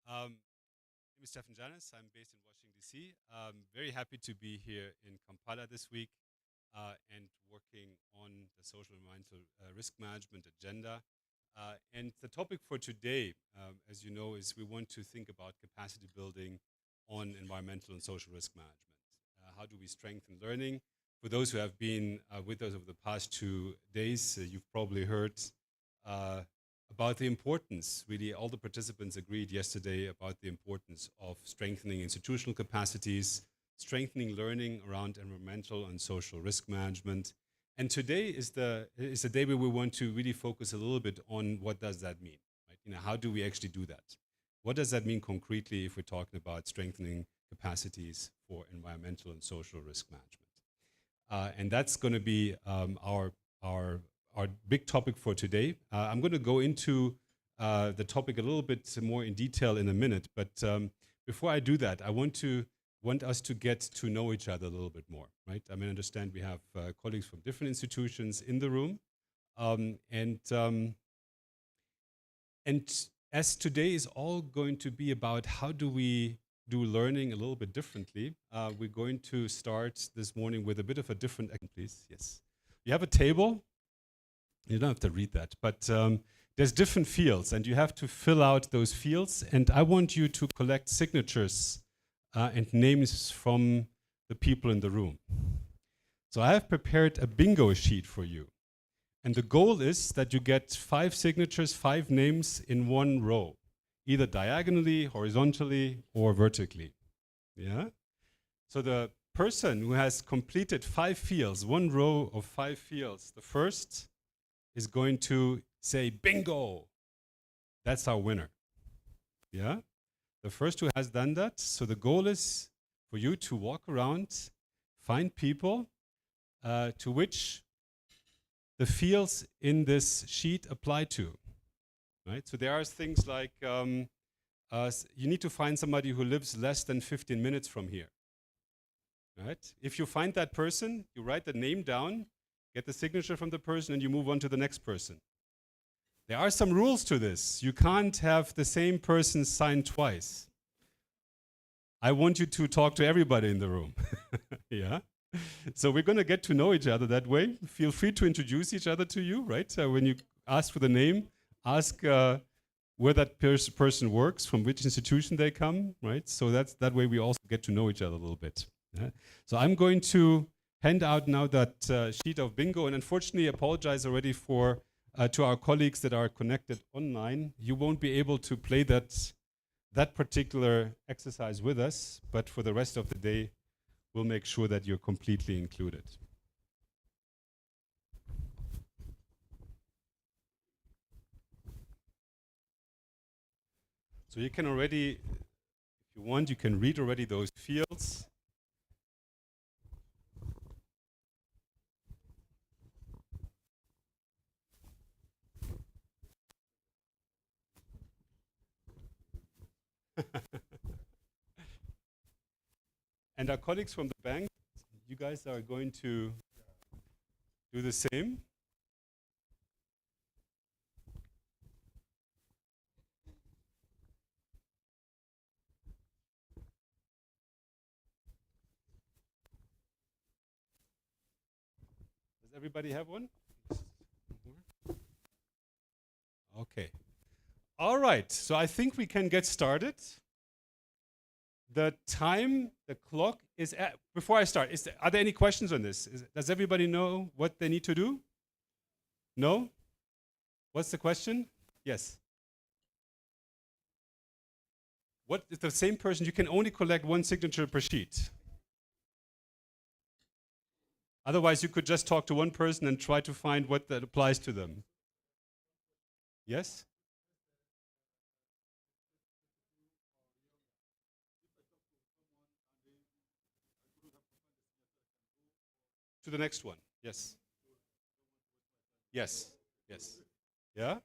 My name is Stefan Janis. I'm based in Washington, D.C. Very happy to be here in Kampala this week and working on the social and environmental risk management agenda. And the topic for today, as you know, is we want to think about capacity building on environmental and social risk management. How do we strengthen learning? For those who have been with us over the past 2 days, you've probably heard about the importance, really all the participants agreed yesterday about the importance of strengthening institutional capacities, strengthening learning around environmental and social risk management. And today is the day where we want to really focus a little bit on what does that mean, right? How do we actually do that? What does that mean concretely if we're talking about strengthening capacities for environmental and social risk management? And that's going to be our big topic for today. I'm going to go into the topic a little bit more in detail in a minute, but before I do that, I want us to get to know each other a little bit more, right? I mean, I understand we have colleagues from different institutions in the room, and as today is all going to be about how do we do learning a little bit differently, we're going to start this morning with a bit of a different, please, yes. You have a table. You don't have to read that, but there's different fields, and you have to fill out those fields, and I want you to collect signatures and names from the people in the room. So I have prepared a bingo sheet for you, and the goal is that you get 5 signatures, 5 names in one row, either diagonally, horizontally, or vertically. Yeah? So the person who has completed 5 fields, one row of 5 fields, the first is going to say, bingo, that's our winner. Yeah? The first who has done that. So the goal is for you to walk around, find people to which the fields in this sheet apply to. Right? So there are things like you need to find somebody who lives less than 15 minutes from here. Right? If you find that person, you write the name down, get the signature from the person, and you move on to the next person. There are some rules to this. You can't have the same person sign twice. I want you to talk to everybody in the room. Yeah? So we're going to get to know each other that way. Feel free to introduce each other to you, right? When you ask for the name, ask where that person works, from which institution they come, right? So that way we also get to know each other a little bit. Yeah? So I'm going to hand out now that sheet of bingo, and unfortunately apologize already for to our colleagues that are connected online. You won't be able to play that particular exercise with us, but for the rest of the day, we'll make sure that you're completely included. So you can already, if you want, you can read already those fields. And our colleagues from the bank, you guys are going to do the same. Does everybody have one? Okay. All right, so I think we can get started. The time, the clock is at, before I start, are there any questions on this? Does everybody know what they need to do? No? What's the question? Yes. What is the same person? You can only collect 1 signature per sheet. Otherwise, you could just talk to one person and try to find what that applies to them. Yes? To the next one. Yes. Yes. Yes. Yeah?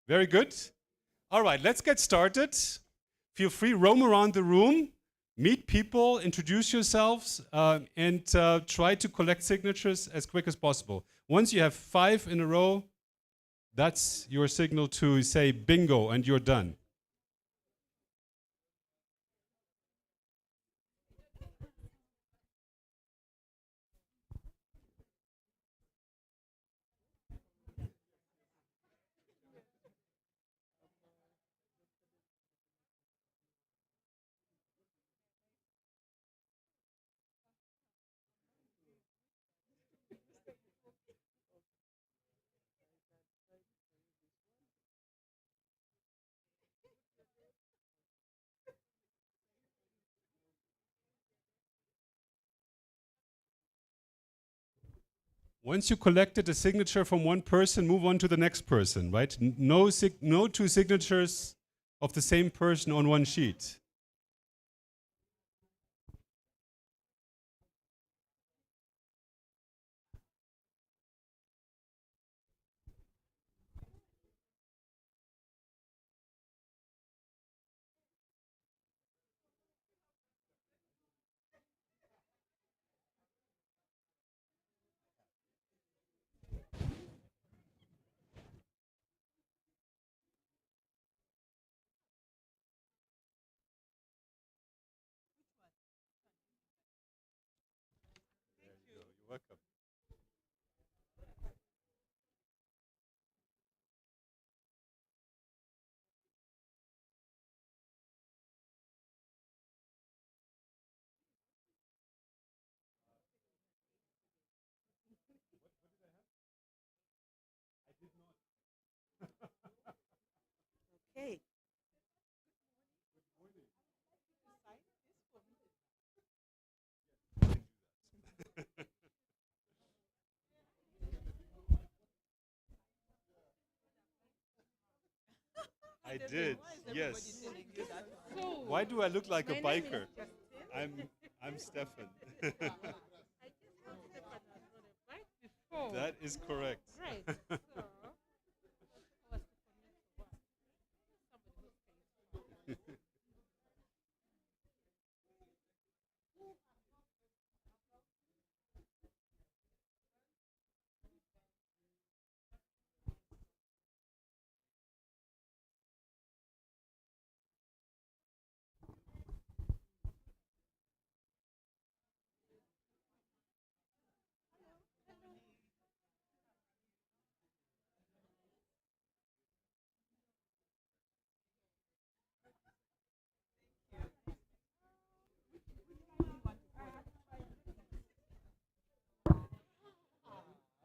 Very good. All right, let's get started. Feel free, roam around the room, meet people, introduce yourselves, and try to collect signatures as quick as possible. Once you have 5 in a row, that's your signal to say bingo and you're done. Once you collected a signature from one person, move on to the next person, right? No two signatures of the same person on one sheet. You're welcome. Okay. I did, yes. So, Why do I look like a my name is biker? Justin. I'm Stefan. I just have Stefan as well, right before. That is correct. Right. So,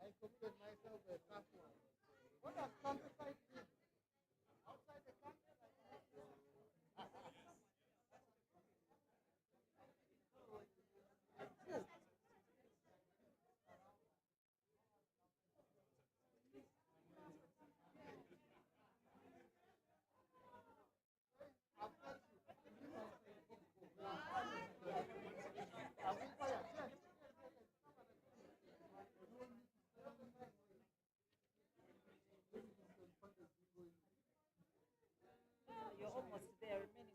I was to commit to work. Somebody who pays. You're almost there. Remaining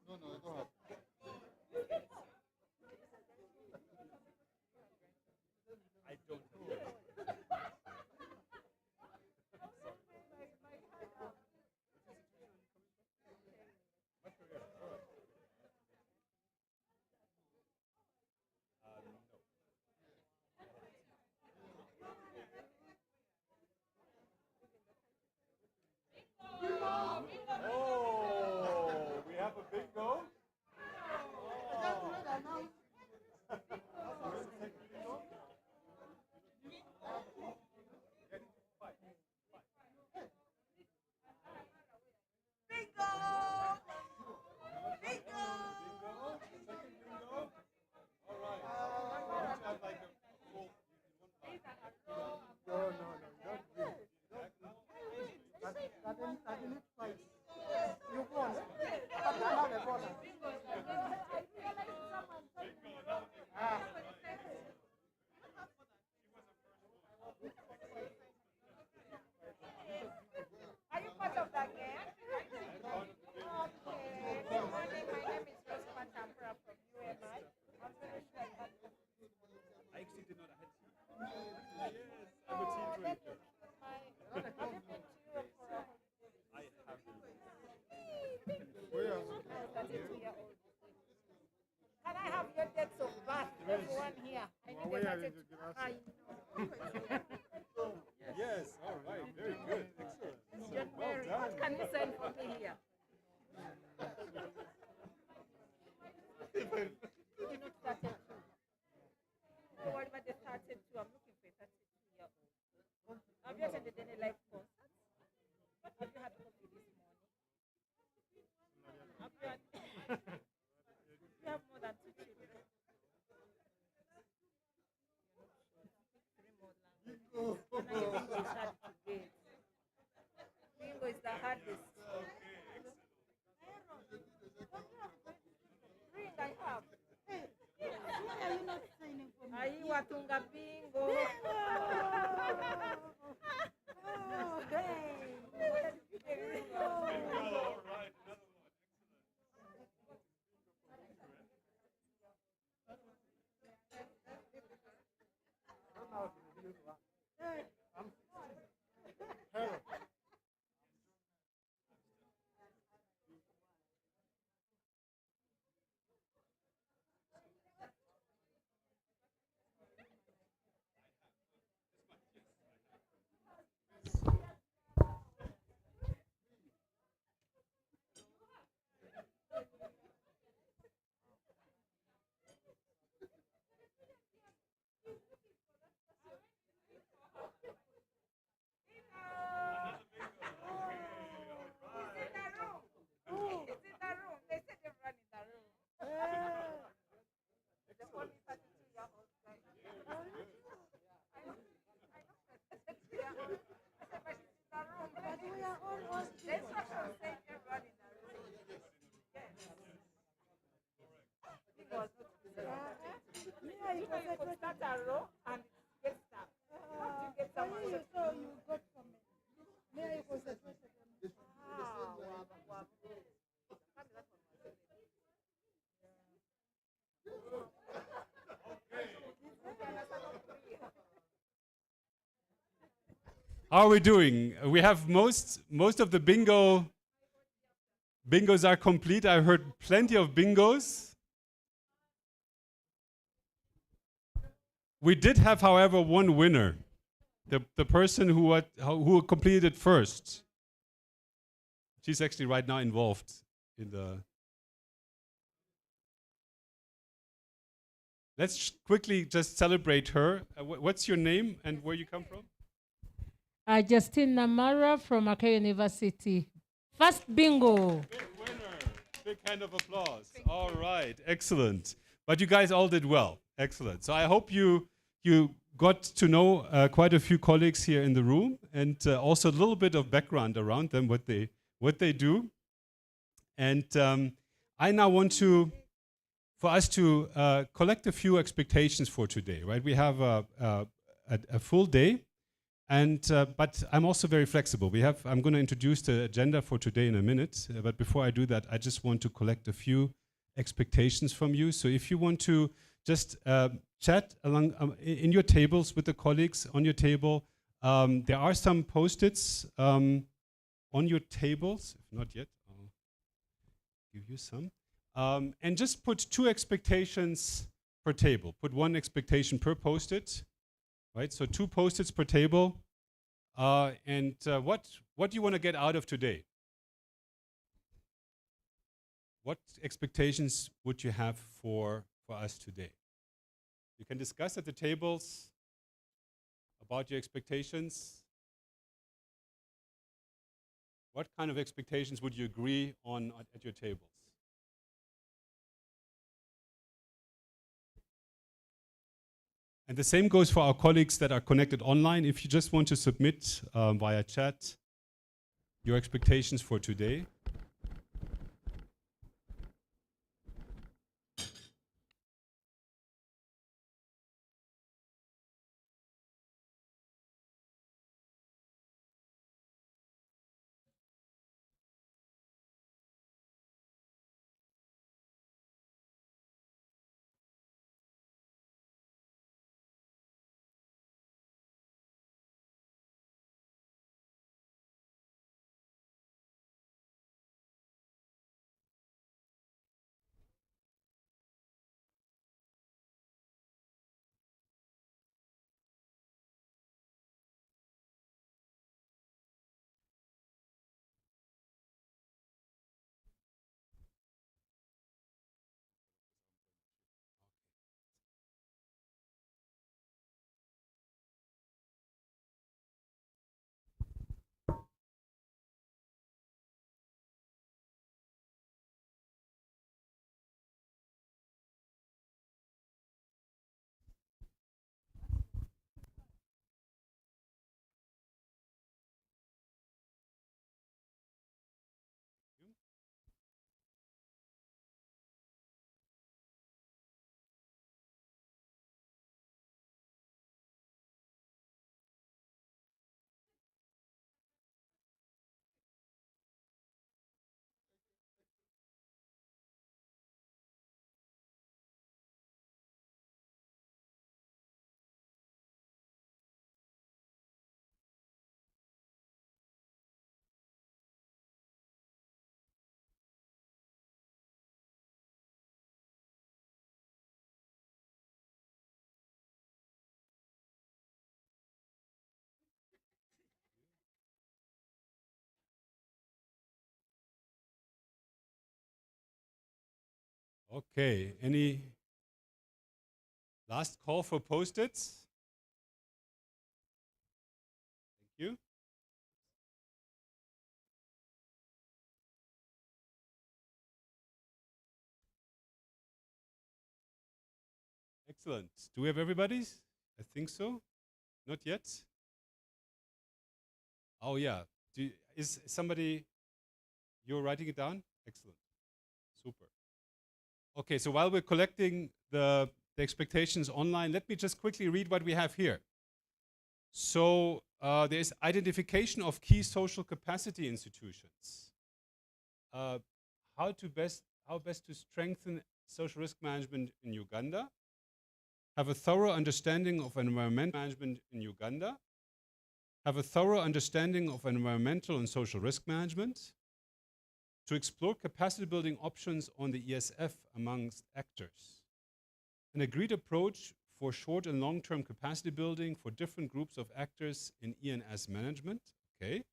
with only one. I don't. Oh, we have a bingo. Are you part of that game? Okay. Good morning. My name is Rose Patampra from UMI. I'm very sure I had I actually did not have tea. Yes, I'm a tea drinker. have you been to Europe for a I have. 32-year-old? Can I have your dates of birth, everyone here? I need a message. I know. Yes, all right, very good, excellent. John Well Mary, done. what can you send for me here? You did not start it. Don't worry about the start. 32. I'm looking for a 32-year-old. Have you attended any live concerts? Have you had coffee this morning? Have you had you have more than two children? Three more languages. And I think bingo is hard to get. Bingo is the hardest. Ring I have. Why are you not signing for me? Ayi watunga bingo. Oh, hey. Start a row and get stuck. Once you get someone, You saw you got from me. May I concentrate? How are we doing? We have most of the bingos are complete. I heard plenty of bingos. We did have, however, one winner. The person who completed it first. She's actually right now involved in the. Let's quickly just celebrate her. What's your name and where you come from? Justine Namara from Accra University. First bingo. Big winner. Big hand of applause. All right, excellent. But you guys all did well. Excellent. So I hope you got to know quite a few colleagues here in the room, and also a little bit of background around them, what they do. And I now want for us to collect a few expectations for today. Right? We have a full day. And but I'm also very flexible. I'm going to introduce the agenda for today in a minute. But before I do that, I just want to collect a few expectations from you. So if you want to just chat along in your tables with the colleagues on your table, there are some post-its on your tables. If not yet, I'll give you some. And just put 2 expectations per table. Put 1 expectation per post-it. Right, so 2 post-its per table, and what do you want to get out of today? What expectations would you have for us today? You can discuss at the tables about your expectations. What kind of expectations would you agree on at your tables? And the same goes for our colleagues that are connected online. If you just want to submit via chat your expectations for today. Okay, any last call for post-its? Thank you. Excellent. Do we have everybody's? I think so. Not yet. Oh yeah. Is somebody, you're writing it down? Excellent. Super. Okay, so while we're collecting the expectations online, let me just quickly read what we have here. So there's identification of key social capacity institutions. How best to strengthen social risk management in Uganda. Have a thorough understanding of environmental management in Uganda. Have a thorough understanding of environmental and social risk management. To explore capacity building options on the ESF amongst actors. An agreed approach for short and long-term capacity building for different groups of actors in ENS management. Okay.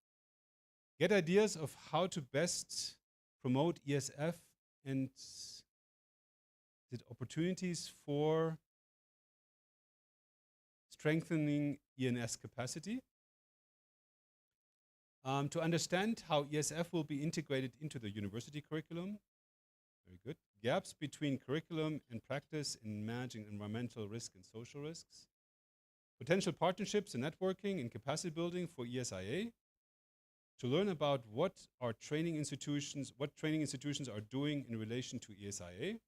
Get ideas of how to best promote ESF and opportunities for strengthening ENS capacity. To understand how ESF will be integrated into the university curriculum. Very good. Gaps between curriculum and practice in managing environmental risk and social risks. Potential partnerships and networking in capacity building for ESIA. To learn about what training institutions are doing in relation to ESIA.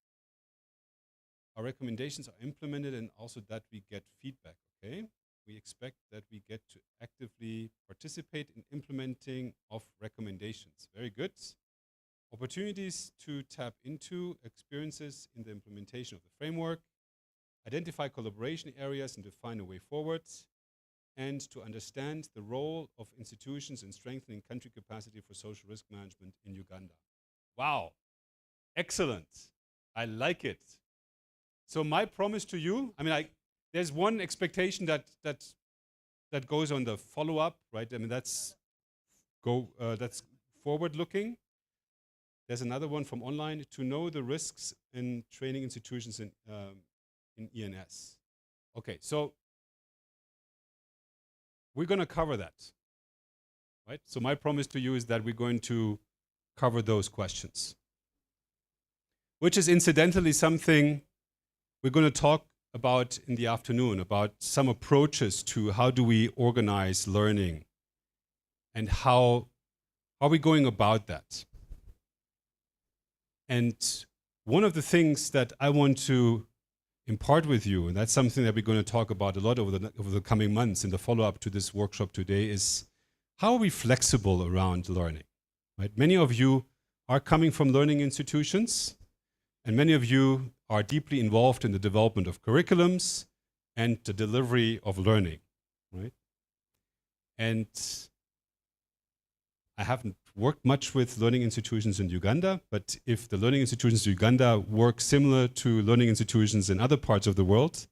Our recommendations are implemented and also that we get feedback, okay? We expect that we get to actively participate in implementing of recommendations. Very good. Opportunities to tap into experiences in the implementation of the framework, identify collaboration areas and define a way forward, and to understand the role of institutions in strengthening country capacity for social risk management in Uganda. Wow, excellent. I like it. So my promise to you, there's one expectation that goes on the follow-up, right? that's forward-looking. There's another one from online, to know the risks in training institutions in ENS. Okay, so we're going to cover that, right? So my promise to you is that we're going to cover those questions, which is incidentally something we're going to talk about in the afternoon, about some approaches to how do we organize learning and how are we going about that. And one of the things that I want to impart with you, and that's something that we're going to talk about a lot over the coming months in the follow-up to this workshop today, is how are we flexible around learning, right? Many of you are coming from learning institutions, and many of you are deeply involved in the development of curriculums and the delivery of learning, right? And I haven't worked much with learning institutions in Uganda, but if the learning institutions in Uganda work similar to learning institutions in other parts of the world,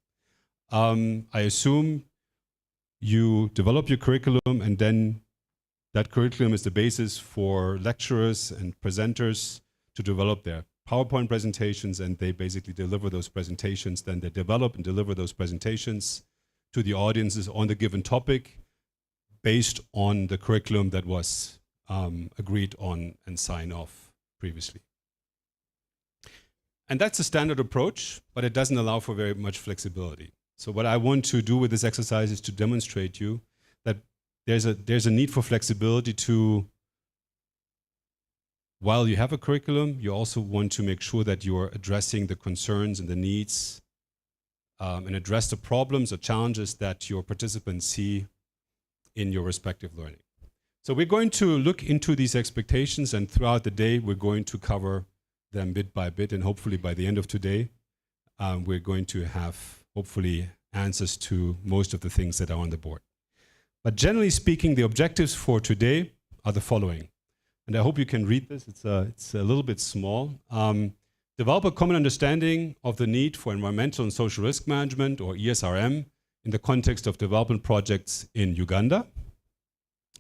I assume you develop your curriculum and then that curriculum is the basis for lecturers and presenters to develop their PowerPoint presentations, and they basically deliver those presentations. Then they develop and deliver those presentations to the audiences on the given topic based on the curriculum that was agreed on and signed off previously. And that's a standard approach, but it doesn't allow for very much flexibility. So what I want to do with this exercise is to demonstrate you that there's a need for flexibility to, while you have a curriculum, you also want to make sure that you're addressing the concerns and the needs and address the problems or challenges that your participants see in your respective learning. So we're going to look into these expectations, and throughout the day, we're going to cover them bit by bit, and hopefully by the end of today, we're going to have, hopefully, answers to most of the things that are on the board. But generally speaking, the objectives for today are the following. And I hope you can read this. It's a little bit small. Develop a common understanding of the need for environmental and social risk management, or ESRM, in the context of development projects in Uganda.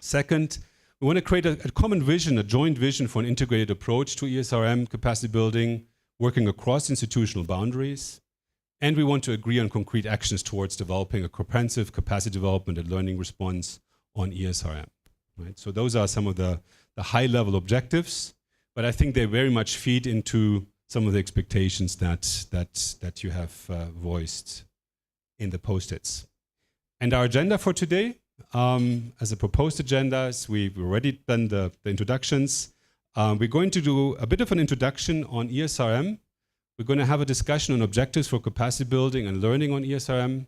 Second, we want to create a common vision, a joint vision for an integrated approach to ESRM capacity building working across institutional boundaries, and we want to agree on concrete actions towards developing a comprehensive capacity development and learning response on ESRM. Right? So those are some of the high-level objectives, but I think they very much feed into some of the expectations that you have voiced in the post-its. And our agenda for today, as a proposed agenda, is we've already done the introductions. We're going to do a bit of an introduction on ESRM. We're going to have a discussion on objectives for capacity building and learning on ESRM.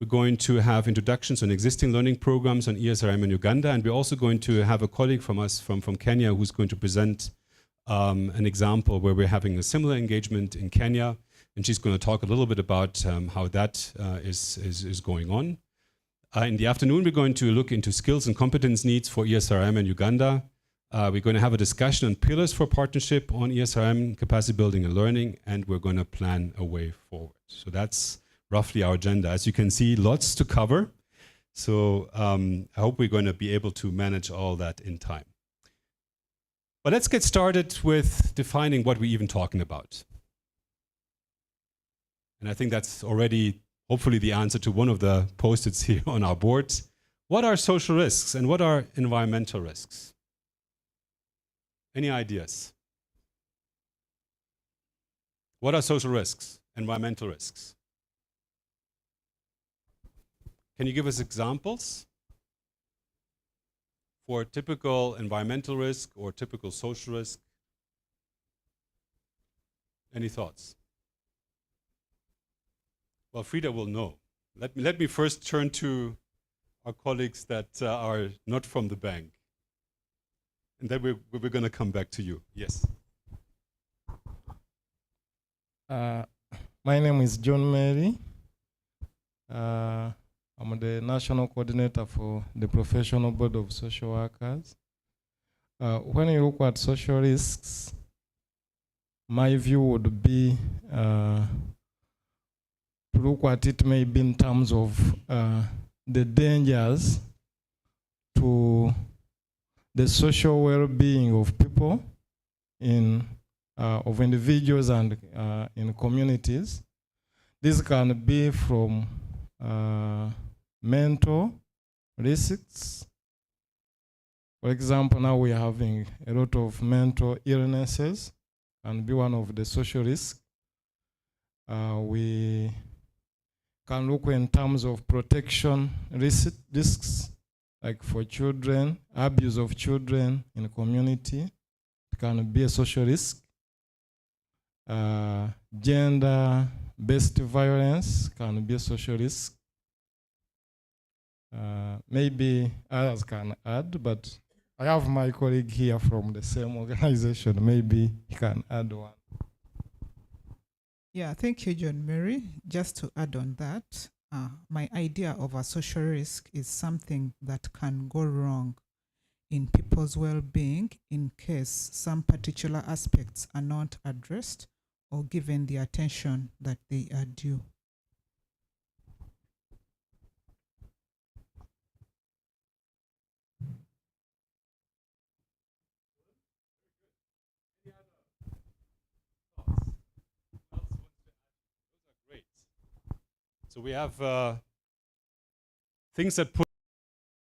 We're going to have introductions on existing learning programs on ESRM in Uganda, and we're also going to have a colleague from us from Kenya who's going to present an example where we're having a similar engagement in Kenya, and she's going to talk a little bit about how that is going on. In the afternoon, we're going to look into skills and competence needs for ESRM in Uganda. We're going to have a discussion on pillars for partnership on ESRM, capacity building and learning, and we're going to plan a way forward. So that's roughly our agenda. As you can see, lots to cover. So I hope we're going to be able to manage all that in time. But let's get started with defining what we're even talking about. And I think that's already hopefully the answer to one of the post-its here on our board. What are social risks and what are environmental risks? Any ideas? What are social risks, environmental risks? Can you give us examples for typical environmental risk or typical social risk? Any thoughts? Well, Frida will know. Let me first turn to our colleagues that are not from the bank. And then we're going to come back to you. Yes. My name is John Mary. I'm the national coordinator for the Professional Board of Social Workers. When you look at social risks, my view would be to look at it maybe in terms of the dangers to the social well-being of people, of individuals and in communities. This can be from mental risks. For example, now we are having a lot of mental illnesses, can be one of the social risks. We can look in terms of protection risks, like for children, abuse of children in the community. It can be a social risk. Gender-based violence can be a social risk. Maybe others can add, but I have my colleague here from the same organization. Maybe he can add one. Yeah, thank you, John Mary. Just to add on that, my idea of a social risk is something that can go wrong in people's well-being in case some particular aspects are not addressed or given the attention that they are due. So we have things that put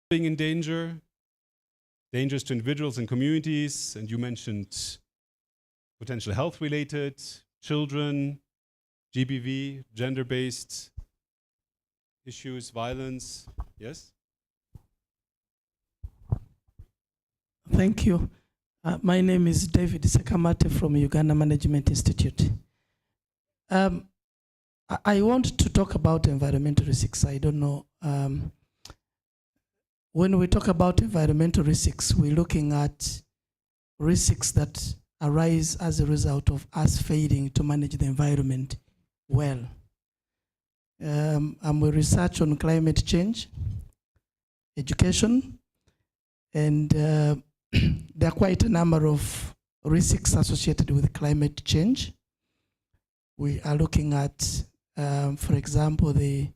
being in danger, dangers to individuals and communities, and you mentioned potential health-related, children, GBV, gender-based issues, violence. Yes? Thank you. My name is David Sekamate from Uganda Management Institute. I want to talk about environmental risks. I don't know. When we talk about environmental risks, we're looking at risks that arise as a result of us failing to manage the environment well. I'm a research on climate change, education, and there are quite a number of risks associated with climate change. We are looking at, for example, the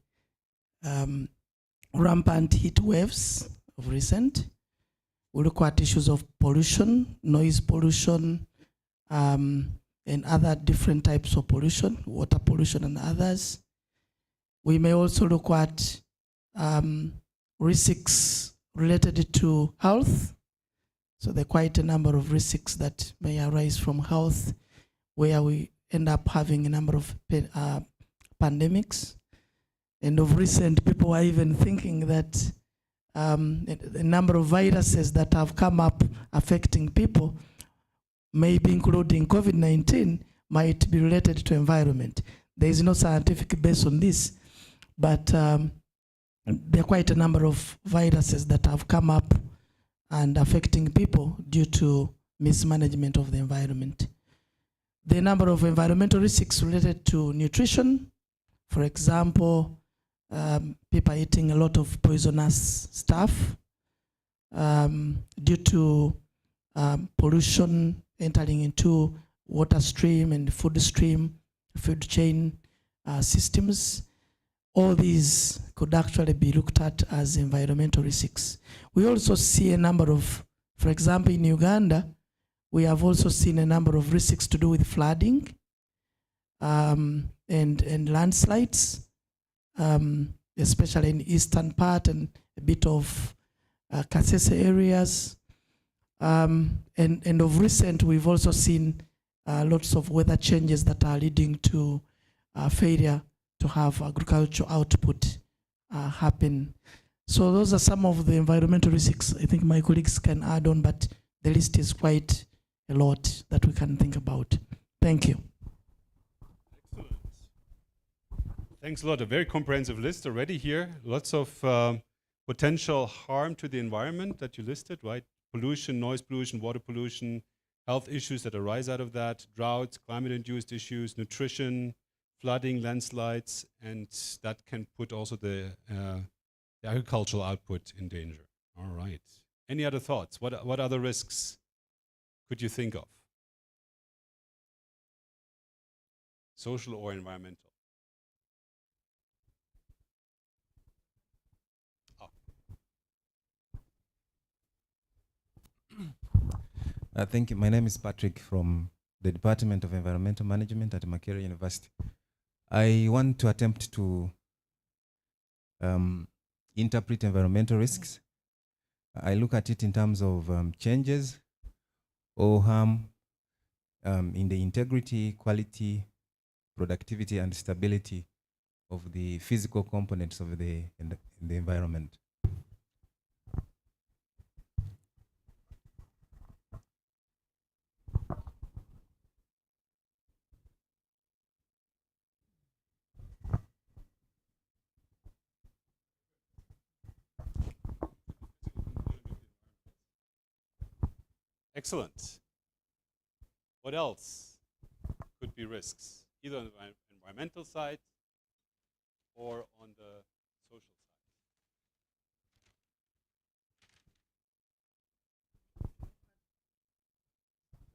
rampant heat waves of recent. We look at issues of pollution, noise pollution, and other different types of pollution, water pollution and others. We may also look at risks related to health. So there are quite a number of risks that may arise from health, where we end up having a number of pandemics. And of recent, people are even thinking that a number of viruses that have come up affecting people, maybe including COVID-19, might be related to environment. There is no scientific base on this, but there are quite a number of viruses that have come up and affecting people due to mismanagement of the environment. The number of environmental risks related to nutrition, for example, people are eating a lot of poisonous stuff due to pollution entering into water stream and food stream, food chain systems. All these could actually be looked at as environmental risks. We also see a number of, for example, in Uganda, we have also seen a number of risks to do with flooding and landslides, especially in eastern part and a bit of Kasese areas. And of recent, we've also seen lots of weather changes that are leading to failure to have agricultural output happen. So those are some of the environmental risks I think my colleagues can add on, but the list is quite a lot that we can think about. Thank you. Excellent. Thanks a lot. A very comprehensive list already here. Lots of potential harm to the environment that you listed, right? Pollution, noise pollution, water pollution, health issues that arise out of that, droughts, climate-induced issues, nutrition, flooding, landslides, and that can put also the agricultural output in danger. All right. Any other thoughts? What other risks could you think of? Social or environmental? Thank you. My name is Patrick from the Department of Environmental Management at Makerere University. I want to attempt to interpret environmental risks. I look at it in terms of changes or harm in the integrity, quality, productivity, and stability of the physical components of the environment. Excellent. What else could be risks, either on the environmental side or on the social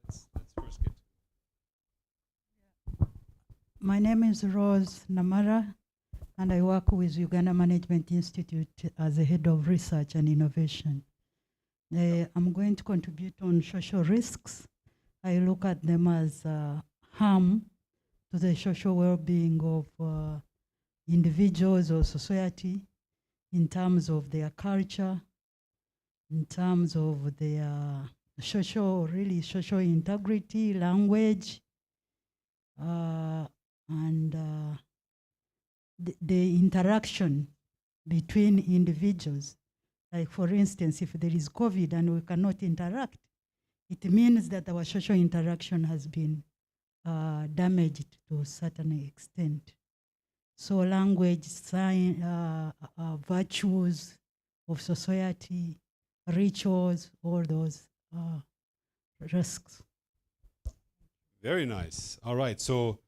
side? Let's first get to My name is Rose Namara, and I work with Uganda Management Institute as the head of research and innovation. I'm going to contribute on social risks. I look at them as harm to the social well-being of individuals or society in terms of their culture, in terms of their social integrity, language, and the interaction between individuals. Like for instance, if there is COVID and we cannot interact, it means that our social interaction has been damaged to a certain extent. So language, sign, virtues of society, rituals, all those risks. Very nice. All right. So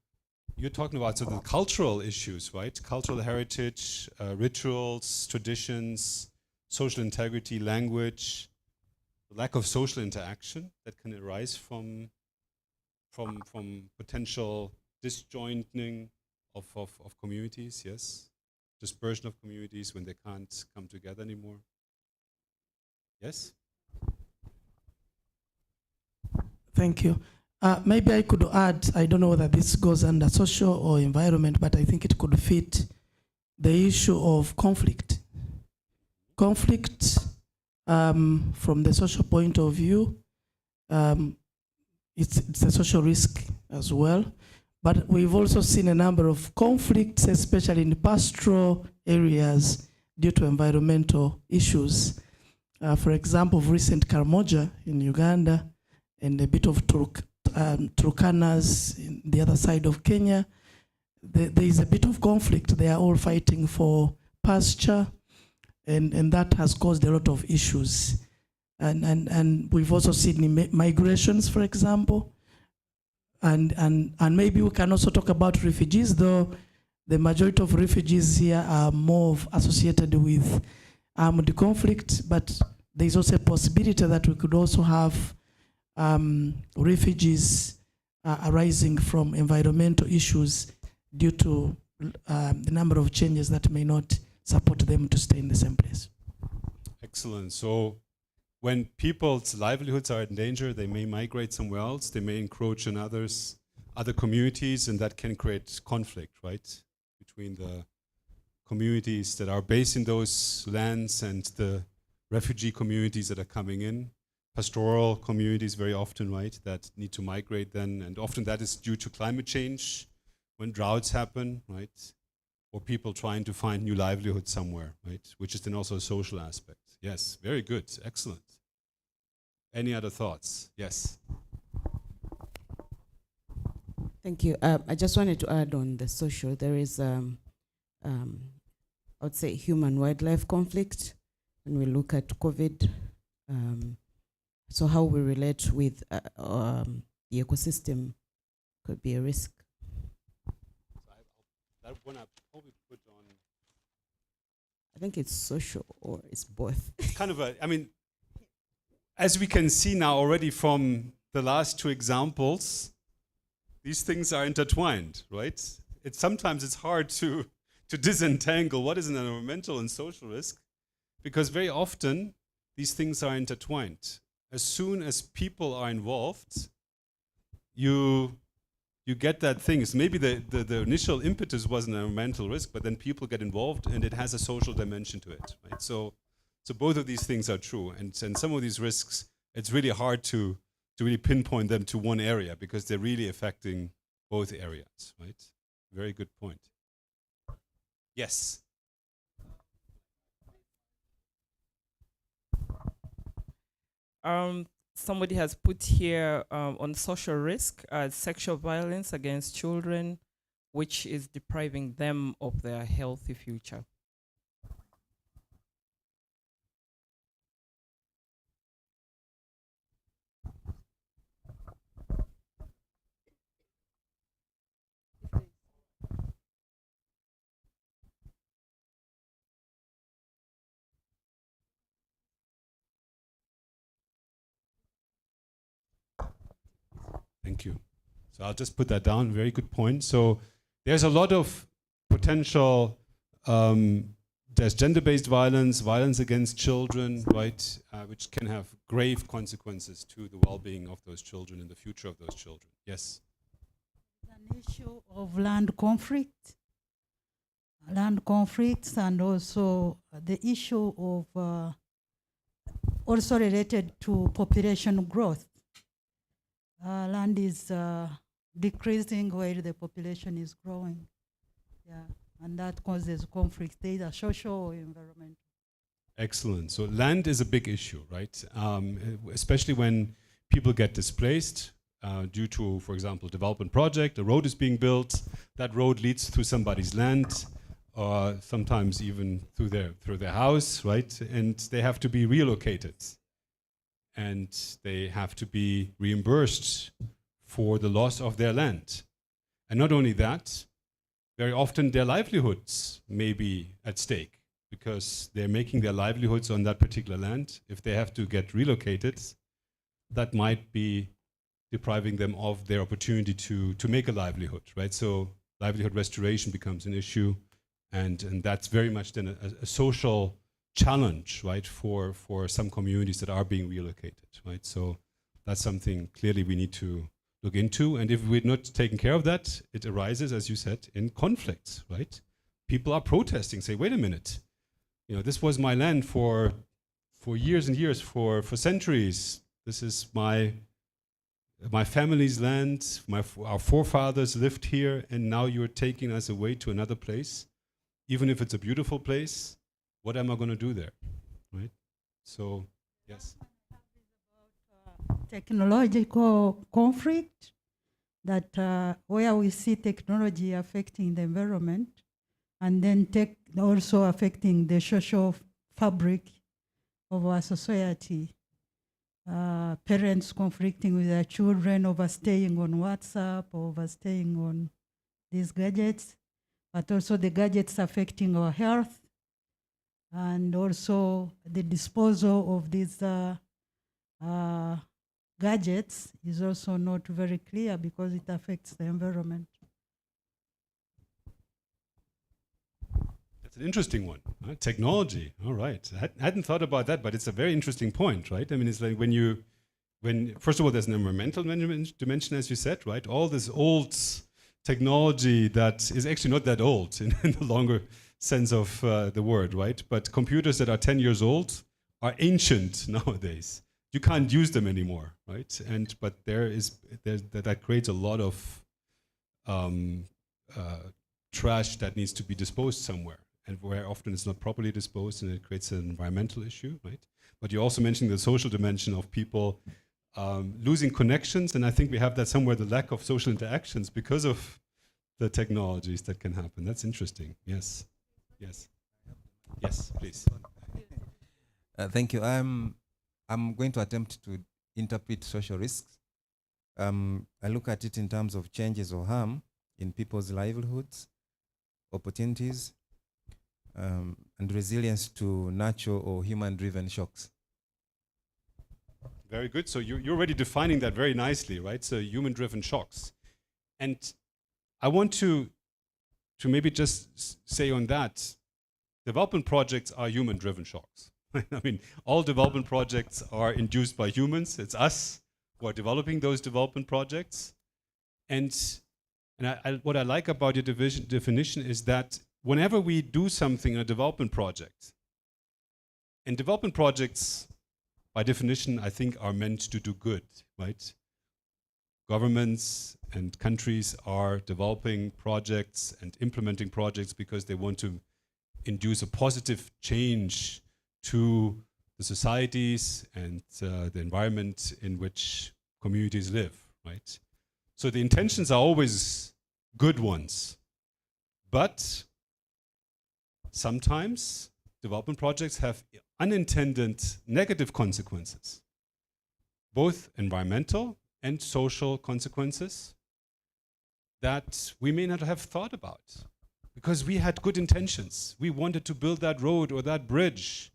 you're talking about the cultural issues, right? Cultural heritage, rituals, traditions, social integrity, language, lack of social interaction that can arise from potential disjointing of communities, yes? Dispersion of communities when they can't come together anymore. Yes? Thank you. Maybe I could add, I don't know whether this goes under social or environment, but I think it could fit the issue of conflict. Conflict, from the social point of view, it's a social risk as well. But we've also seen a number of conflicts, especially in pastoral areas, due to environmental issues. For example, recent Karamoja in Uganda and a bit of Turkanas in the other side of Kenya. There is a bit of conflict. They are all fighting for pasture, and that has caused a lot of issues. And we've also seen migrations, for example. And maybe we can also talk about refugees, though the majority of refugees here are more associated with armed conflict, but there's also a possibility that we could also have refugees arising from environmental issues due to the number of changes that may not support them to stay in the same place. Excellent. So when people's livelihoods are in danger, they may migrate somewhere else, they may encroach on other communities, and that can create conflict, right? Between the communities that are based in those lands and the refugee communities that are coming in. Pastoral communities very often, right, that need to migrate then, and often that is due to climate change, when droughts happen, right? Or people trying to find new livelihood somewhere, right? Which is then also a social aspect. Yes, very good, excellent. Any other thoughts? Yes. Thank you. I just wanted to add on the social. There is, I would say, human-wildlife conflict. When we look at COVID, so how we relate with the ecosystem could be a risk. That one I probably put on. I think it's social, or it's both. Kind of I mean, as we can see now already from the last two examples, these things are intertwined, right? Sometimes it's hard to disentangle what is an environmental and social risk, because very often these things are intertwined. As soon as people are involved, you get that thing. So maybe the initial impetus was an environmental risk, but then people get involved and it has a social dimension to it, right? So both of these things are true, and some of these risks, it's really hard to really pinpoint them to one area because they're really affecting both areas, right? Very good point. Yes. Somebody has put here on social risk, sexual violence against children, which is depriving them of their healthy future. Thank you. So I'll just put that down. Very good point. So there's a lot of potential. There's gender-based violence, violence against children, right, which can have grave consequences to the well-being of those children and the future of those children. Yes. An issue of land conflicts, and also the issue of also related to population growth. Land is decreasing while the population is growing. Yeah, and that causes conflict, either social or environmental. Excellent. So land is a big issue, right? Especially when people get displaced due to, for example, development project, a road is being built, that road leads through somebody's land, or sometimes even through their house, right? And they have to be relocated. And they have to be reimbursed for the loss of their land. And not only that, very often their livelihoods may be at stake because they're making their livelihoods on that particular land. If they have to get relocated, that might be depriving them of their opportunity to make a livelihood, right? So livelihood restoration becomes an issue, and that's very much then a social challenge, right, for some communities that are being relocated, right? So that's something clearly we need to look into. And if we're not taking care of that, it arises, as you said, in conflicts, right? People are protesting, say, wait a minute, you know, this was my land for years and years, for centuries. This is my family's land. Our forefathers lived here, and now you're taking us away to another place, even if it's a beautiful place. What am I going to do there, right? So, yes. Technological conflict, that where we see technology affecting the environment, and then tech also affecting the social fabric of our society. Parents conflicting with their children over staying on WhatsApp, over staying on these gadgets, but also the gadgets affecting our health, and also the disposal of these gadgets is also not very clear because it affects the environment. That's an interesting one. Technology, all right. I hadn't thought about that, but it's a very interesting point, right? I mean, it's like first of all, there's an environmental dimension, as you said, right? All this old technology that is actually not that old in the longer sense of the word, right? But computers that are 10 years old are ancient nowadays. You can't use them anymore, right? But that creates a lot of trash that needs to be disposed somewhere, and where often it's not properly disposed, and it creates an environmental issue, right? But you also mentioned the social dimension of people losing connections, and I think we have that somewhere, the lack of social interactions because of the technologies that can happen. That's interesting. Yes, yes, yes, please. Thank you. I'm going to attempt to interpret social risks. I look at it in terms of changes or harm in people's livelihoods, opportunities, and resilience to natural or human-driven shocks. Very good. So you're already defining that very nicely, right? So human-driven shocks. And I want to maybe just say on that, development projects are human-driven shocks. I mean, all development projects are induced by humans. It's us who are developing those development projects. And what I like about your definition is that whenever we do something in a development project, and development projects, by definition, I think are meant to do good, right? Governments and countries are developing projects and implementing projects because they want to induce a positive change to the societies and the environment in which communities live, right? So the intentions are always good ones, but sometimes development projects have unintended negative consequences, both environmental and social consequences that we may not have thought about because we had good intentions. We wanted to build that road or that bridge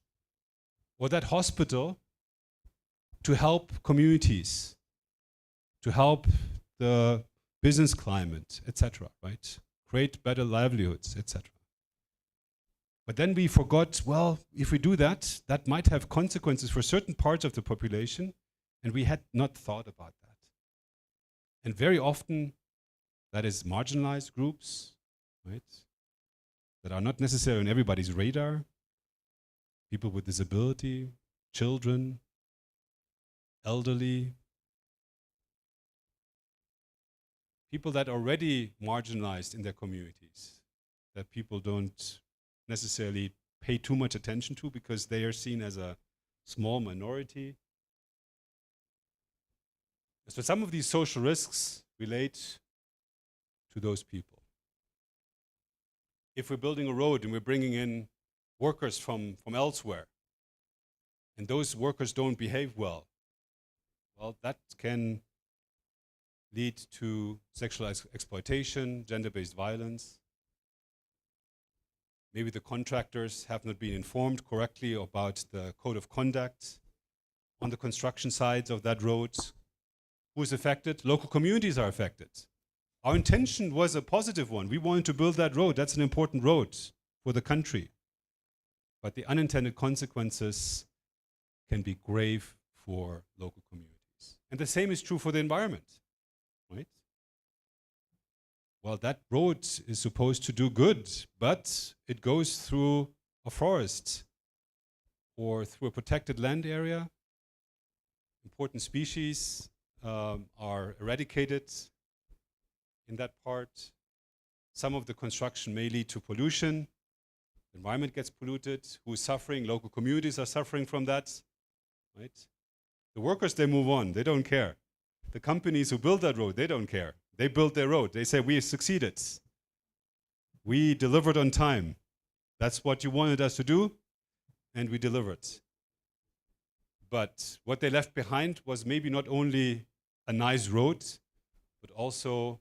or that hospital to help communities, to help the business climate, etc., right? Create better livelihoods, etc. But then we forgot, well, if we do that, that might have consequences for certain parts of the population, and we had not thought about that. And very often, that is marginalized groups, right? That are not necessarily on everybody's radar. People with disability, children, elderly, people that are already marginalized in their communities, that people don't necessarily pay too much attention to because they are seen as a small minority. So some of these social risks relate to those people. If we're building a road and we're bringing in workers from elsewhere, and those workers don't behave well, that can lead to sexual exploitation, gender-based violence. Maybe the contractors have not been informed correctly about the code of conduct on the construction sites of that road. Who is affected? Local communities are affected. Our intention was a positive one. We wanted to build that road. That's an important road for the country. But the unintended consequences can be grave for local communities. And the same is true for the environment. right? Well, that road is supposed to do good, but it goes through a forest or through a protected land area. Important species are eradicated in that part. Some of the construction may lead to pollution. The environment gets polluted. Who's suffering? Local communities are suffering from that, right? The workers, they move on. They don't care. The companies who build that road, they don't care. They built their road. They say, we succeeded. We delivered on time. That's what you wanted us to do, and we delivered. But what they left behind was maybe not only a nice road, but also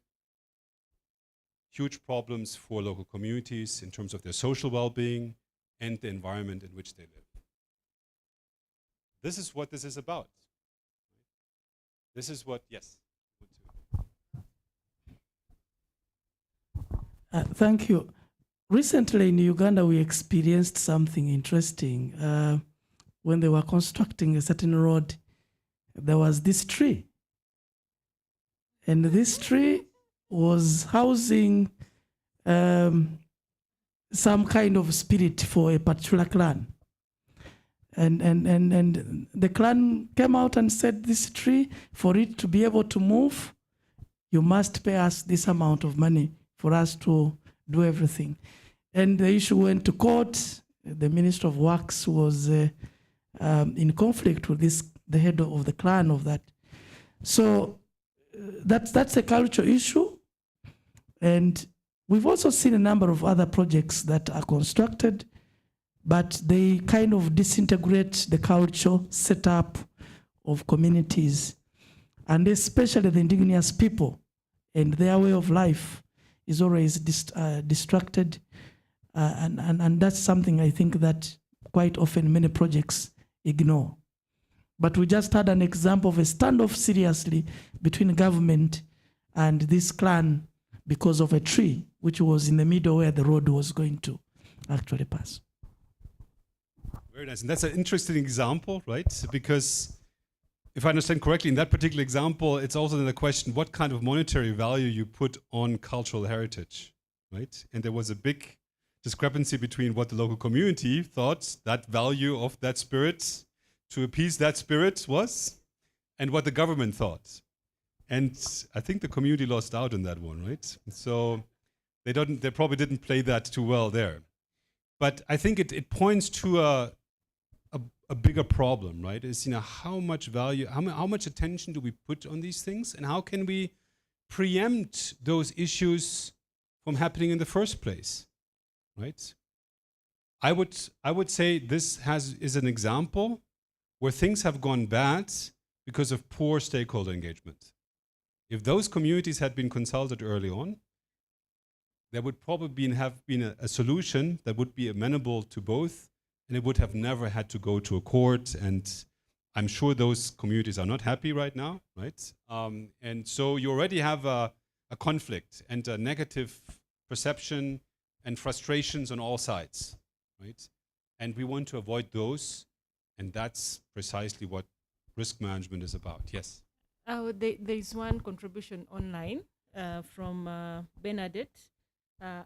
huge problems for local communities in terms of their social well-being and the environment in which they live. This is what this is about. This is what, yes. Thank you. Recently in Uganda, we experienced something interesting. When they were constructing a certain road, there was this tree. And this tree was housing some kind of spirit for a particular clan. And the clan came out and said, this tree, for it to be able to move, you must pay us this amount of money for us to do everything. And the issue went to court. The Minister of Works was in conflict with the head of the clan of that. So that's a cultural issue. And we've also seen a number of other projects that are constructed, but they kind of disintegrate the cultural setup of communities, and especially the indigenous people and their way of life is always distracted, and that's something I think that quite often many projects ignore. But we just had an example of a standoff seriously between government and this clan because of a tree which was in the middle where the road was going to actually pass. Very nice, and that's an interesting example, right? Because if I understand correctly, in that particular example, it's also then the question what kind of monetary value you put on cultural heritage, right? And there was a big discrepancy between what the local community thought that value of that spirit to appease that spirit was, and what the government thought. And I think the community lost out on that one, right? So they probably didn't play that too well there. But I think it points to a bigger problem, right? Is, how much value, how much attention do we put on these things, and how can we preempt those issues from happening in the first place, right? I would say this is an example where things have gone bad because of poor stakeholder engagement. If those communities had been consulted early on, there would probably have been a solution that would be amenable to both, and it would have never had to go to a court. And I'm sure those communities are not happy right now, right? And so you already have a conflict and a negative perception and frustrations on all sides, right? And we want to avoid those, and that's precisely what risk management is about. Yes? There is one contribution online from Bernadette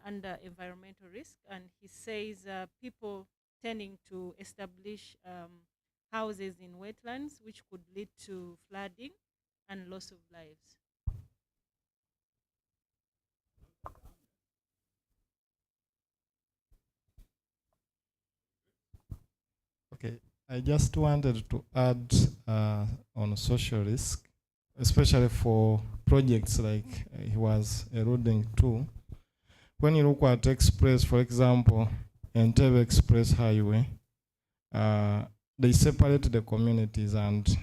under environmental risk, and he says people tending to establish houses in wetlands, which could lead to flooding and loss of lives. Okay, I just wanted to add on social risk, especially for projects like he was alluding to. When you look at Express, for example, Entebbe Express Highway, they separate the communities and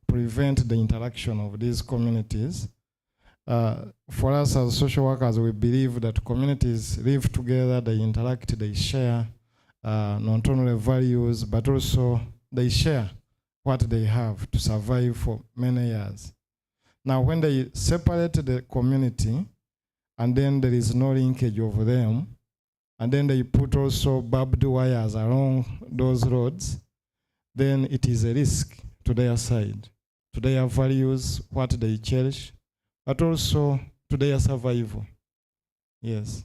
prevent the interaction of these communities. For us as social workers, we believe that communities live together, they interact, they share not only values, but also they share what they have to survive for many years. Now, when they separate the community, and then there is no linkage of them, and then they put also barbed wires along those roads, then it is a risk to their side, to their values, what they cherish, but also to their survival. Yes.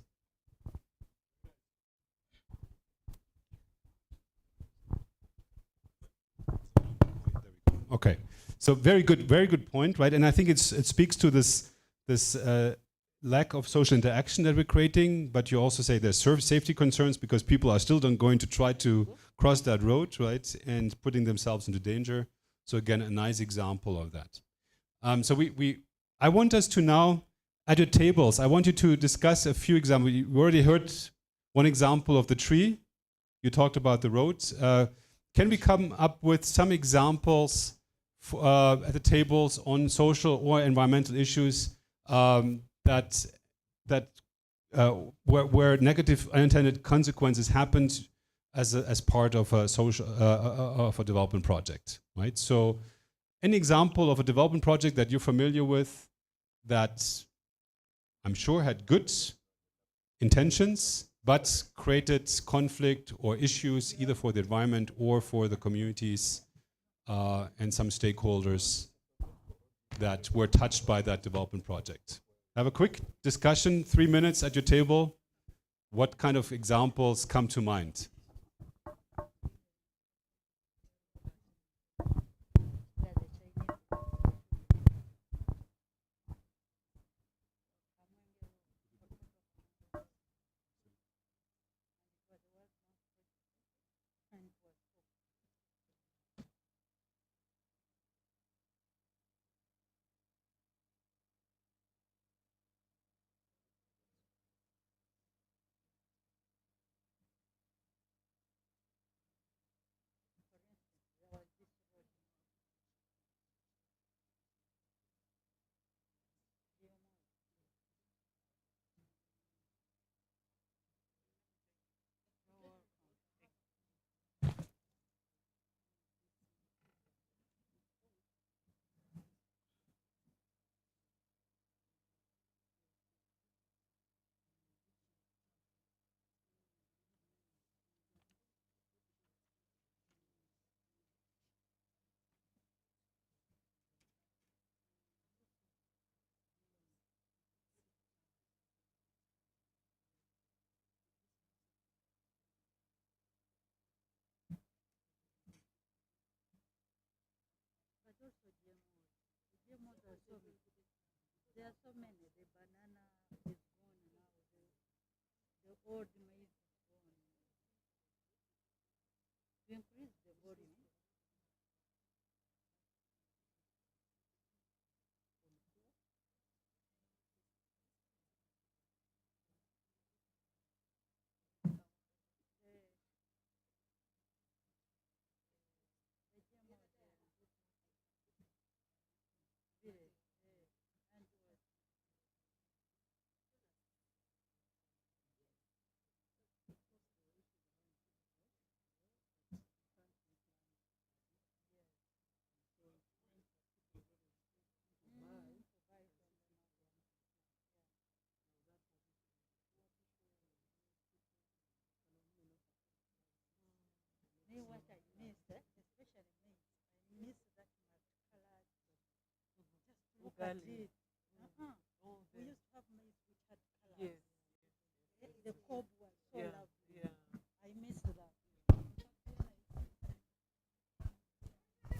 Okay, so very good point, right? And I think it speaks to this lack of social interaction that we're creating. But you also say there's safety concerns because people are still going to try to cross that road, right, and putting themselves into danger. So again, a nice example of that. So I want us to now at your tables. I want you to discuss a few examples. You already heard one example of the tree. You talked about the roads. Can we come up with some examples at the tables on social or environmental issues where negative unintended consequences happened as part of a social of a development project, right? So, any example of a development project that you're familiar with that I'm sure had good intentions but created conflict or issues either for the environment or for the communities and some stakeholders that were touched by that development project. Have a quick discussion, 3 minutes at your table. What kind of examples come to mind?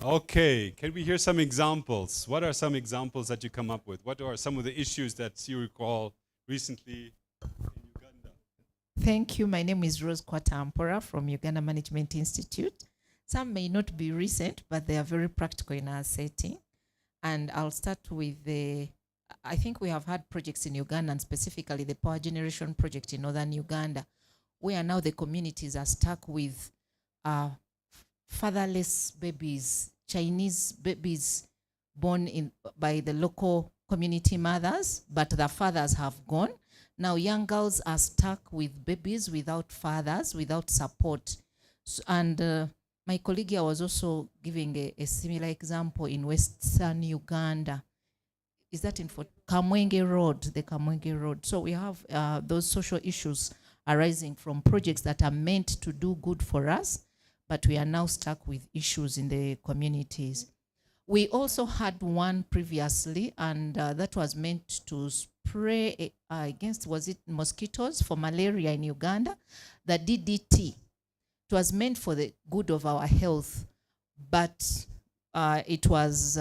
Okay, can we hear some examples? What are some examples that you come up with? What are some of the issues that you recall recently in Uganda? Thank you. My name is Rose Kwatampora from Uganda Management Institute. Some may not be recent, but they are very practical in our setting. And I'll start with I think we have had projects in Uganda, and specifically the power generation project in northern Uganda, where now the communities are stuck with fatherless babies, Chinese babies born by the local community mothers, but the fathers have gone. Now young girls are stuck with babies without fathers, without support. And my colleague here was also giving a similar example in Western Uganda. Is that in Kamwenge Road, the Kamwenge Road? So we have those social issues arising from projects that are meant to do good for us, but we are now stuck with issues in the communities. We also had one previously, and that was meant to spray against, was it mosquitoes for malaria in Uganda, the DDT. It was meant for the good of our health, but it was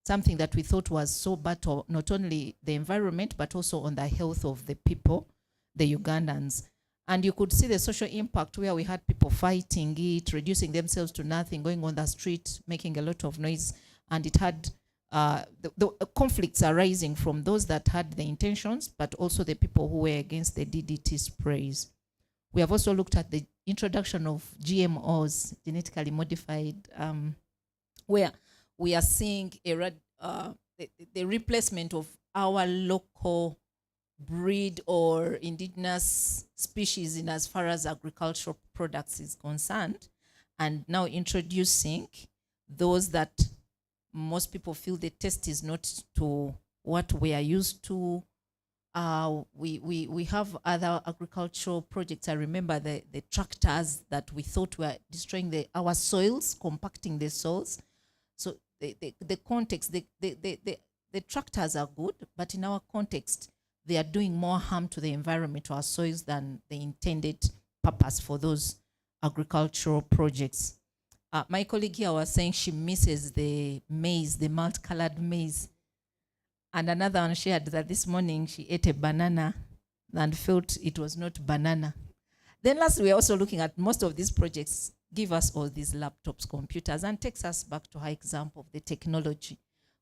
something that we thought was so bad to not only the environment, but also on the health of the people, the Ugandans. And you could see the social impact where we had people fighting it, reducing themselves to nothing, going on the street, making a lot of noise. And it had the conflicts arising from those that had the intentions, but also the people who were against the DDT sprays. We have also looked at the introduction of GMOs, genetically modified, where we are seeing the replacement of our local breed or indigenous species in as far as agricultural products is concerned, and now introducing those that most people feel the taste is not to what we are used to. We have other agricultural projects. I remember the tractors that we thought were destroying our soils, compacting the soils. So the context, the tractors are good, but in our context, they are doing more harm to the environment, to our soils, than the intended purpose for those agricultural projects. My colleague here was saying she misses the maize, the multicolored maize. And another one shared that this morning she ate a banana and felt it was not banana. Then last, we are also looking at most of these projects give us all these laptops, computers, and takes us back to our example of the technology.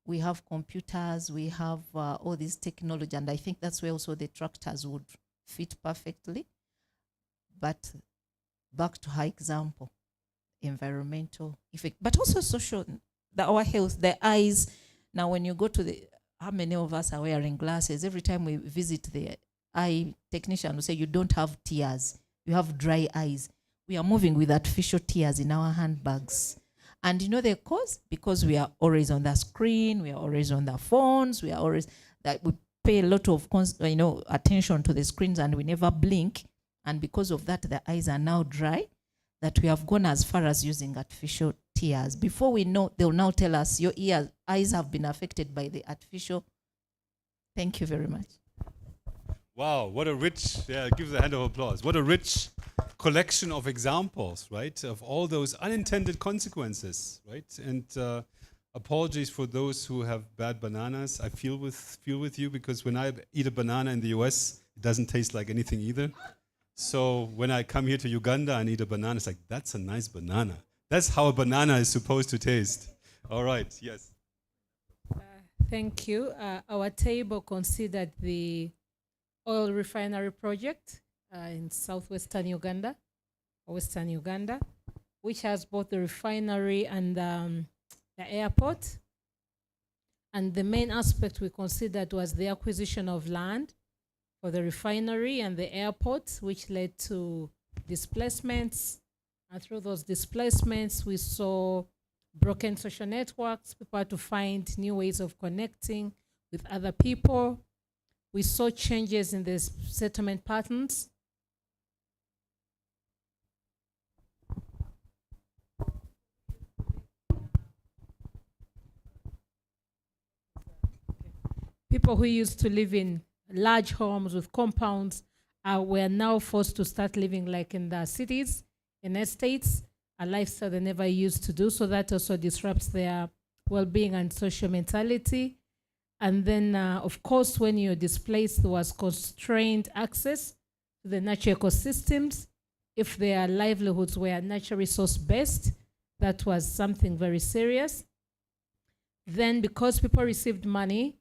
We have computers, we have all this technology, and I think that's where also the tractors would fit perfectly. But back to our example, environmental effect, but also social, our health, the eyes. Now, when you go to how many of us are wearing glasses? Every time we visit the eye technician, we say, you don't have tears, you have dry eyes. We are moving with artificial tears in our handbags. And you know the cause? Because we are always on the screen, we are always on the phones, we are always, that we pay a lot of attention to the screens and we never blink. And because of that, the eyes are now dry, that we have gone as far as using artificial tears. Before we know, they'll now tell us your eyes have been affected by the artificial. Thank you very much. Wow, what a rich, give the hand of applause. What a rich collection of examples, right, of all those unintended consequences, right? And apologies for those who have bad bananas. I feel with you, because when I eat a banana in the US, it doesn't taste like anything either. So when I come here to Uganda and eat a banana, it's like, that's a nice banana. That's how a banana is supposed to taste. All right, yes. Thank you. Our table considered the oil refinery project in southwestern Uganda, or western Uganda, which has both the refinery and the airport. And the main aspect we considered was the acquisition of land for the refinery and the airport, which led to displacements. And through those displacements, we saw broken social networks. People had to find new ways of connecting with other people. We saw changes in the settlement patterns. People who used to live in large homes with compounds were now forced to start living like in the cities, in estates, a lifestyle they never used to do. So that also disrupts their well-being and social mentality. And then, of course, when you're displaced, there was constrained access to the natural ecosystems. If their livelihoods were natural resource-based, that was something very serious. Then, because people received money,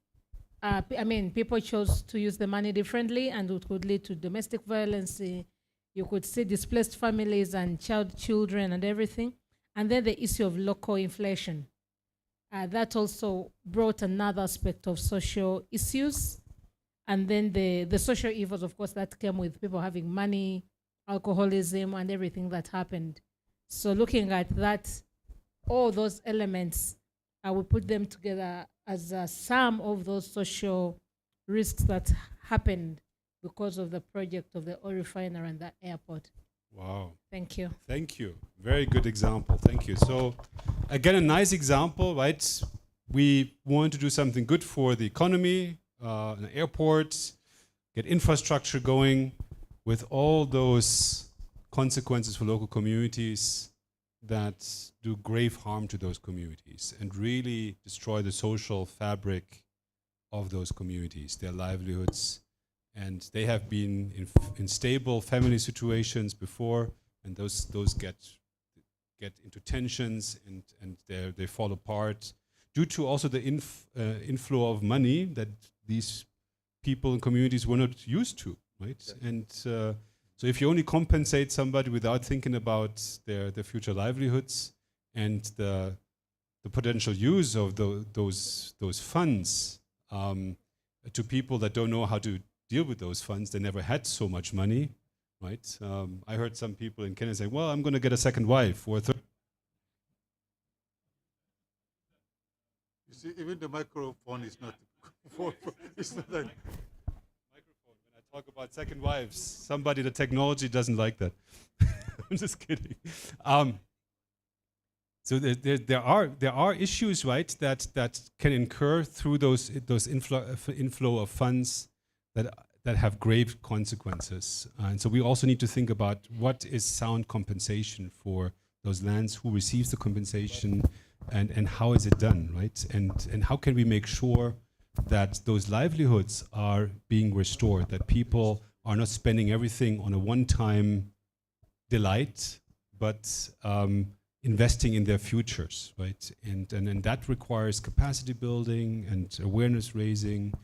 people chose to use the money differently, and it could lead to domestic violence. You could see displaced families and children and everything. And then the issue of local inflation. That also brought another aspect of social issues. And then the social evils, of course, that came with people having money, alcoholism, and everything that happened. So looking at that, all those elements, I will put them together as a sum of those social risks that happened because of the project of the oil refinery and the airport. Wow. Thank you. Thank you. Very good example. Thank you. So again, a nice example, right? We want to do something good for the economy, an airport, get infrastructure going, with all those consequences for local communities that do grave harm to those communities and really destroy the social fabric of those communities, their livelihoods. And they have been in stable family situations before, and those get into tensions, and they fall apart due to also the inflow of money that these people and communities were not used to, right? Yeah. And so if you only compensate somebody without thinking about their future livelihoods and the potential use of those funds to people that don't know how to deal with those funds, they never had so much money, right? I heard some people in Kenya say, well, I'm going to get a second wife or a third. You see, even the microphone is not, it's not like, talk about second wives. Somebody, the technology doesn't like that. I'm just kidding. So there are issues, right, that can incur through those inflow of funds that have grave consequences. And so we also need to think about what is sound compensation for those lands, who receives the compensation, and how is it done, right? And how can we make sure that those livelihoods are being restored, that people are not spending everything on a one-time delight, but investing in their futures, right? And that requires capacity building and awareness raising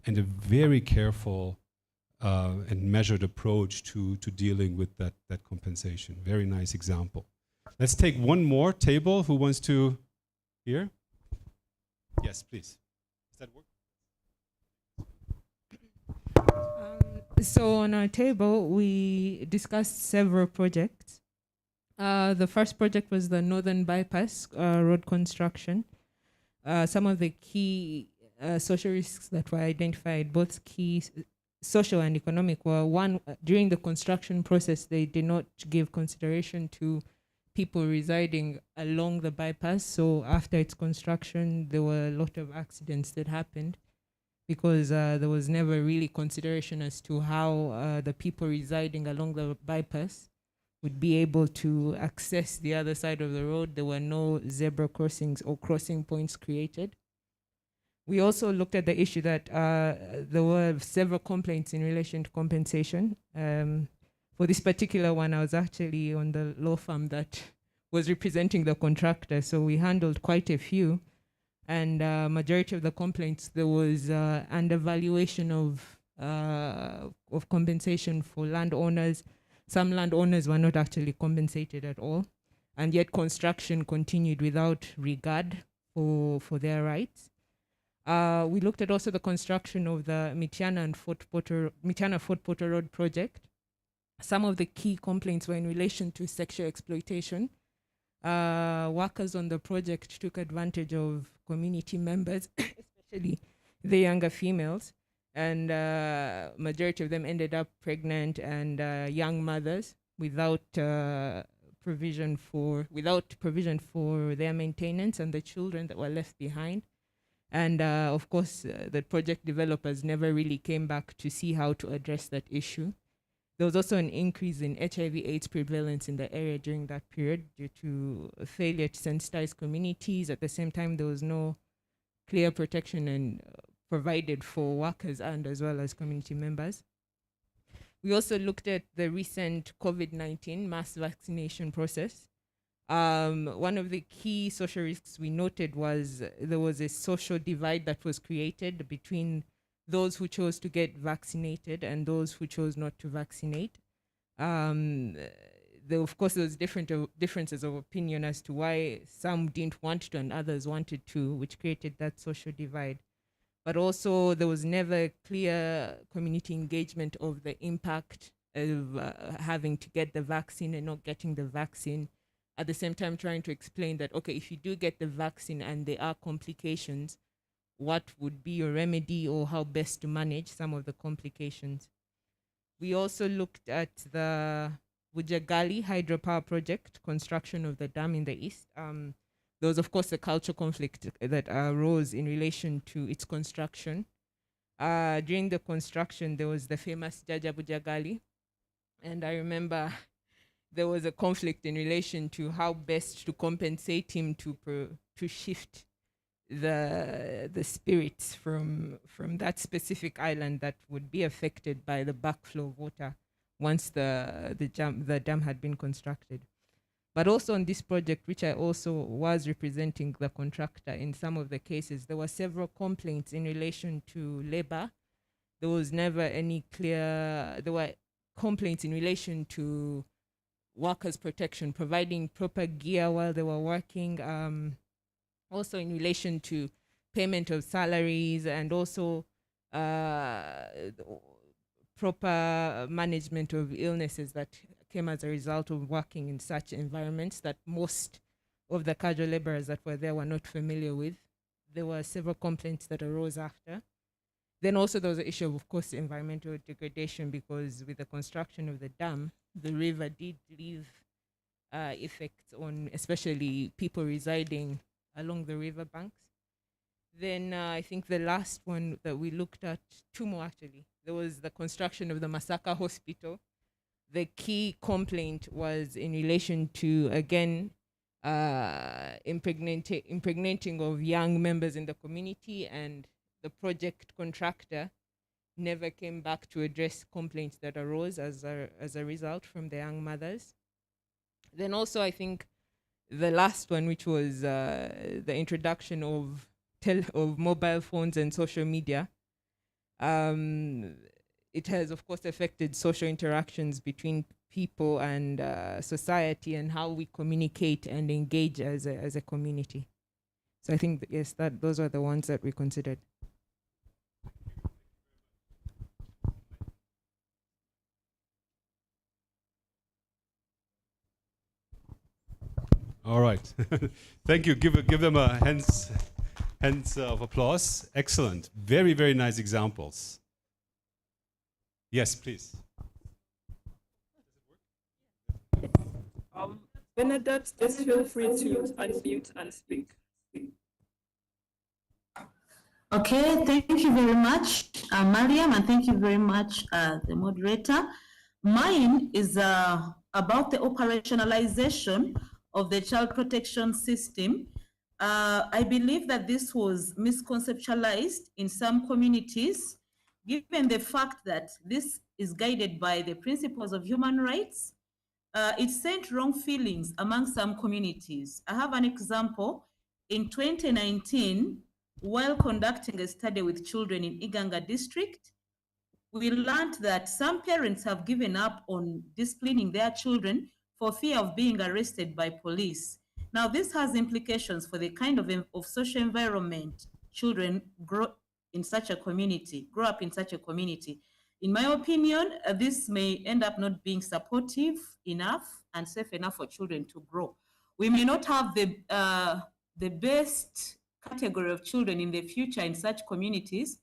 and a very careful and measured approach to dealing with that compensation. Very nice example. Let's take one more table. Who wants to hear? Yes, please. Does that work? So on our table, we discussed several projects. The first project was the Northern Bypass road construction. Some of the key social risks that were identified, both key social and economic, were one, during the construction process, they did not give consideration to people residing along the bypass. So after its construction, there were a lot of accidents that happened, because there was never really consideration as to how the people residing along the bypass would be able to access the other side of the road. There were no zebra crossings or crossing points created. We also looked at the issue that there were several complaints in relation to compensation. For this particular one, I was actually on the law firm that was representing the contractor, so we handled quite a few. And majority of the complaints, there was undervaluation of compensation for landowners. Some landowners were not actually compensated at all, and yet construction continued without regard for their rights. We looked at also the construction of the Mityana Fort Portal Road project. Some of the key complaints were in relation to sexual exploitation. Workers on the project took advantage of community members, especially the younger females, and majority of them ended up pregnant and young mothers without provision for their maintenance and the children that were left behind. And of course, the project developers never really came back to see how to address that issue. There was also an increase in HIV/AIDS prevalence in the area during that period due to a failure to sensitize communities. At the same time, there was no clear protection and provided for workers and as well as community members. We also looked at the recent COVID-19 mass vaccination process. One of the key social risks we noted was there was a social divide that was created between those who chose to get vaccinated and those who chose not to vaccinate. Of course, there was differences of opinion as to why some didn't want to and others wanted to, which created that social divide. But also, there was never clear community engagement of the impact of having to get the vaccine and not getting the vaccine. At the same time, trying to explain that, okay, if you do get the vaccine and there are complications, what would be your remedy or how best to manage some of the complications. We also looked at the Bujagali hydropower project, construction of the dam in the east. There There was, of course, a culture conflict that arose in relation to its construction. During the construction, there was the famous Jajabu Jagali. And I remember there was a conflict in relation to how best to compensate him to shift the spirits from that specific island that would be affected by the backflow of water once the dam had been constructed. But also on this project, which I also was representing the contractor in some of the cases, there were several complaints in relation to labor. There was never any there were complaints in relation to workers' protection, providing proper gear while they were working, also in relation to payment of salaries, and also proper management of illnesses that came as a result of working in such environments that most of the casual laborers that were there were not familiar with. There were several complaints that arose after. Then also there was the issue of course, environmental degradation, because with the construction of the dam, the river did leave effects on especially people residing along the river banks. Then I think the last one that we looked at, two more actually, there was the construction of the Masaka Hospital. The key complaint was in relation to, again, impregnating of young members in the community, and the project contractor never came back to address complaints that arose as a result from the young mothers. Then also I think the last one, which was the introduction of mobile phones and social media, it has of course affected social interactions between people and society, and how we communicate and engage as a community. So I think yes, those are the ones that we considered. All right. Thank you. Give them a hands of applause. Excellent. Very, very nice examples. Yes, please. Bernadette, just feel free to unmute and speak. Okay, thank you very much, Mariam, and thank you very much, the moderator. Mine is about the operationalization of the child protection system. I believe that this was misconceptualized in some communities, given the fact that this is guided by the principles of human rights. It sent wrong feelings among some communities. I have an example. In 2019, while conducting a study with children in Iganga district, we learned that some parents have given up on disciplining their children for fear of being arrested by police. Now, this has implications for the kind of social environment children grow up in such a community. In my opinion, this may end up not being supportive enough and safe enough for children to grow. We may not have the best category of children in the future in such communities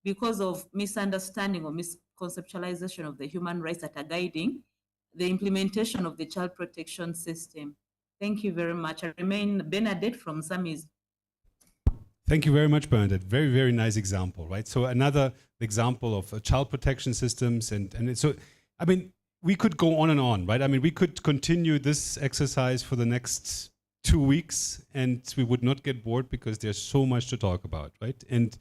because of misunderstanding or misconceptualization of the human rights that are guiding the implementation of the child protection system. Thank you very much. I remain Bernadette from Samis. Thank you very much, Bernadette. Very, very nice example, right? So another example of child protection systems. And so, I mean, we could go on and on, right? I mean, we could continue this exercise for the next 2 weeks and we would not get bored because there's so much to talk about, right? And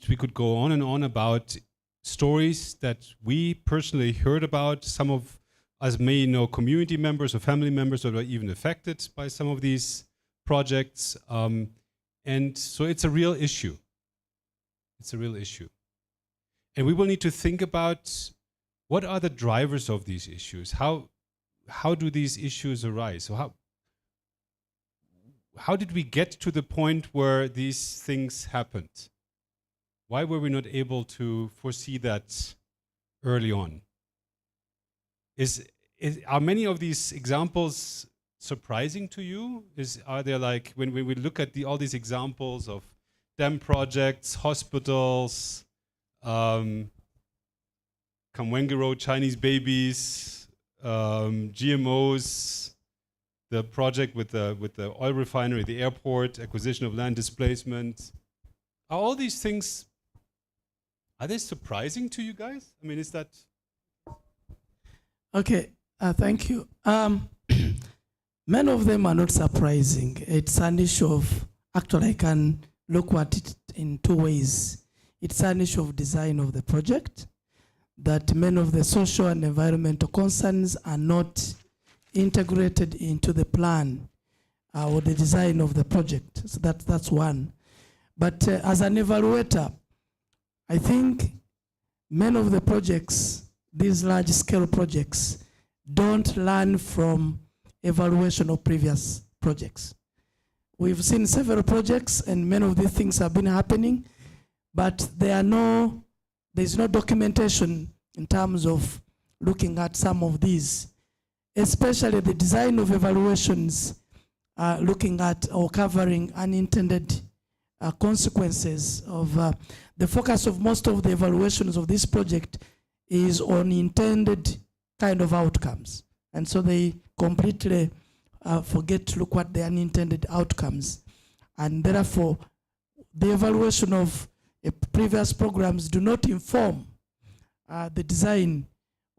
we could go on and on about stories that we personally heard about. Some of us may know community members or family members that are even affected by some of these projects. And so it's a real issue. It's a real issue. And we will need to think about what are the drivers of these issues? How do these issues arise? So how did we get to the point where these things happened? Why were we not able to foresee that early on? Are many of these examples surprising to you? Are there, like, when we look at all these examples of dam projects, hospitals, Kamwengero, Chinese babies, GMOs, the project with the oil refinery, the airport, acquisition of land displacement. Are all these things, are they surprising to you guys? I mean, is that? Okay, thank you. Many of them are not surprising. It's an issue of, actually I can look at it in two ways. It's an issue of design of the project, that many of the social and environmental concerns are not integrated into the plan or the design of the project. So that's one. But as an evaluator, I think many of the projects, these large scale projects, don't learn from evaluation of previous projects. We've seen several projects and many of these things have been happening, but there's no documentation in terms of looking at some of these, especially the design of evaluations, looking at or covering unintended consequences of the focus of most of the evaluations of this project is on intended kind of outcomes. And so they completely forget to look at the unintended outcomes. And therefore, the evaluation of previous programs do not inform the design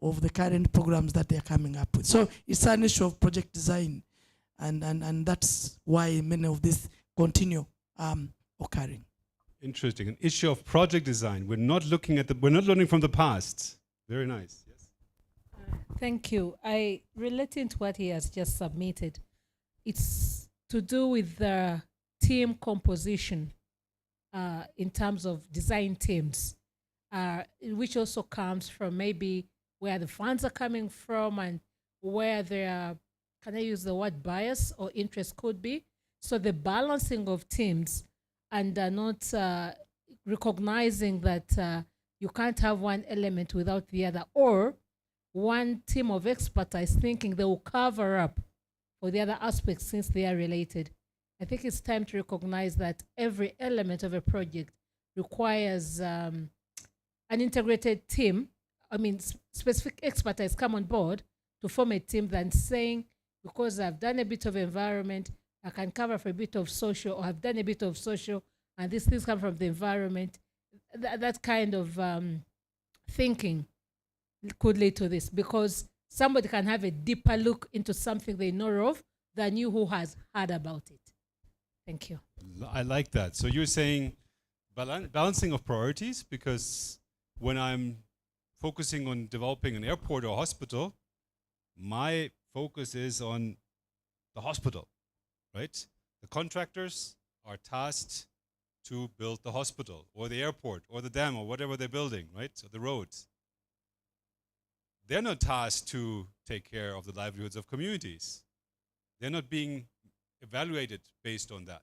of the current programs that they're coming up with. So it's an issue of project design, and that's why many of these continue occurring. Interesting. An issue of project design. We're not looking at we're not learning from the past. Very nice. Yes. Thank you. Relating to what he has just submitted, it's to do with the team composition in terms of design teams, which also comes from maybe where the funds are coming from and where there, can I use the word bias or interest could be. So the balancing of teams and not recognizing that you can't have one element without the other, or one team of expertise thinking they will cover up for the other aspects since they are related. I think it's time to recognize that every element of a project requires an integrated team. I mean, specific expertise come on board to form a team than saying, because I've done a bit of environment, I can cover for a bit of social, or I've done a bit of social, and these things come from the environment. That kind of thinking could lead to this, because somebody can have a deeper look into something they know of than you who has heard about it. Thank you. I like that. So you're saying balancing of priorities, because when I'm focusing on developing an airport or hospital, my focus is on the hospital, right? The contractors are tasked to build the hospital or the airport or the dam or whatever they're building, right? So the roads. They're not tasked to take care of the livelihoods of communities. They're not being evaluated based on that.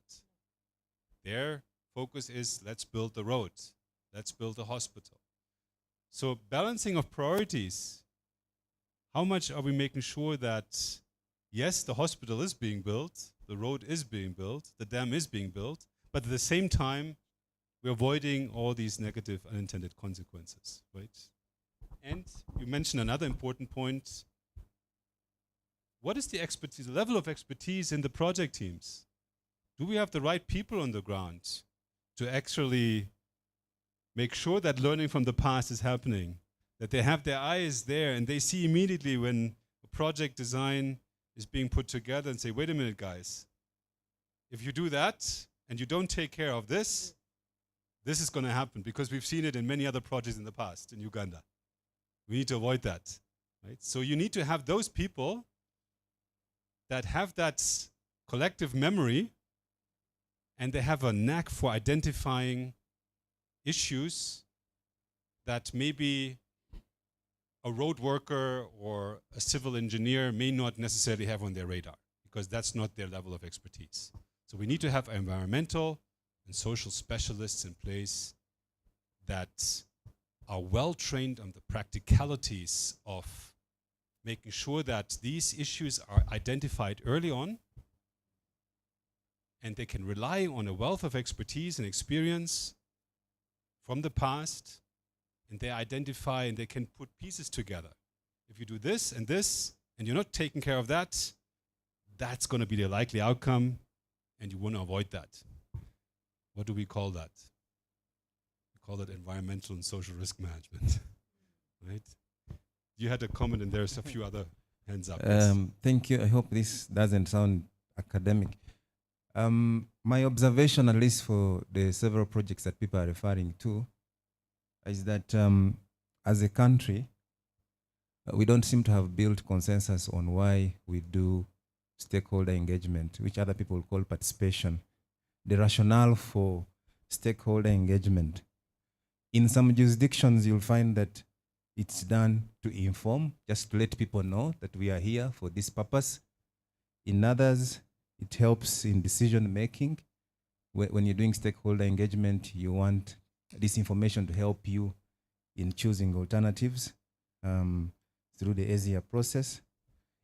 Their focus is, let's build the roads, let's build a hospital. So balancing of priorities, how much are we making sure that, yes, the hospital is being built, the road is being built, the dam is being built, but at the same time, we're avoiding all these negative unintended consequences, right? And you mentioned another important point. What is the expertise, the level of expertise in the project teams? Do we have the right people on the ground to actually make sure that learning from the past is happening, that they have their eyes there and they see immediately when a project design is being put together and say, wait a minute, guys, if you do that and you don't take care of this, this is going to happen, because we've seen it in many other projects in the past in Uganda. We need to avoid that, right? So you need to have those people that have that collective memory, and they have a knack for identifying issues that maybe a road worker or a civil engineer may not necessarily have on their radar, because that's not their level of expertise. So we need to have environmental and social specialists in place that are well trained on the practicalities of making sure that these issues are identified early on, and they can rely on a wealth of expertise and experience from the past, and they identify and they can put pieces together. If you do this, and you're not taking care of that, that's going to be the likely outcome, and you want to avoid that. What do we call that? We call that environmental and social risk management, right? You had a comment, and there's a few other hands up. Yes. Thank you. I hope this doesn't sound academic. My observation, at least for the several projects that people are referring to, is that as a country, we don't seem to have built consensus on why we do stakeholder engagement, which other people call participation. The rationale for stakeholder engagement. In some jurisdictions, you'll find that it's done to inform, just to let people know that we are here for this purpose. In others, it helps in decision making. When you're doing stakeholder engagement, you want this information to help you in choosing alternatives through the easier process.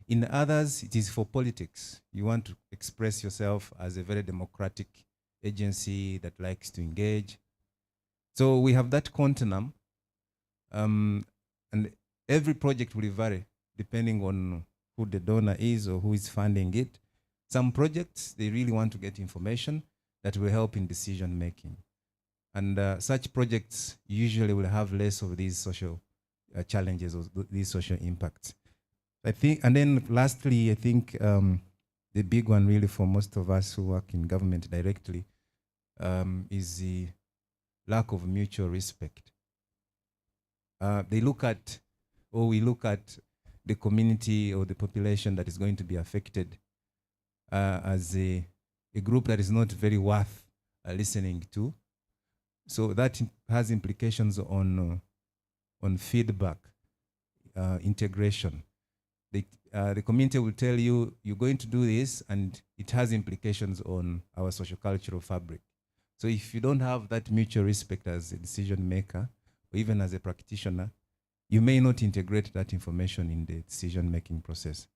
In others, it is for politics. You want to express yourself as a very democratic agency that likes to engage. So we have that continuum, and every project will vary depending on who the donor is or who is funding it. Some projects, they really want to get information that will help in decision making. And such projects usually will have less of these social challenges or these social impacts. I think, and then lastly, I think the big one really for most of us who work in government directly is the lack of mutual respect. We look at the community or the population that is going to be affected as a group that is not very worth listening to. So that has implications on feedback, integration. The community will tell you, you're going to do this, and it has implications on our social cultural fabric. So if you don't have that mutual respect as a decision maker, or even as a practitioner, you may not integrate that information in the decision-making process.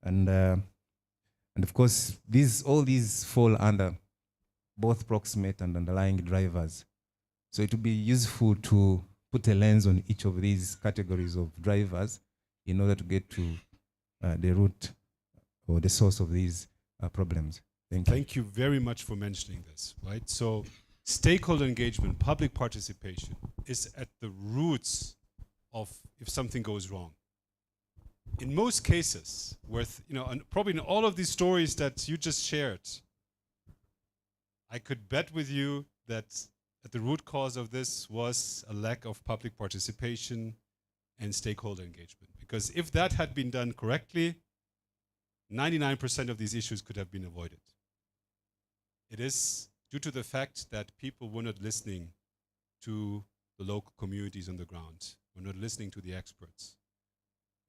And of course, all these fall under both proximate and underlying drivers. So it would be useful to put a lens on each of these categories of drivers in order to get to the root or the source of these problems. Thank you. Thank you very much for mentioning this, right? So stakeholder engagement, public participation is at the roots of if something goes wrong. In most cases, and probably in all of these stories that you just shared, I could bet with you that at the root cause of this was a lack of public participation and stakeholder engagement. Because if that had been done correctly, 99% of these issues could have been avoided. It is due to the fact that people were not listening to the local communities on the ground. We're not listening to the experts.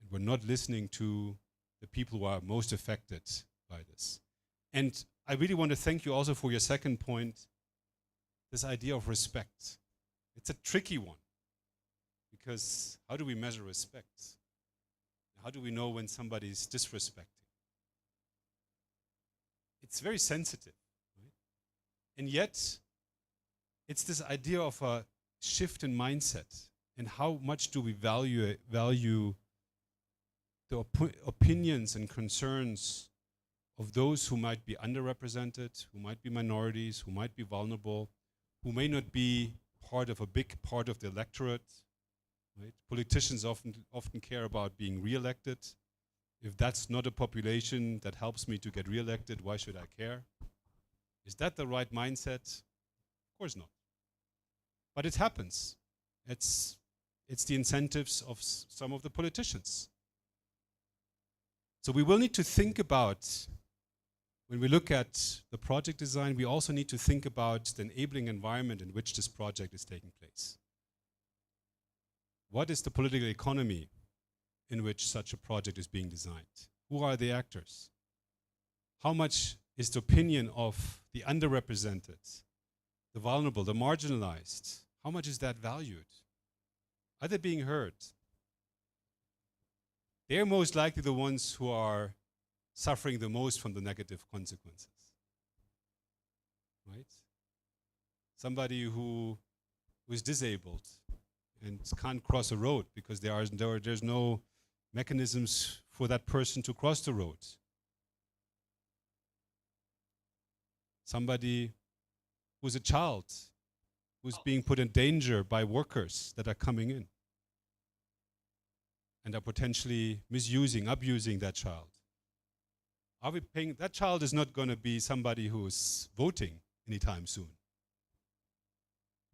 And we're not listening to the people who are most affected by this. And I really want to thank you also for your second point, this idea of respect. It's a tricky one, because how do we measure respect? How do we know when somebody is disrespecting? It's very sensitive, right? And yet, it's this idea of a shift in mindset, and how much do we value the opinions and concerns of those who might be underrepresented, who might be minorities, who might be vulnerable, who may not be part of a big part of the electorate. Right? Politicians often care about being re-elected. If that's not a population that helps me to get re-elected, why should I care? Is that the right mindset? Of course not. But it happens. It's the incentives of some of the politicians. So we will need to think about, when we look at the project design, we also need to think about the enabling environment in which this project is taking place. What is the political economy in which such a project is being designed? Who are the actors? How much is the opinion of the underrepresented, the vulnerable, the marginalized? How much is that valued? Are they being heard? They're most likely the ones who are suffering the most from the negative consequences. Right? Somebody who is disabled and can't cross a road because there's no mechanisms for that person to cross the road. somebody who's a child, who's being put in danger by workers that are coming in and are potentially misusing, abusing that child. Are we paying? That child is not going to be somebody who's voting anytime soon,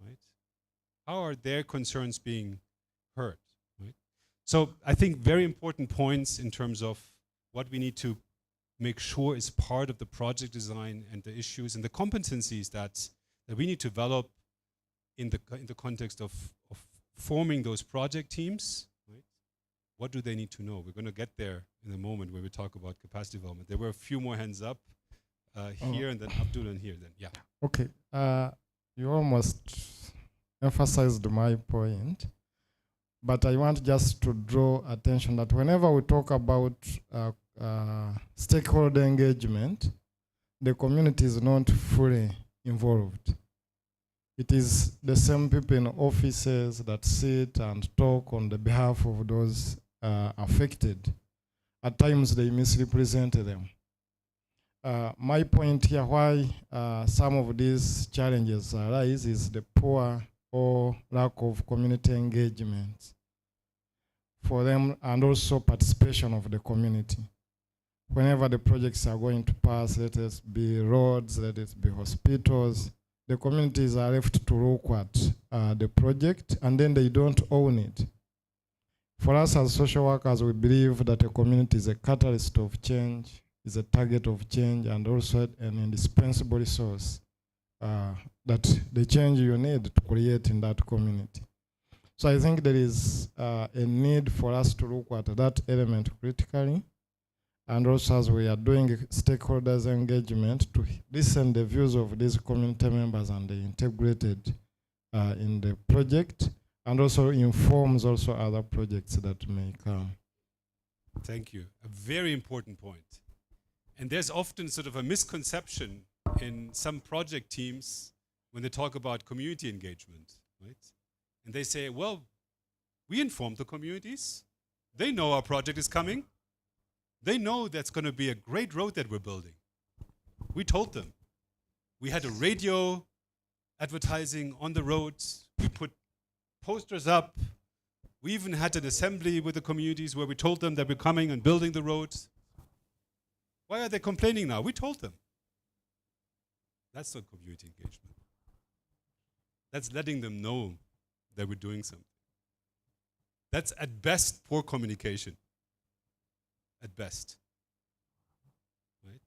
right? How are their concerns being heard, right? So I think very important points in terms of what we need to make sure is part of the project design and the issues and the competencies that we need to develop in the context of forming those project teams, right? What do they need to know? We're going to get there in a moment where we talk about capacity development. There were a few more hands up here, and then Abdul, and here, then, yeah. Okay, you almost emphasized my point, but I want just to draw attention that whenever we talk about stakeholder engagement, the community is not fully involved. It is the same people in offices that sit and talk on the behalf of those affected. At times they misrepresent them. My point here, why some of these challenges arise, is the poor or lack of community engagement for them, and also participation of the community. Whenever the projects are going to pass, let it be roads, let it be hospitals, the communities are left to look at the project, and then they don't own it. For us as social workers, we believe that a community is a catalyst of change, is a target of change, and also an indispensable resource that the change you need to create in that community. So I think there is a need for us to look at that element critically, and also as we are doing stakeholders engagement, to listen the views of these community members and they integrated in the project, and also informs also other projects that may come. Thank you. A very important point. And there's often sort of a misconception in some project teams when they talk about community engagement, right? And they say, well, we informed the communities. They know our project is coming. They know that's going to be a great road that we're building. We told them. We had a radio advertising on the roads. We put posters up. We even had an assembly with the communities where we told them that we're coming and building the roads. Why are they complaining now? We told them. That's not community engagement. That's letting them know that we're doing something. That's at best poor communication. At best. Right?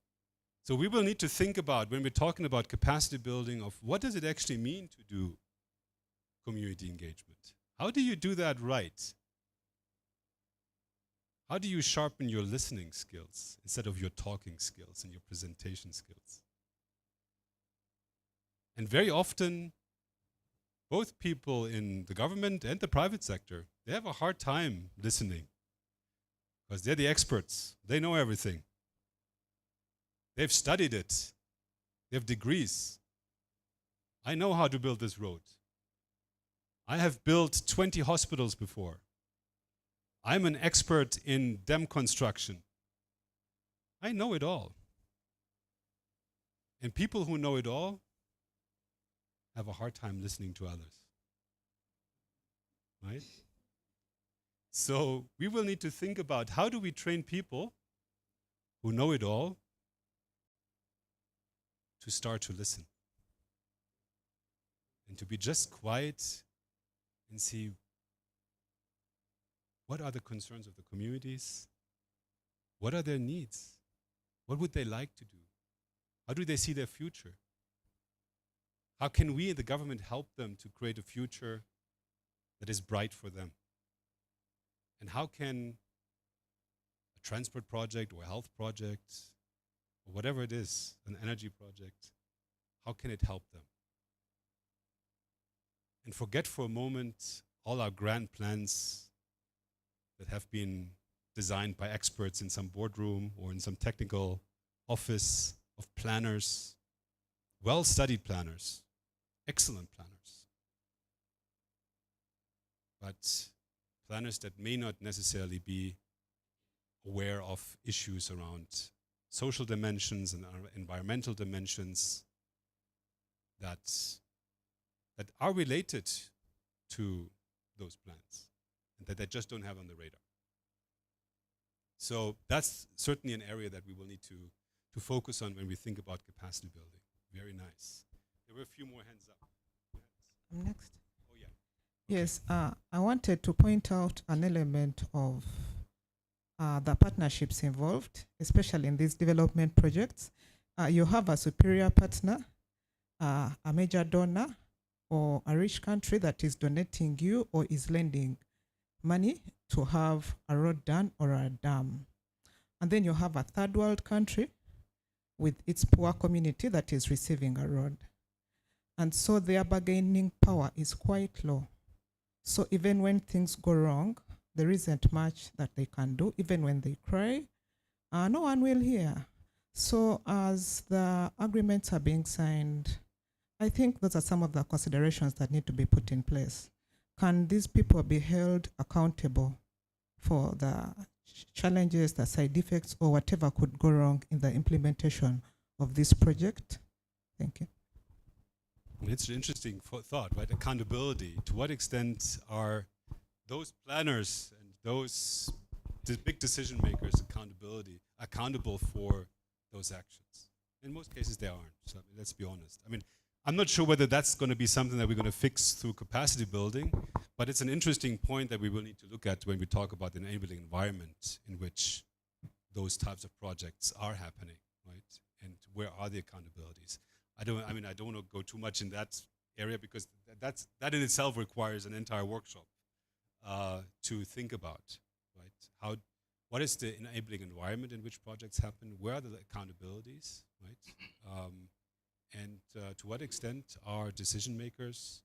So we will need to think about, when we're talking about capacity building, of what does it actually mean to do community engagement? How do you do that right? How do you sharpen your listening skills instead of your talking skills and your presentation skills? And very often, both people in the government and the private sector, they have a hard time listening because they're the experts. They know everything. They've studied it. They have degrees. I know how to build this road. I have built 20 hospitals before. I'm an expert in dam construction. I know it all. And people who know it all have a hard time listening to others. Right? So we will need to think about, how do we train people who know it all to start to listen and to be just quiet and see what are the concerns of the communities, what are their needs, what would they like to do, how do they see their future, how can we in the government help them to create a future that is bright for them, and how can a transport project or a health project or whatever it is, an energy project, how can it help them? And forget for a moment all our grand plans that have been designed by experts in some boardroom or in some technical office of planners, well-studied planners, excellent planners, but planners that may not necessarily be aware of issues around social dimensions and environmental dimensions that are related to those plans and that they just don't have on the radar. So that's certainly an area that we will need to focus on when we think about capacity building. Very nice. There were a few more hands up. I'm next. Oh, yeah. Yes, I wanted to point out an element of the partnerships involved, especially in these development projects. You have a superior partner, a major donor, or a rich country that is donating you or is lending money to have a road done or a dam. And then you have a third world country with its poor community that is receiving a road. And so their bargaining power is quite low. So even when things go wrong, there isn't much that they can do. Even when they cry, no one will hear. So as the agreements are being signed, I think those are some of the considerations that need to be put in place. Can these people be held accountable for the challenges, the side effects, or whatever could go wrong in the implementation of this project? Thank you. It's an interesting thought, right? Accountability. To what extent are those planners and those big decision makers accountable for those actions? In most cases, they aren't. So let's be honest. I mean, I'm not sure whether that's going to be something that we're going to fix through capacity building, but it's an interesting point that we will need to look at when we talk about the enabling environment in which those types of projects are happening, right? And where are the accountabilities? I don't want to go too much in that area because that in itself requires an entire workshop to think about, right? What is the enabling environment in which projects happen? Where are the accountabilities, right? And to what extent are decision makers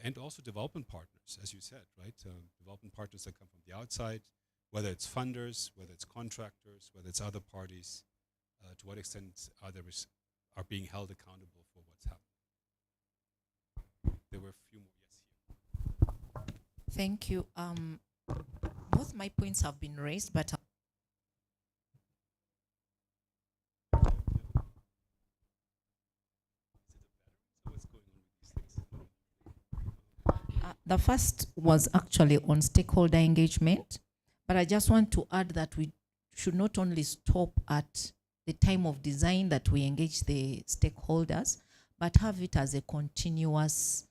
and also development partners, as you said, right? Development partners that come from the outside, whether it's funders, whether it's contractors, whether it's other parties, to what extent are being held accountable for what's happening? There were a few more. Yes, here. Thank you. Both my points have been raised, but the first was actually on stakeholder engagement, but I just want to add that we should not only stop at the time of design that we engage the stakeholders, but have it as a continuous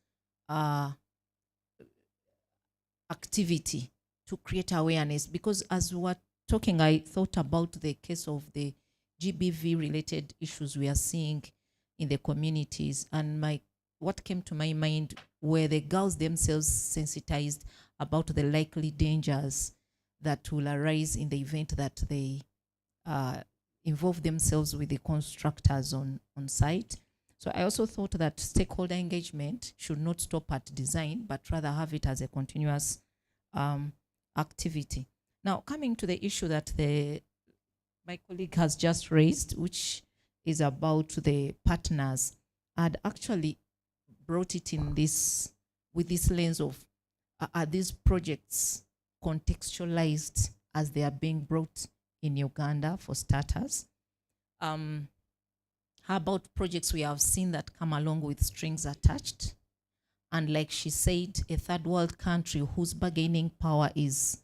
activity to create awareness. Because as we were talking, I thought about the case of the GBV related issues we are seeing in the communities, and what came to my mind were the girls themselves sensitized about the likely dangers that will arise in the event that they involve themselves with the constructors on site. So I also thought that stakeholder engagement should not stop at design, but rather have it as a continuous activity. Now, coming to the issue that my colleague has just raised, which is about the partners, I'd actually brought it in with this lens of, are these projects contextualized as they are being brought in Uganda for starters? How about projects we have seen that come along with strings attached? And like she said, a third world country whose bargaining power is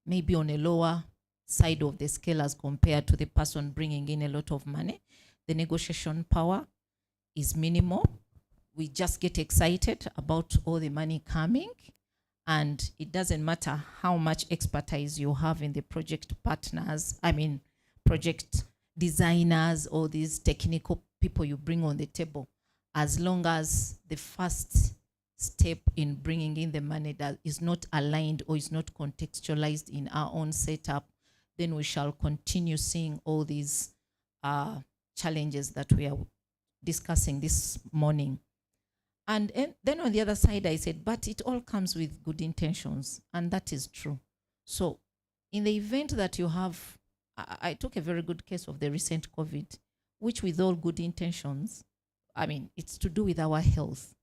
maybe on a lower side of the scale as compared to the person bringing in a lot of money. The negotiation power is minimal. We just get excited about all the money coming, and it doesn't matter how much expertise you have in the project partners, project designers, or these technical people you bring on the table. As long as the first step in bringing in the money that is not aligned or is not contextualized in our own setup, then we shall continue seeing all these challenges that we are discussing this morning. And then on the other side, I said, but it all comes with good intentions, and that is true. So in the event that you have, I took a very good case of the recent COVID, which with all good intentions, it's to do with our health.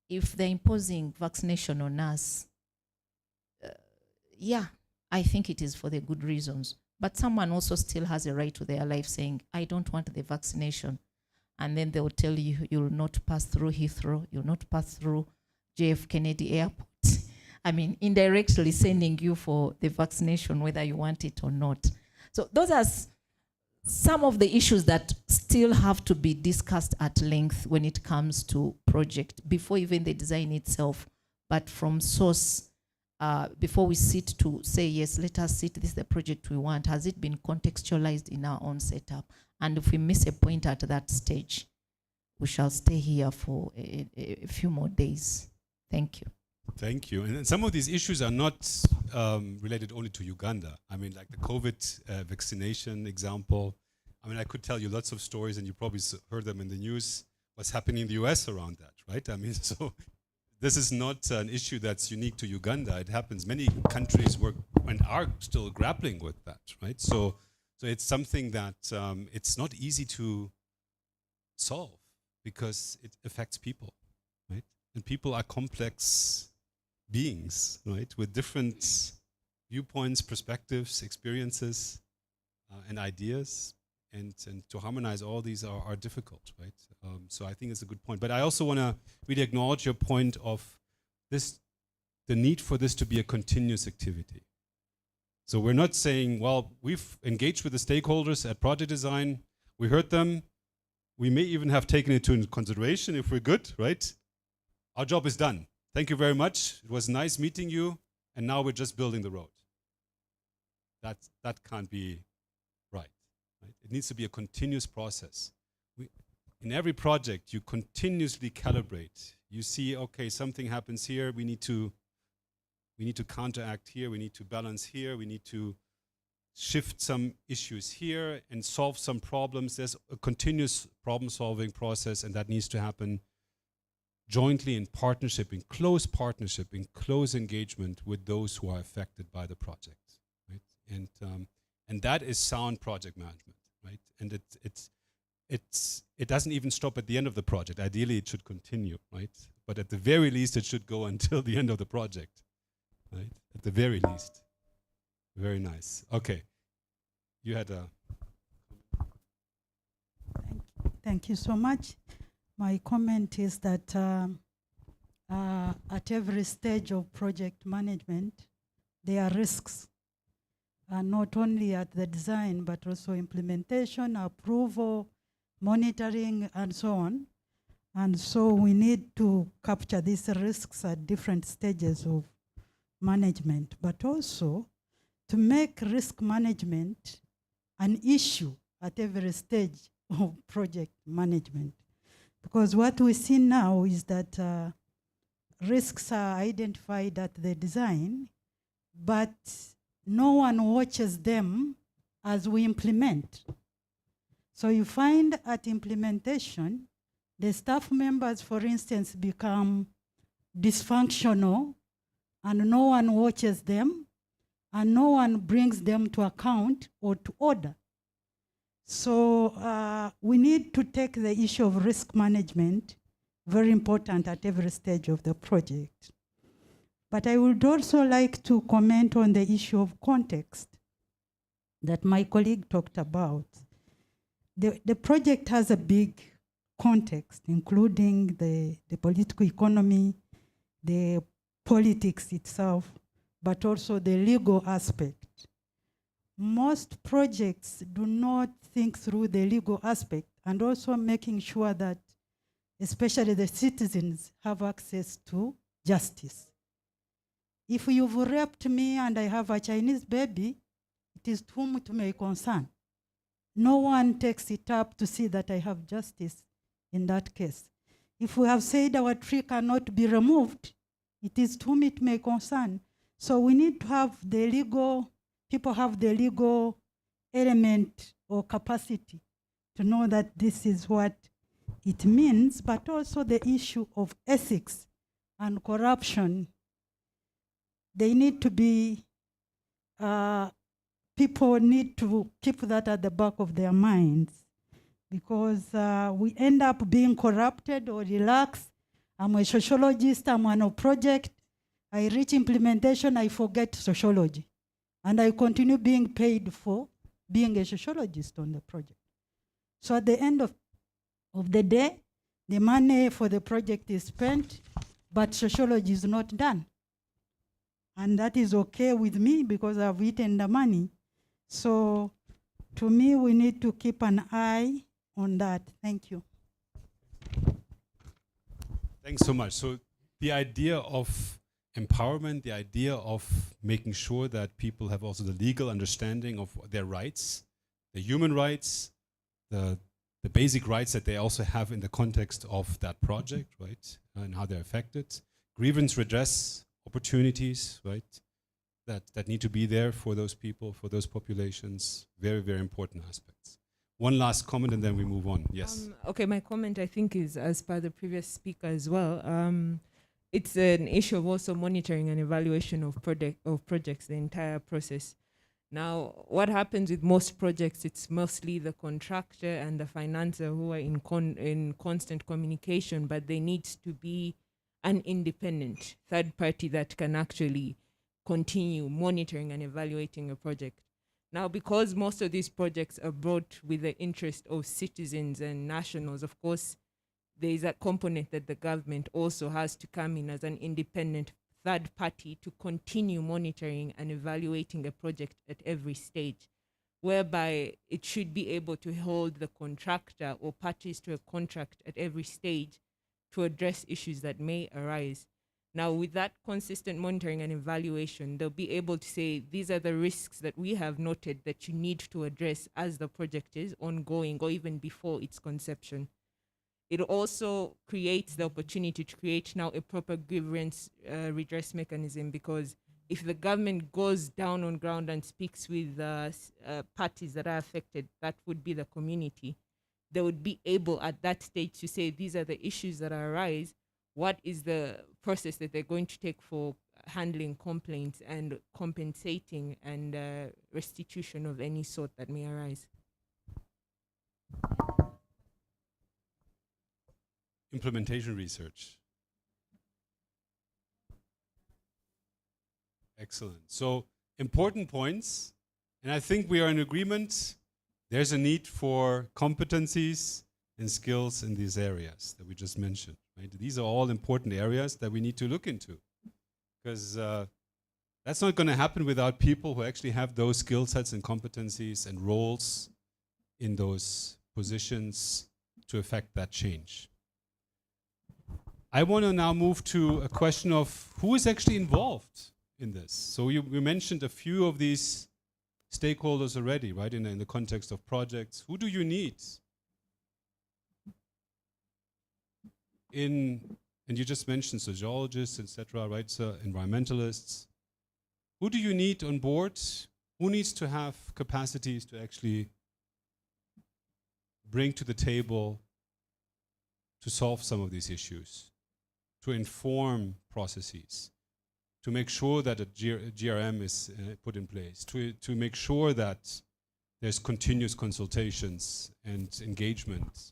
If they're imposing vaccination on us, I think it is for the good reasons. But someone also still has a right to their life saying, I don't want the vaccination. and then they'll tell you you'll not pass through Heathrow, you'll not pass through JF Kennedy Airport. I mean, indirectly sending you for the vaccination, whether you want it or not. So those are some of the issues that still have to be discussed at length when it comes to project, before even the design itself, but from source, before we sit to say, yes, let us sit, this is the project we want. Has it been contextualized in our own setup? And if we miss a point at that stage, we shall stay here for a few more days. Thank you. Thank you. And some of these issues are not related only to Uganda. I mean, like the COVID vaccination example. I mean, I could tell you lots of stories, and you probably heard them in the news, what's happening in the US around that, right? I mean, so this is not an issue that's unique to Uganda. It happens. Many countries work and are still grappling with that, right? So it's something that it's not easy to solve because it affects people, right? And people are complex beings, right? With different viewpoints, perspectives, experiences, and ideas. And to harmonize all these are difficult, right? So I think it's a good point. But I also want to really acknowledge your point of this, the need for this to be a continuous activity. So we're not saying, well, we've engaged with the stakeholders at project design, we heard them, we may even have taken it into consideration if we're good, right? Our job is done. Thank you very much. It was nice meeting you, and now we're just building the road. That can't be right. It needs to be a continuous process. In every project, you continuously calibrate. You see, okay, something happens here, we need to counteract here, we need to balance here, we need to shift some issues here and solve some problems. There's a continuous problem-solving process, and that needs to happen jointly in partnership, in close partnership, in close engagement with those who are affected by the project, right? And that is sound project management, right? And it doesn't even stop at the end of the project. Ideally, it should continue, right? But at the very least, it should go until the end of the project, right? At the very least. Very nice. Okay, you had a. Thank you so much. My comment is that at every stage of project management, there are risks, not only at the design, but also implementation, approval, monitoring, and so on. And so we need to capture these risks at different stages of management, but also to make risk management an issue at every stage of project management. Because what we see now is that risks are identified at the design, but no one watches them as we implement. So you find at implementation, the staff members, for instance, become dysfunctional, and no one watches them, and no one brings them to account or to order. So we need to take the issue of risk management, very important at every stage of the project. But I would also like to comment on the issue of context that my colleague talked about. The project has a big context, including the political economy, the politics itself, but also the legal aspect. Most projects do not think through the legal aspect, and also making sure that especially the citizens have access to justice. If you've raped me and I have a Chinese baby, it is to whom it may concern. No one takes it up to see that I have justice in that case. If we have said our tree cannot be removed, it is to whom it may concern. So we need to have the legal, people have the legal element or capacity to know that this is what it means, but also the issue of ethics and corruption. They need to be, people need to keep that at the back of their minds, because we end up being corrupted or relaxed. I'm a sociologist, I'm on a project, I reach implementation, I forget sociology. And I continue being paid for being a sociologist on the project. So at the end of of the day, the money for the project is spent, but sociology is not done. And that is okay with me because I've eaten the money. So to me, we need to keep an eye on that. Thank you. Thanks so much. So the idea of empowerment, the idea of making sure that people have also the legal understanding of their rights, the human rights, the basic rights that they also have in the context of that project, right, and how they're affected. Grievance redress opportunities, right, that need to be there for those people, for those populations. Very, very important aspects. One last comment and then we move on. Yes. Okay, my comment I think is as per the previous speaker as well. It's an issue of also monitoring and evaluation of projects, the entire process. Now, what happens with most projects, it's mostly the contractor and the financer who are in constant communication, but there needs to be an independent third party that can actually continue monitoring and evaluating a project. Now, because most of these projects are brought with the interest of citizens and nationals, of course, there is a component that the government also has to come in as an independent third party to continue monitoring and evaluating a project at every stage, whereby it should be able to hold the contractor or parties to a contract at every stage to address issues that may arise. Now, with that consistent monitoring and evaluation, they'll be able to say, these are the risks that we have noted that you need to address as the project is ongoing or even before its conception. It also creates the opportunity to create now a proper grievance redress mechanism, because if the government goes down on ground and speaks with parties that are affected, that would be the community, they would be able at that stage to say, these are the issues that arise, what is the process that they're going to take for handling complaints and compensating and restitution of any sort that may arise. Implementation research. Excellent. So important points. And I think we are in agreement. There's a need for competencies and skills in these areas that we just mentioned. Right? These are all important areas that we need to look into. Because that's not going to happen without people who actually have those skill sets and competencies and roles in those positions to affect that change. I want to now move to a question of who is actually involved in this. So we mentioned a few of these stakeholders already, right, in the context of projects. Who do you need? And you just mentioned sociologists, etc., right, so environmentalists. Who do you need on board? Who needs to have capacities to actually bring to the table to solve some of these issues, to inform processes, to make sure that a GRM is put in place, to make sure that there's continuous consultations and engagement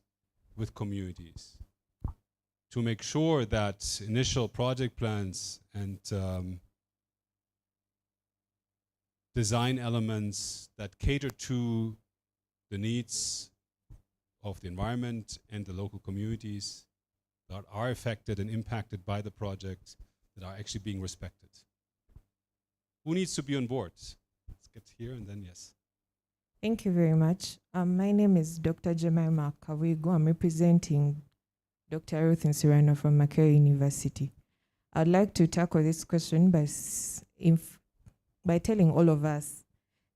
with communities, to make sure that initial project plans and design elements that cater to the needs of the environment and the local communities that are affected and impacted by the project, that are actually being respected. Who needs to be on board? Let's get here and then yes. Thank you very much. My name is Dr. Jemima Kawigo. I'm representing Dr. Ruth Nsirano from Makerere University. I'd like to tackle this question by telling all of us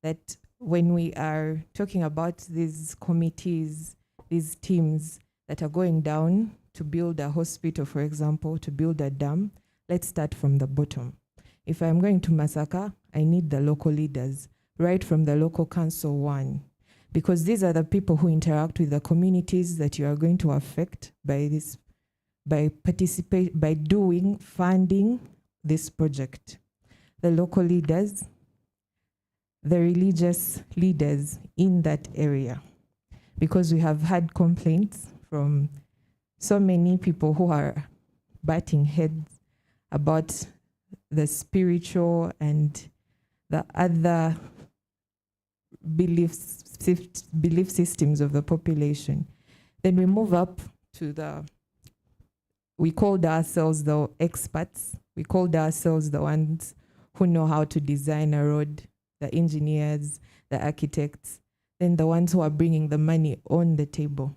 that when we are talking about these committees, these teams that are going down to build a hospital, for example, to build a dam, let's start from the bottom. If I'm going to Masaka, I need the local leaders, right from the local council one, because these are the people who interact with the communities that you are going to affect by this, by funding this project. The local leaders, the religious leaders in that area, because we have had complaints from so many people who are butting heads about the spiritual and the other belief systems of the population. Then we move up to we called ourselves the experts. We called ourselves the ones who know how to design a road, the engineers, the architects, then the ones who are bringing the money on the table,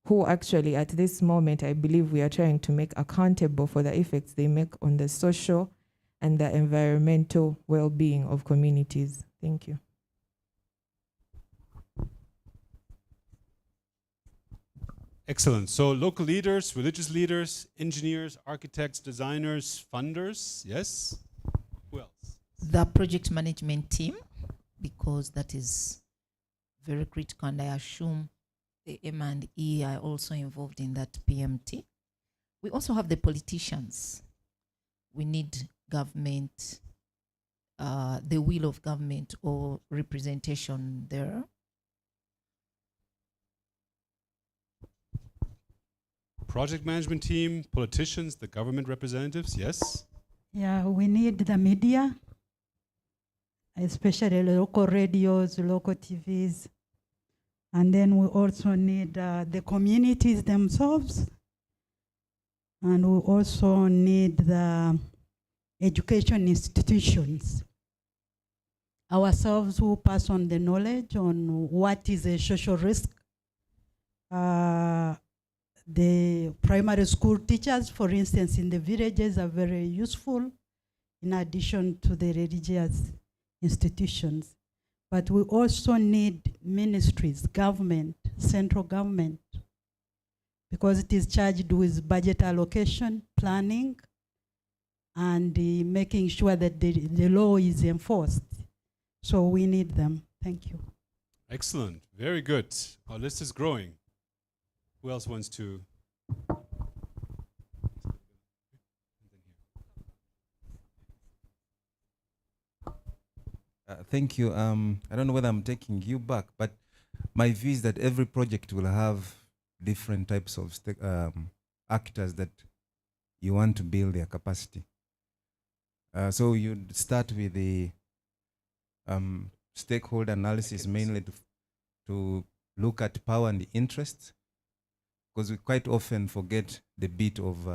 who actually at this moment, I believe we are trying to make accountable for the effects they make on the social and the environmental well-being of communities. Thank you. Excellent. So local leaders, religious leaders, engineers, architects, designers, funders, yes? Who else? The project management team, because that is very critical, and I assume the M&E are also involved in that PMT. We also have the politicians. We need government, the will of government or representation there. Project management team, politicians, the government representatives, yes? Yeah, we need the media, especially local radios, local TVs. And then we also need the communities themselves. And we also need the education institutions. Ourselves who pass on the knowledge on what is a social risk. The primary school teachers, for instance, in the villages are very useful in addition to the religious institutions. But we also need ministries, government, central government, because it is charged with budget allocation, planning, and making sure that the law is enforced. So we need them. Thank you. Excellent. Very good. Our list is growing. Who else wants to? Thank you. I don't know whether I'm taking you back, but my view is that every project will have different types of actors that you want to build their capacity. So you'd start with the stakeholder analysis, mainly to look at power and interests, because we quite often forget the bit of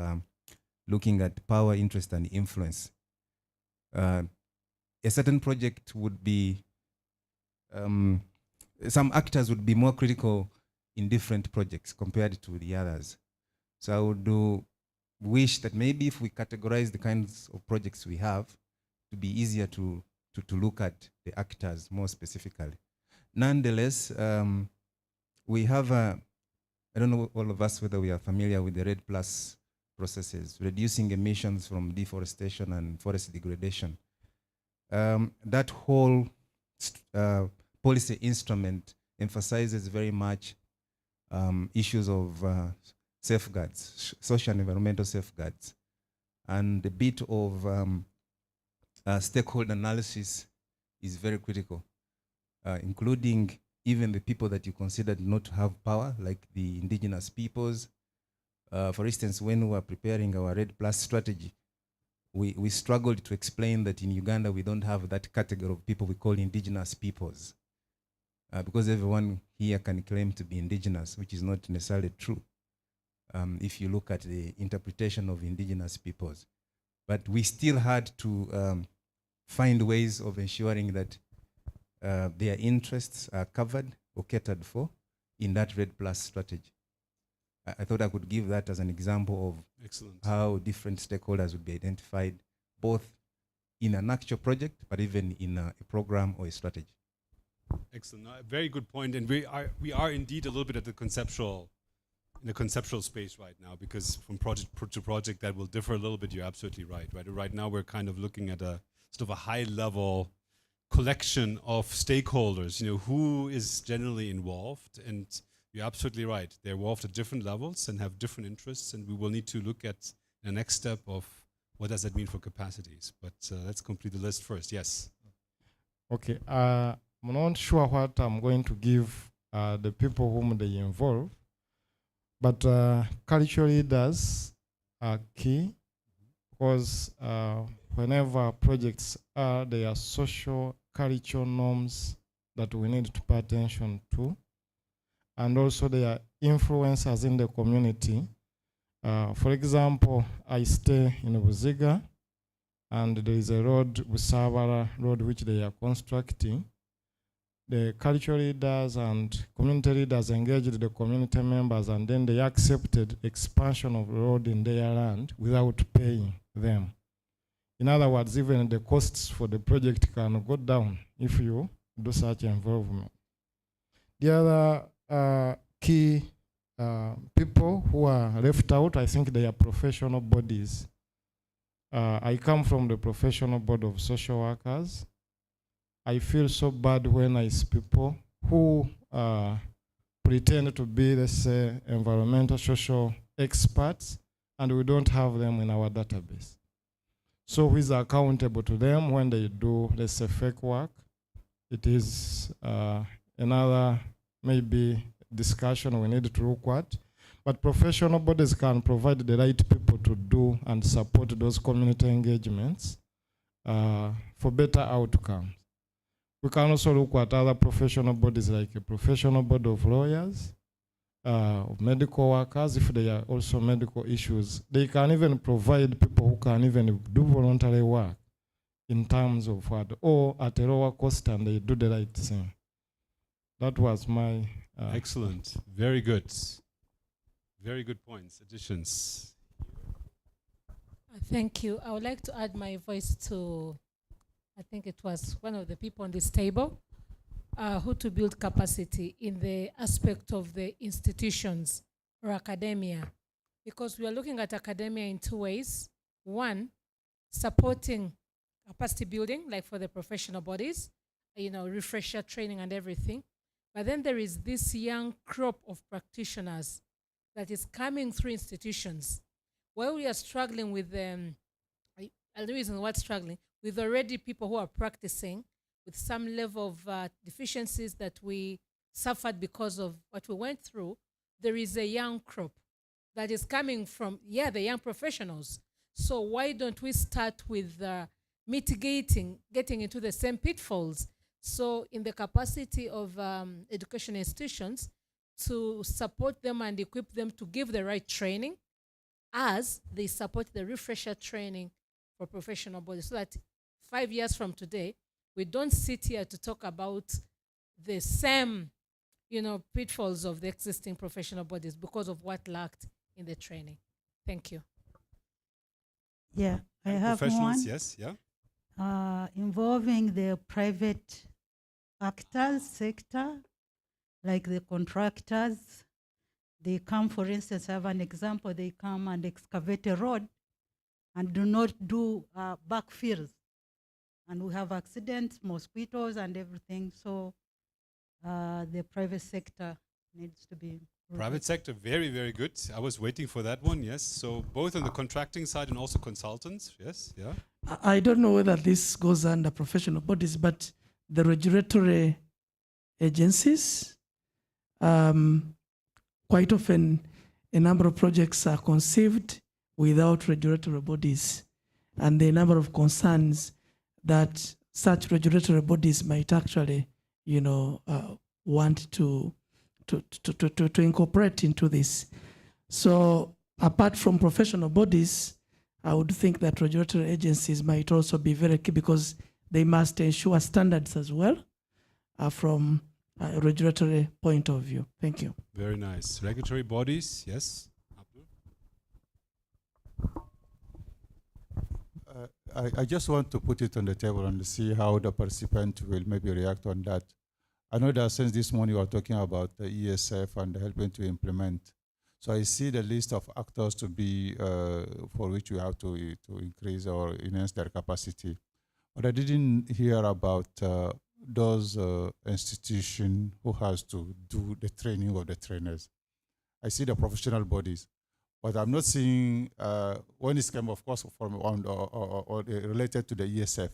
looking at power, interest, and influence. A certain project would be, some actors would be more critical in different projects compared to the others. So I would wish that maybe if we categorize the kinds of projects we have, to be easier to look at the actors more specifically. Nonetheless, we have I don't know all of us whether we are familiar with the RED+ processes, reducing emissions from deforestation and forest degradation. That whole policy instrument emphasizes very much issues of safeguards, social and environmental safeguards, and the bit of stakeholder analysis is very critical, including even the people that you considered not to have power, like the indigenous peoples. For instance, when we were preparing our RED+ strategy, we struggled to explain that in Uganda we don't have that category of people we call indigenous peoples, because everyone here can claim to be indigenous, which is not necessarily true if you look at the interpretation of indigenous peoples. But we still had to find ways of ensuring that their interests are covered or catered for in that RED+ strategy. I thought I could give that as an example of Excellent. How different stakeholders would be identified, both in an actual project, but even in a program or a strategy. Excellent. Very good point. And we are indeed a little bit at the conceptual space right now, because from project to project that will differ a little bit. You're absolutely right. Right now we're kind of looking at a sort of a high level collection of stakeholders, who is generally involved. And you're absolutely right. They're involved at different levels and have different interests, and we will need to look at the next step of what does that mean for capacities. But let's complete the list first. Yes. Okay. I'm not sure what I'm going to give the people whom they involve, but cultural leaders are key, because whenever projects are, there are social, cultural norms that we need to pay attention to. And also there are influencers in the community. For example, I stay in Buziga, and there is a road, Busabara Road, which they are constructing. The cultural leaders and community leaders engaged the community members, and then they accepted expansion of the road in their land without paying them. In other words, even the costs for the project can go down if you do such involvement. The other key people who are left out, I think they are professional bodies. I come from the Professional Board of Social Workers. I feel so bad when I see people who pretend to be, let's say, environmental social experts, and we don't have them in our database. So who is accountable to them when they do, let's say, fake work? It is another maybe discussion we need to look at. But professional bodies can provide the right people to do and support those community engagements for better outcomes. We can also look at other professional bodies like a professional board of lawyers, of medical workers, if they are also medical issues. They can even provide people who can even do voluntary work in terms of what, or at a lower cost, and they do the right thing. That was my... Excellent. Very good. Very good points, additions. Thank you. I would like to add my voice to, I think it was one of the people on this table, who to build capacity in the aspect of the institutions or academia. Because we are looking at academia in two ways. One, supporting capacity building, like for the professional bodies, refresher training and everything. But then there is this young crop of practitioners that is coming through institutions. While we are struggling with them, the reason why struggling, with already people who are practicing with some level of deficiencies that we suffered because of what we went through, there is a young crop that is coming from, the young professionals. So why don't we start with mitigating, getting into the same pitfalls? So in the capacity of education institutions, to support them and equip them to give the right training as they support the refresher training for professional bodies, so that 5 years from today, we don't sit here to talk about the same, pitfalls of the existing professional bodies because of what lacked in the training. Thank you. Yeah, I have Professionals, one. yes, yeah. Involving the private actors sector, like the contractors. They come, for instance, I have an example, they come and excavate a road and do not do backfills. And we have accidents, mosquitoes and everything. So the private sector needs to be... Private sector, very, very good. I was waiting for that one, yes. So both on the contracting side and also consultants, yes, yeah. I don't know whether this goes under professional bodies, but the regulatory agencies, quite often a number of projects are conceived without regulatory bodies, and the number of concerns that such regulatory bodies might actually, want to incorporate into this. So apart from professional bodies, I would think that regulatory agencies might also be very key, because they must ensure standards as well from a regulatory point of view. Thank you. Very nice. Regulatory bodies, yes. I just want to put it on the table and see how the participant will maybe react on that. I know that since this morning you are talking about the ESF and helping to implement. So I see the list of actors to be for which we have to increase or enhance their capacity. But I didn't hear about those institutions who has to do the training of the trainers. I see the professional bodies, but I'm not seeing when it came, of course, from or related to the ESF.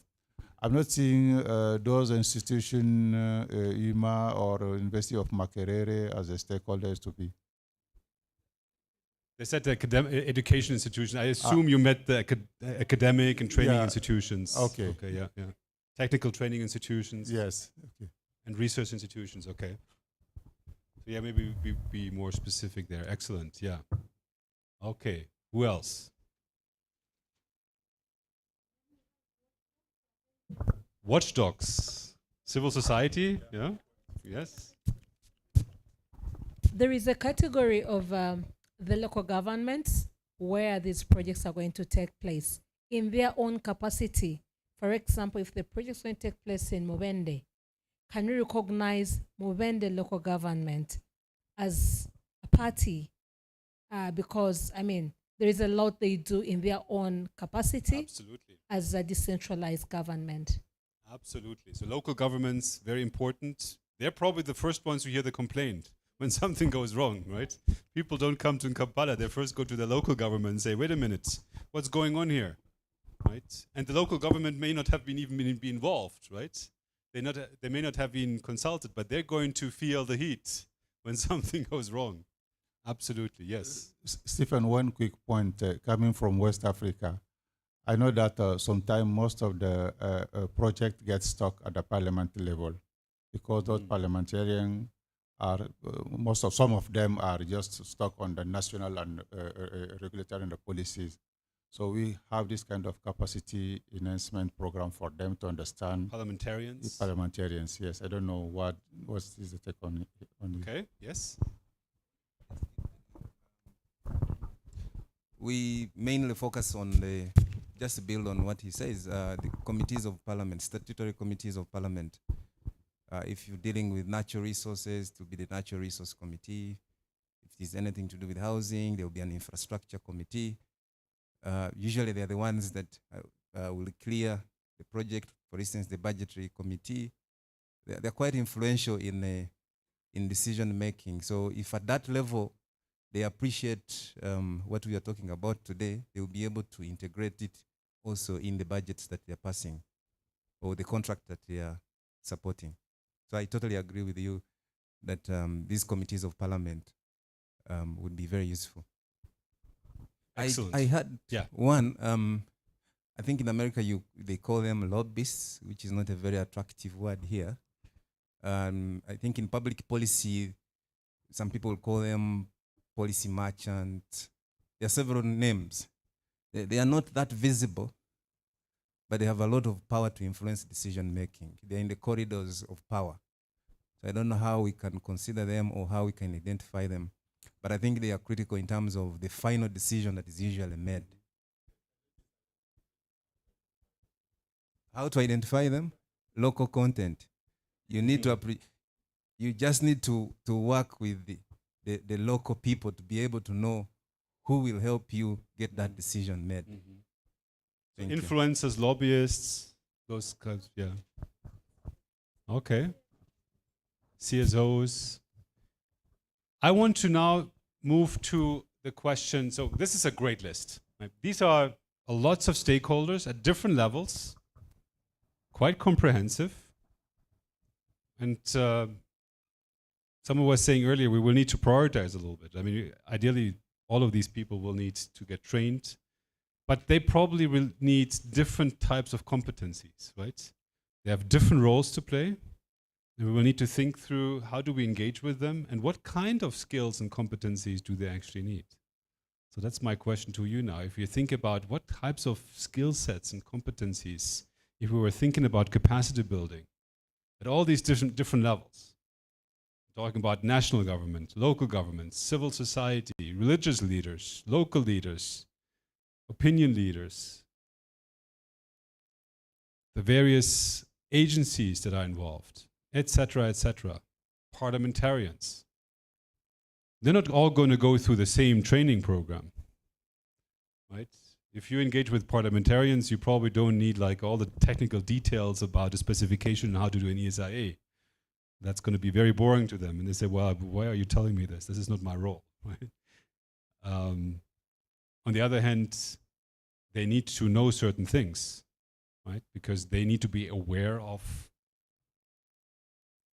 I'm not seeing those institutions, IMA or University of Makerere, as a stakeholders to be. They said the education institution. I assume you met the academic and training institutions. Okay. Okay, yeah, yeah. Technical training institutions. Yes. Okay. And research institutions, okay. So Yeah, maybe be more specific there. Excellent. Yeah. Okay. Who else? Watchdogs. Civil society. Yeah. Yes. There is a category of the local governments where these projects are going to take place in their own capacity. For example, if the project is going to take place in Mubende, can we recognize Mubende local government as a party? Because, I mean, there is a lot they do in their own capacity. Absolutely. As a decentralized government. Absolutely. So local governments, very important. They're probably the first ones who hear the complaint when something goes wrong, right? People don't come to Kampala. They first go to the local government and say, wait a minute, what's going on here, right? And the local government may not have been involved, right? They may not have been consulted, but they're going to feel the heat when something goes wrong. Absolutely, yes. Stephen, one quick point, coming from West Africa. I know that sometimes most of the project gets stuck at the parliament level because those parliamentarians are, some of them are just stuck on the national and regulatory and the policies. So we have this kind of capacity enhancement program for them to understand. Parliamentarians? Parliamentarians, yes. I don't know what is the take on it. Okay, yes. We mainly focus on just to build on what he says, the committees of parliament, statutory committees of parliament. If you're dealing with natural resources, it will be the natural resource committee. If there's anything to do with housing, there will be an infrastructure committee. Usually they're the ones that will clear the project. For instance, the budgetary committee. They're quite influential in decision making. So if at that level they appreciate what we are talking about today, they will be able to integrate it also in the budgets that they are passing or the contract that they are supporting. So I totally agree with you that these committees of parliament would be very useful. Excellent. I had one, I think in America they call them lobbyists, which is not a very attractive word here. I think in public policy, some people call them policy merchants. There are several names. They are not that visible, but they have a lot of power to influence decision making. They're in the corridors of power. So I don't know how we can consider them or how we can identify them, but I think they are critical in terms of the final decision that is usually made. How to identify them? Local content. You need to you just need to work with the local people to be able to know who will help you get that decision made. So influencers, lobbyists, those kinds, yeah. Okay. CSOs. I want to now move to the question. So this is a great list. Right? These are lots of stakeholders at different levels, quite comprehensive. And someone was saying earlier, we will need to prioritize a little bit. I mean, ideally, all of these people will need to get trained, but they probably will need different types of competencies, right? They have different roles to play. And we will need to think through how do we engage with them and what kind of skills and competencies do they actually need? So that's my question to you now. If you think about what types of skill sets and competencies, if we were thinking about capacity building at all these different levels, talking about national government, local government, civil society, religious leaders, local leaders, opinion leaders, the various agencies that are involved, etc., parliamentarians. They're not all going to go through the same training program, right? If you engage with parliamentarians, you probably don't need like all the technical details about the specification and how to do an ESIA. That's going to be very boring to them. And they say, well, why are you telling me this? This is not my role, right? On the other hand, they need to know certain things, right? Because they need to be aware of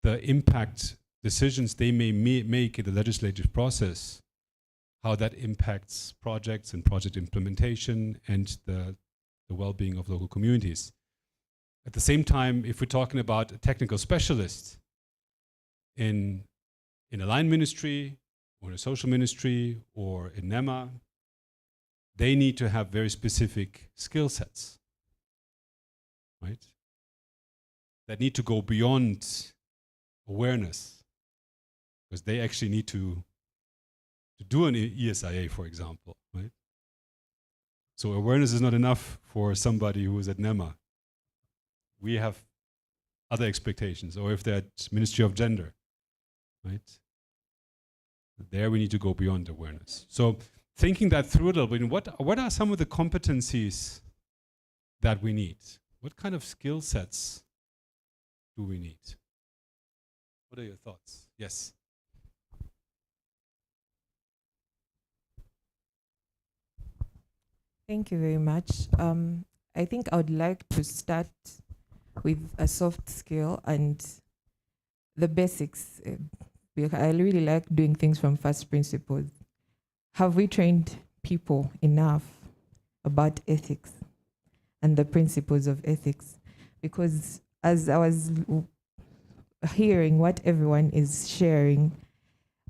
the impact decisions they may make in the legislative process, how that impacts projects and project implementation and the well-being of local communities. At the same time, if we're talking about a technical specialist in in a line ministry, or in a social ministry, or in NEMA, they need to have very specific skill sets, right? That need to go beyond awareness, because they actually need to do an ESIA, for example, right? So awareness is not enough for somebody who is at NEMA. We have other expectations, or if they're at Ministry of Gender, right? There we need to go beyond awareness. So thinking that through a little bit, what are some of the competencies that we need? What kind of skill sets do we need? What are your thoughts? Yes. Thank you very much. I think I would like to start with a soft skill and the basics. Because I really like doing things from first principles. Have we trained people enough about ethics and the principles of ethics? Because as I was hearing what everyone is sharing,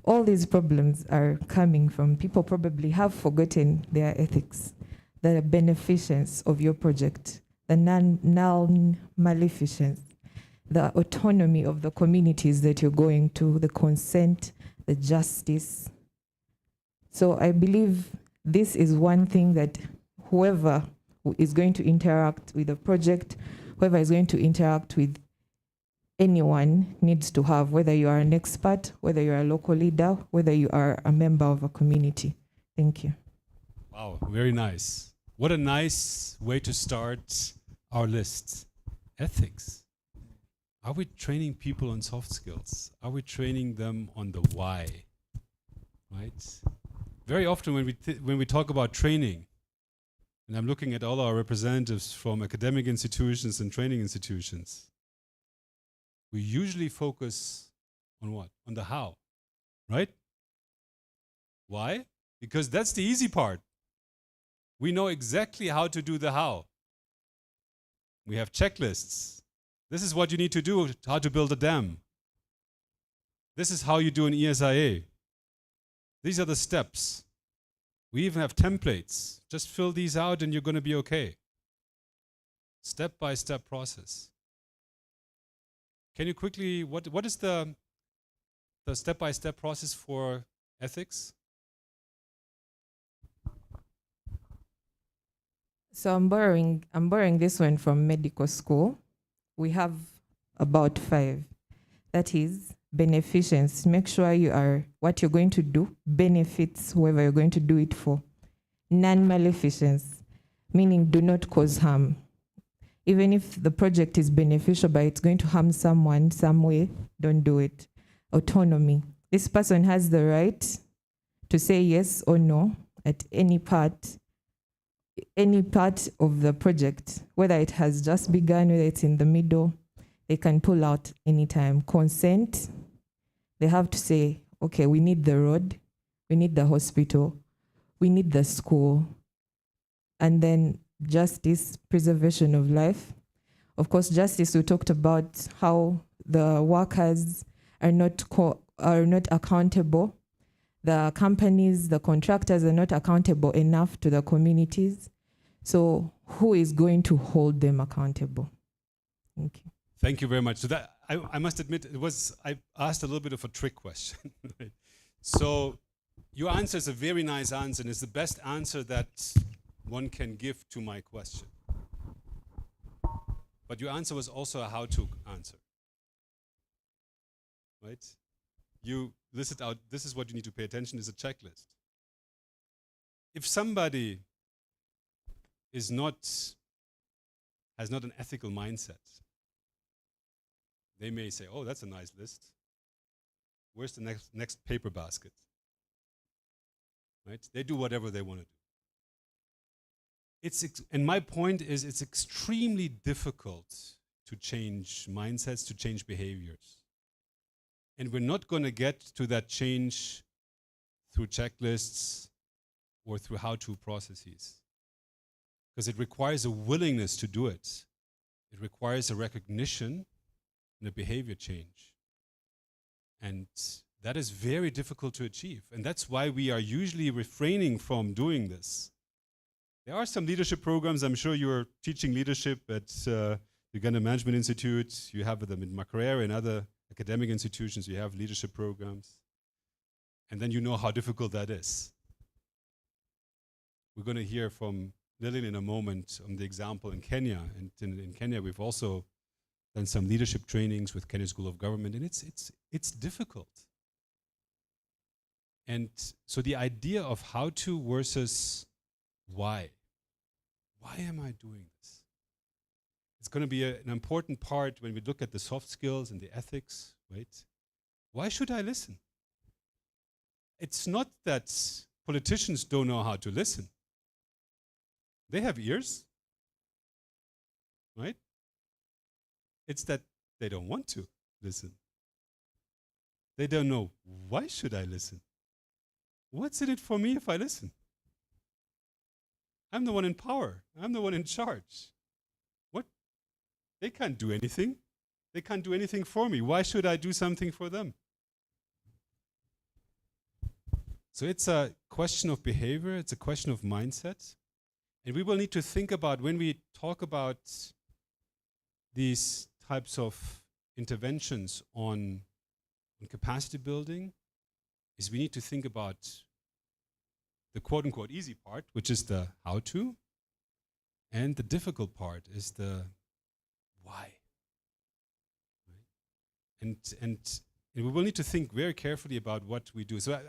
all these problems are coming from people probably have forgotten their ethics, the beneficence of your project, the non-maleficence, the autonomy of the communities that you're going to, the consent, the justice. So I believe this is one thing that whoever is going to interact with the project, whoever is going to interact with anyone needs to have, whether you are an expert, whether you are a local leader, whether you are a member of a community. Thank you. Wow, very nice. What a nice way to start our list. Ethics. Are we training people on soft skills? Are we training them on the why? Right? Very often when we talk about training, and I'm looking at all our representatives from academic institutions and training institutions, we usually focus on what? On the how, right? Why? Because that's the easy part. We know exactly how to do the how. We have checklists. This is what you need to do, how to build a dam. This is how you do an ESIA. These are the steps. We even have templates. Just fill these out and you're going to be okay. Step-by-step process. Can you quickly, what is the step-by-step process for ethics? So I'm borrowing this one from medical school. We have about 5. That is beneficence. Make sure what you're going to do benefits whoever you're going to do it for. Non-maleficence, meaning do not cause harm. Even if the project is beneficial, but it's going to harm someone some way, don't do it. Autonomy. This person has the right to say yes or no at any part of the project, whether it has just begun, whether it's in the middle, they can pull out anytime. Consent, they have to say, okay, we need the road, we need the hospital, we need the school. And then justice, preservation of life. Of course, justice, we talked about how the workers are not accountable. The companies, the contractors are not accountable enough to the communities. So who is going to hold them accountable? Thank you. Thank you very much. So that I must admit, I asked a little bit of a trick question. Right? So your answer is a very nice answer, and it's the best answer that one can give to my question. But your answer was also a how-to answer. Right? You listed out, this is what you need to pay attention, is a checklist. If somebody has not an ethical mindset, they may say, oh, that's a nice list. Where's the next paper basket? Right? They do whatever they want to do. And my point is, it's extremely difficult to change mindsets, to change behaviors. And we're not going to get to that change through checklists or through how-to processes. Because it requires a willingness to do it. It requires a recognition and a behavior change. And that is very difficult to achieve. And that's why we are usually refraining from doing this. There are some leadership programs. I'm sure you're teaching leadership at the Uganda Management Institute. You have them in Makerere and other academic institutions. You have leadership programs. And then you know how difficult that is. We're going to hear from Lillian in a moment on the example in Kenya. And in Kenya, we've also done some leadership trainings with Kenya School of Government, and it's difficult. And so the idea of how to versus why. Why am I doing this? It's going to be an important part when we look at the soft skills and the ethics, right? Why should I listen? It's not that politicians don't know how to listen. They have ears, right? It's that they don't want to listen. They don't know, why should I listen? What's in it for me if I listen? I'm the one in power. I'm the one in charge. What? They can't do anything. They can't do anything for me. Why should I do something for them? So it's a question of behavior. It's a question of mindset. And we will need to think about, when we talk about these types of interventions on capacity building, is we need to think about the quote-unquote easy part, which is the how-to, and the difficult part is the why. Right? And we will need to think very carefully about what we do. So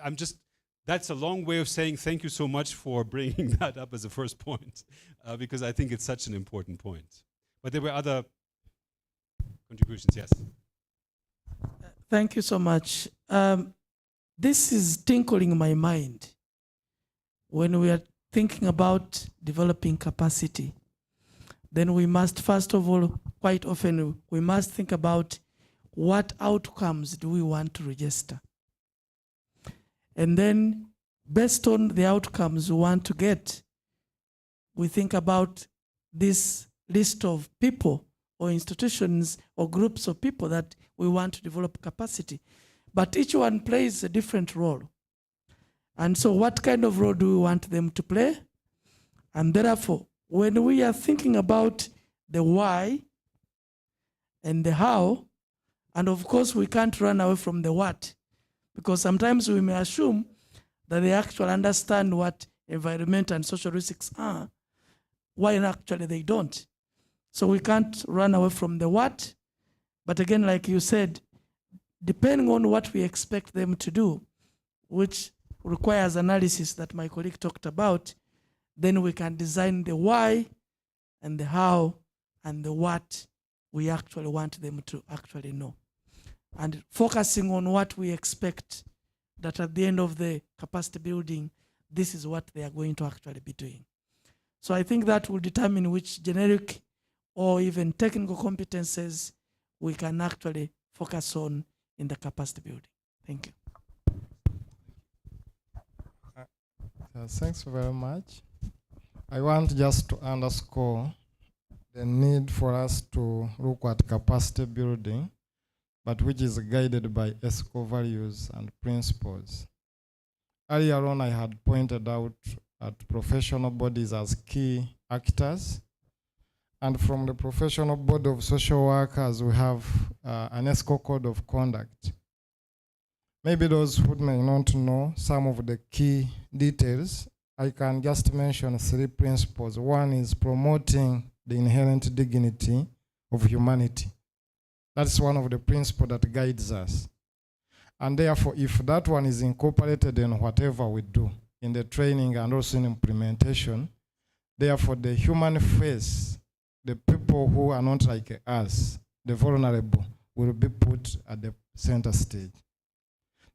that's a long way of saying thank you so much for bringing that up as a first point, because I think it's such an important point. But there were other contributions, yes. Thank you so much. This is tinkling in my mind when we are thinking about developing capacity. Then we must, first of all, quite often, we must think about what outcomes do we want to register. And then, based on the outcomes we want to get, we think about this list of people or institutions or groups of people that we want to develop capacity. But each one plays a different role. And so what kind of role do we want them to play? And therefore, when we are thinking about the why and the how, and of course we can't run away from the what, because sometimes we may assume that they actually understand what environmental and social risks are, while actually they don't. So we can't run away from the what, but again, like you said, depending on what we expect them to do, which requires analysis that my colleague talked about, then we can design the why and the how and the what we actually want them to actually know. And focusing on what we expect that at the end of the capacity building, this is what they are going to actually be doing. So I think that will determine which generic or even technical competences we can actually focus on in the capacity building. Thank you. Thanks very much. I want just to underscore the need for us to look at capacity building, but which is guided by ethical values and principles. Earlier on, I had pointed out at professional bodies as key actors. And from the Professional Board of Social Workers, we have an ethical code of conduct. Maybe those who may not know some of the key details, I can just mention 3 principles. One is promoting the inherent dignity of humanity. That's one of the principles that guides us. And therefore, if that one is incorporated in whatever we do, in the training and also in implementation, therefore the human face, the people who are not like us, the vulnerable, will be put at the center stage.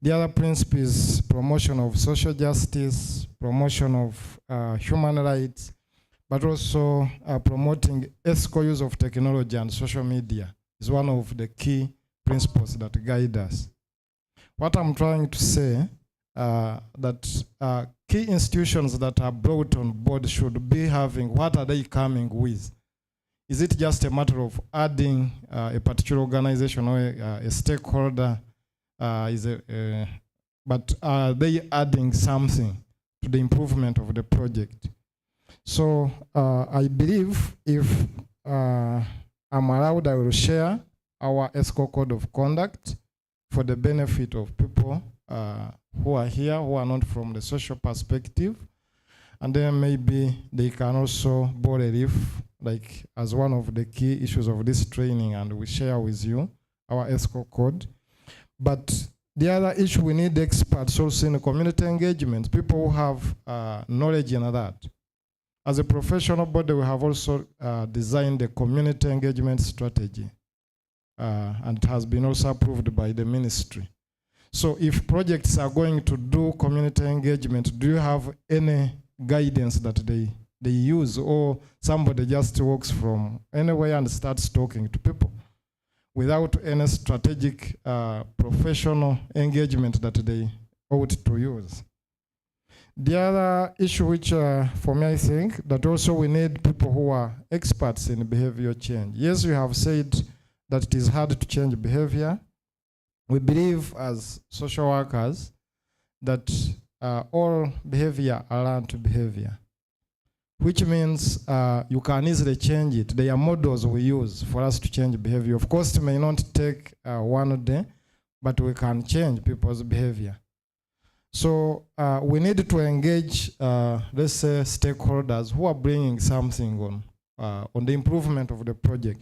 The other principle is promotion of social justice, promotion of human rights, but also promoting ethical use of technology and social media is one of the key principles that guide us. What I'm trying to say, that key institutions that are brought on board should be having, what are they coming with? Is it just a matter of adding a particular organization or a stakeholder but are they adding something to the improvement of the project? So I believe if I'm allowed, I will share our ESCO code of conduct for the benefit of people who are here, who are not from the social perspective. And then maybe they can also borrow a leaf, like as one of the key issues of this training, and we share with you our ESCO code. But the other issue, we need experts also in community engagement, people who have knowledge in that. As a professional body, we have also designed a community engagement strategy, and it has been also approved by the ministry. So if projects are going to do community engagement, do you have any guidance that they use, or somebody just walks from anywhere and starts talking to people without any strategic professional engagement that they ought to use? The other issue which for me I think that also we need people who are experts in behavior change. Yes, you have said that it is hard to change behavior. We believe as social workers that all behavior are learned behavior, which means you can easily change it. There are models we use for us to change behavior. Of course, it may not take 1 day, but we can change people's behavior. So we need to engage, let's say, stakeholders who are bringing something on the improvement of the project.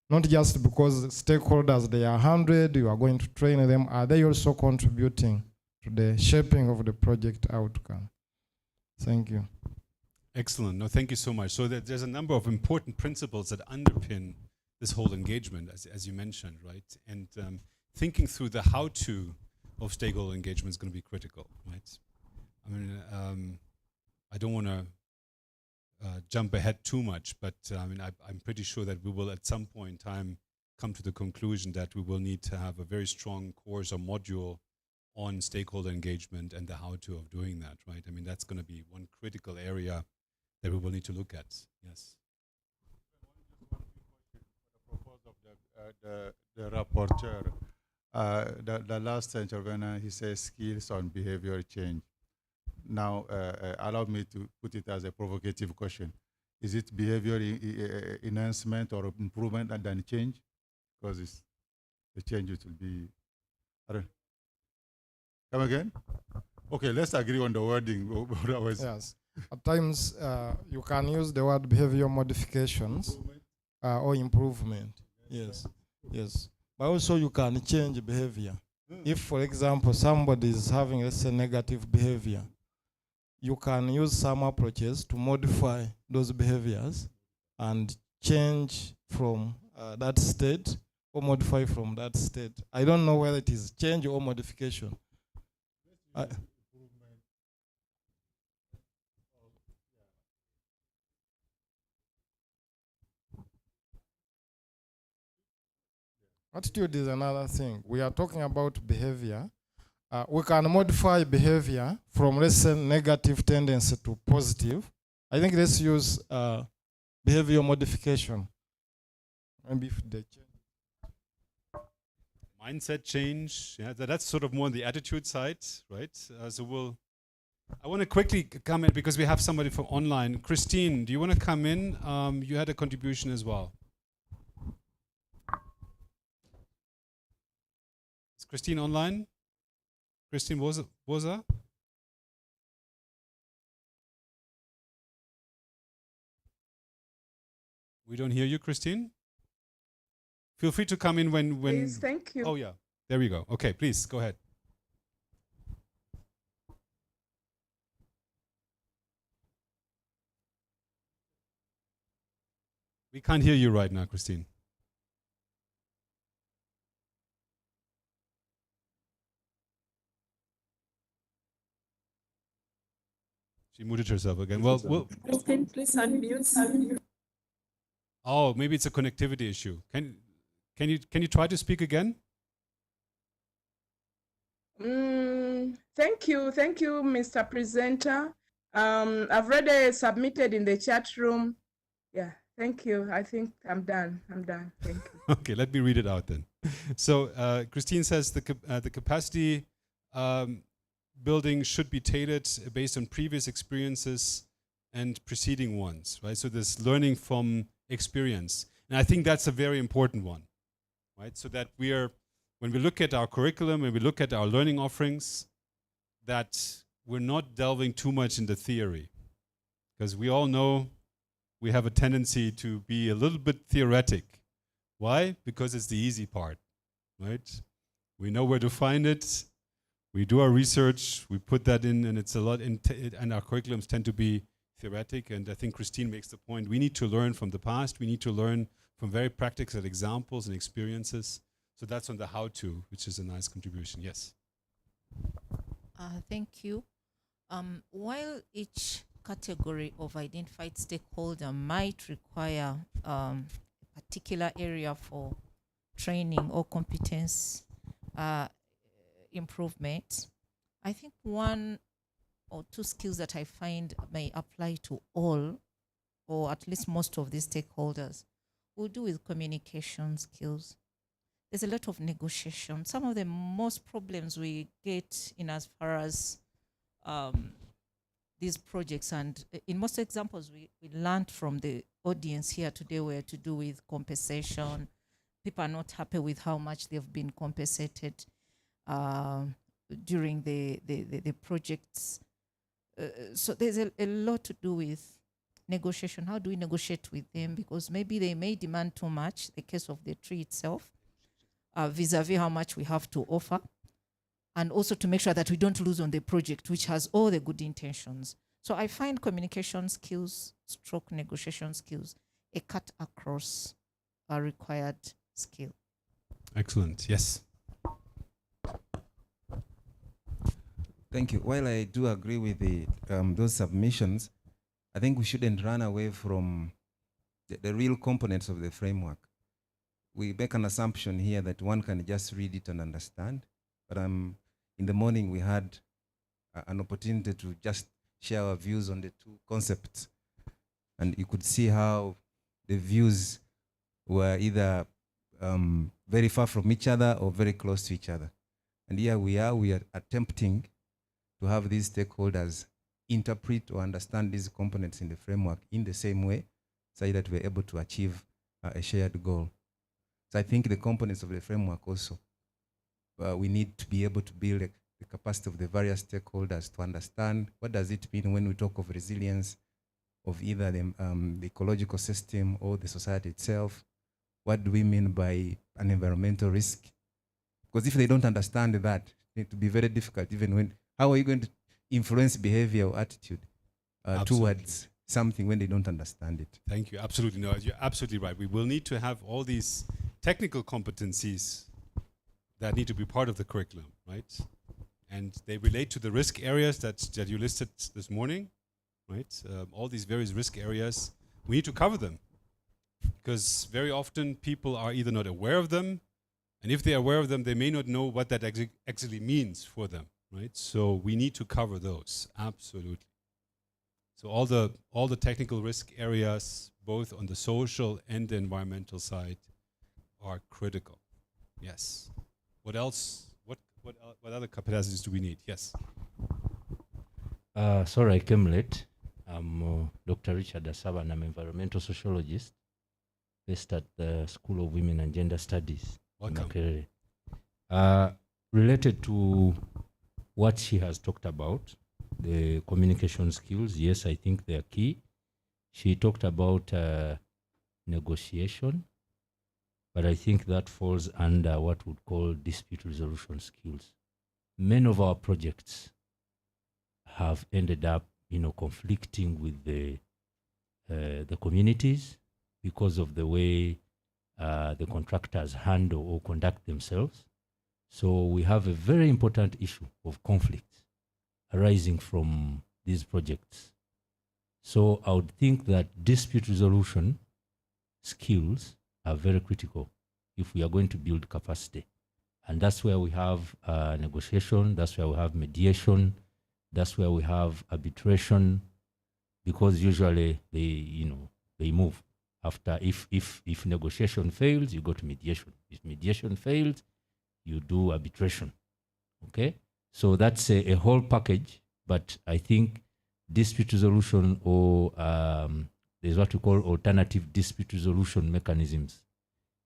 Not just because stakeholders, they are 100, you are going to train them. Are they also contributing to the shaping of the project outcome? Thank you. Excellent. No, thank you so much. So there's a number of important principles that underpin this whole engagement, as you mentioned, right? And thinking through the how-to of stakeholder engagement is going to be critical, right? I mean, I don't want to jump ahead too much, but I mean, I'm pretty sure that we will at some point in time come to the conclusion that we will need to have a very strong course or module on stakeholder engagement and the how-to of doing that, right? I mean, that's going to be one critical area that we will need to look at. Yes. The rapporteur, the last intervener, he says skills on behavior change. Now, allow me to put it as a provocative question. Is it behavior enhancement or improvement and then change? Because it's the change it will be. I don't. Come again? Okay, let's agree on the wording. Yes. At times, you can use the word behavior modifications or improvement. Yes. Yes. But also you can change behavior. If, for example, somebody is having, let's say, negative behavior, you can use some approaches to modify those behaviors and change from that state or modify from that state. I don't know whether it is change or modification. Attitude is another thing. We are talking about behavior. We can modify behavior from, let's say, negative tendency to positive. I think let's use behavior modification. Maybe if they change. Mindset change, yeah, that's sort of more on the attitude side, right? I want to quickly come in because we have somebody from online. Christine, do you want to come in? You had a contribution as well. Is Christine online? Christine Woza? We don't hear you, Christine. Feel free to come in when. Please, thank you. Oh yeah, there we go. Okay, please go ahead. We can't hear you right now, Christine. She muted herself again. Well, Christine, please unmute. Oh, maybe it's a connectivity issue. Can you try to speak again? Thank you, Mr. Presenter. I've already submitted in the chat room. Yeah, Thank you. I think I'm done. I'm done. Thank you. Okay, let me read it out then. So Christine says the capacity building should be tailored based on previous experiences and preceding ones, right? So this learning from experience. And I think that's a very important one, right? So that when we look at our curriculum, when we look at our learning offerings, that we're not delving too much into theory. Because we all know we have a tendency to be a little bit theoretic. Why? Because it's the easy part, right? We know where to find it. We do our research. We put that in, and it's a lot. And our curriculums tend to be theoretic. And I think Christine makes the point. We need to learn from the past. We need to learn from very practical examples and experiences. So that's on the how-to, which is a nice contribution. Yes. Thank you. While each category of identified stakeholder might require a particular area for training or competence improvement, I think one or two skills that I find may apply to all, or at least most of these stakeholders, will do with communication skills. There's a lot of negotiation. Some of the most problems we get in as far as these projects, and in most examples we learned from the audience here today, were to do with compensation. People are not happy with how much they've been compensated during the projects. So there's a lot to do with negotiation. How do we negotiate with them? Because maybe they may demand too much, the case of the tree itself, vis-a-vis how much we have to offer, and also to make sure that we don't lose on the project, which has all the good intentions. So I find communication skills, stroke negotiation skills, a cut across a required skill. Excellent. Yes. Thank you. While I do agree with those submissions, I think we shouldn't run away from the real components of the framework. We make an assumption here that one can just read it and understand, but in the morning we had an opportunity to just share our views on the two concepts, and you could see how the views were either very far from each other or very close to each other. And here we are attempting to have these stakeholders interpret or understand these components in the framework in the same way, so that we're able to achieve a shared goal. So I think the components of the framework also, we need to be able to build the capacity of the various stakeholders to understand what does it mean when we talk of resilience of either the ecological system or the society itself. What do we mean by an environmental risk? Because if they don't understand that, it will be very difficult. Even when, how are you going to influence behavior or attitude towards something when they don't understand it? Thank you. Absolutely. No, you're absolutely right. We will need to have all these technical competencies that need to be part of the curriculum, right? And they relate to the risk areas that you listed this morning, right? All these various risk areas, we need to cover them, because very often people are either not aware of them, and if they are aware of them, they may not know what that actually means for them, right? So we need to cover those, absolutely. So all the technical risk areas, both on the social and the environmental side, are critical. Yes. What else? What other capacities do we need? Yes. Sorry, I came late. I'm Dr. Richard Asaba, and I'm an environmental sociologist based at the School of Women and Gender Studies. Welcome. In Makerere. Related to what she has talked about, the communication skills, yes, I think they are key. She talked about negotiation, but I think that falls under what we'd call dispute resolution skills. Many of our projects have ended up, conflicting with the communities because of the way the contractors handle or conduct themselves. So we have a very important issue of conflict arising from these projects. So I would think that dispute resolution skills are very critical if we are going to build capacity. And that's where we have negotiation, that's where we have mediation, that's where we have arbitration, because usually they move After, if negotiation fails, you go to mediation. If mediation fails, you do arbitration. Okay? So that's a whole package, but I think dispute resolution or there's what we call alternative dispute resolution mechanisms.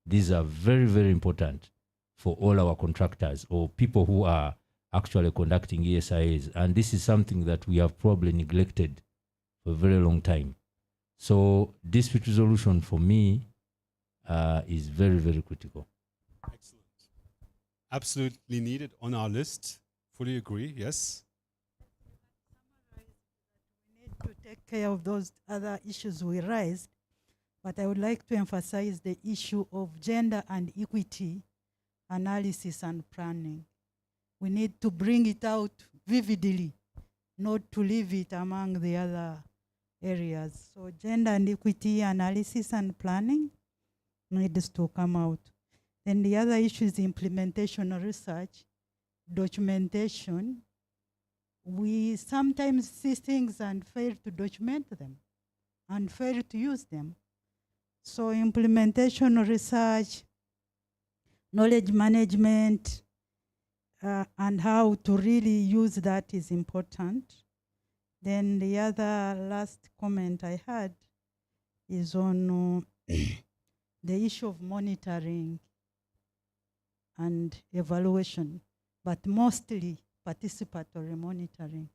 These are very, very important for all our contractors or people who are actually conducting ESIAs. And this is something that we have probably neglected for a very long time. So dispute resolution for me is very, very critical. Excellent. Absolutely needed on our list. Fully agree, yes. To take care of those other issues we raised, but I would like to emphasize the issue of gender and equity analysis and planning. We need to bring it out vividly, not to leave it among the other areas. So gender and equity analysis and planning needs to come out. Then the other issue is implementation research, documentation. We sometimes see things and fail to document them and fail to use them. So implementation research, knowledge management, and how to really use that is important. Then the other last comment I had is on the issue of monitoring and evaluation, but mostly participatory monitoring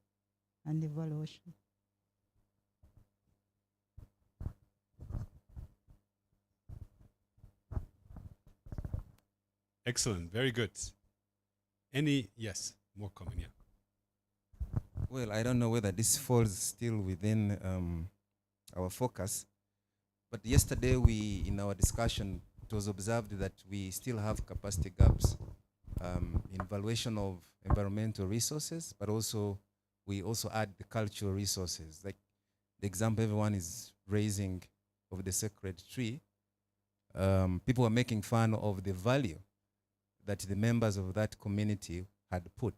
and evaluation. Excellent, very good. Yes, more comment, yeah. Well, I don't know whether this falls still within our focus, but yesterday in our discussion, it was observed that we still have capacity gaps in evaluation of environmental resources, but also we also add the cultural resources. Like the example everyone is raising of the sacred tree, people are making fun of the value that the members of that community had put.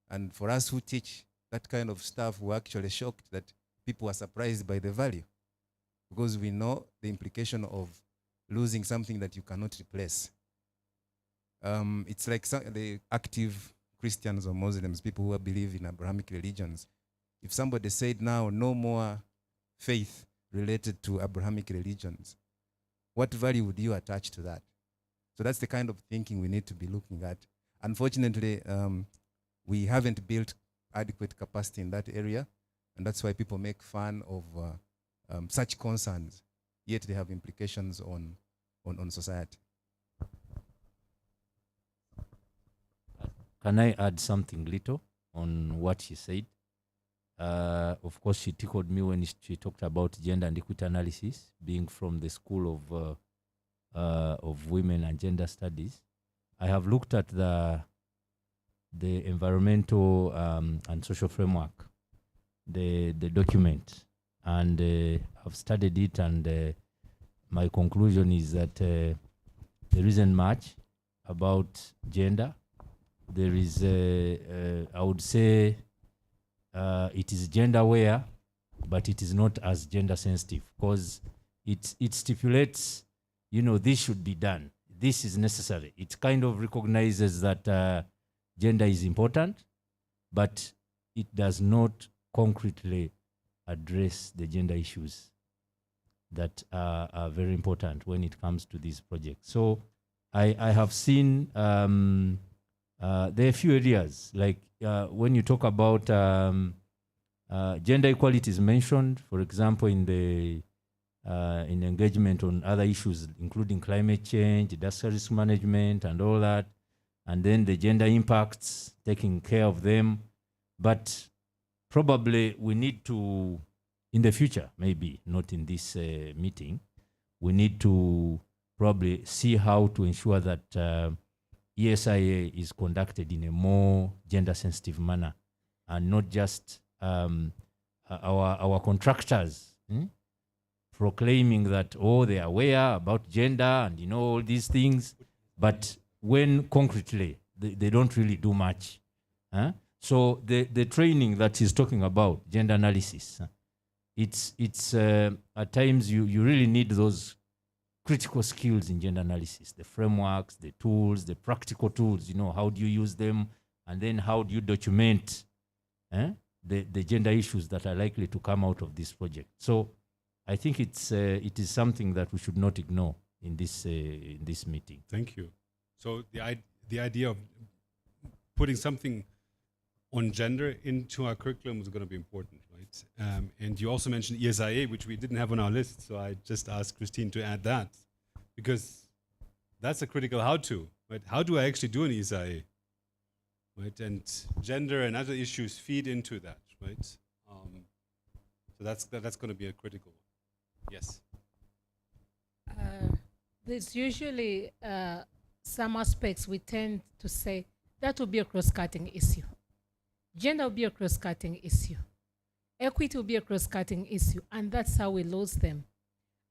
And for us who teach that kind of stuff, we're actually shocked that people are surprised by the value, because we know the implication of losing something that you cannot replace. It's like the active Christians or Muslims, people who believe in Abrahamic religions. If somebody said now no more faith related to Abrahamic religions, what value would you attach to that? So that's the kind of thinking we need to be looking at. Unfortunately, we haven't built adequate capacity in that area, and that's why people make fun of such concerns, yet they have implications on society. Can I add something little on what she said? Of course, she tickled me when she talked about gender and equity analysis, being from the School of Women and Gender Studies. I have looked at the environmental and social framework, the document, and I've studied it, and my conclusion is that there isn't much about gender. There is, I would say, it is gender aware, but it is not as gender sensitive, because it stipulates, this should be done. This is necessary. It kind of recognizes that gender is important, but it does not concretely address the gender issues that are very important when it comes to these projects. So I have seen there are a few areas, like when you talk about gender equality is mentioned, for example, in engagement on other issues, including climate change, disaster risk management, and all that, and then the gender impacts, taking care of them. But probably we need to, in the future, maybe not in this meeting, we need to probably see how to ensure that ESIA is conducted in a more gender-sensitive manner, and not just our contractors proclaiming that, they are aware about gender and all these things, but when concretely they don't really do much. So the training that he's talking about, gender analysis, it's at times you really need those critical skills in gender analysis, the frameworks, the tools, the practical tools. How do you use them, and then how do you document the gender issues that are likely to come out of this project? So I think it is something that we should not ignore in this meeting. Thank you. So the idea of putting something on gender into our curriculum is going to be important, right? And you also mentioned ESIA, which we didn't have on our list, so I just asked Christine to add that, because that's a critical how-to, right? How do I actually do an ESIA, right? And gender and other issues feed into that, right? So that's going to be a critical one. Yes. There's usually some aspects we tend to say that will be a cross-cutting issue. Gender will be a cross-cutting issue. Equity will be a cross-cutting issue, and that's how we lose them.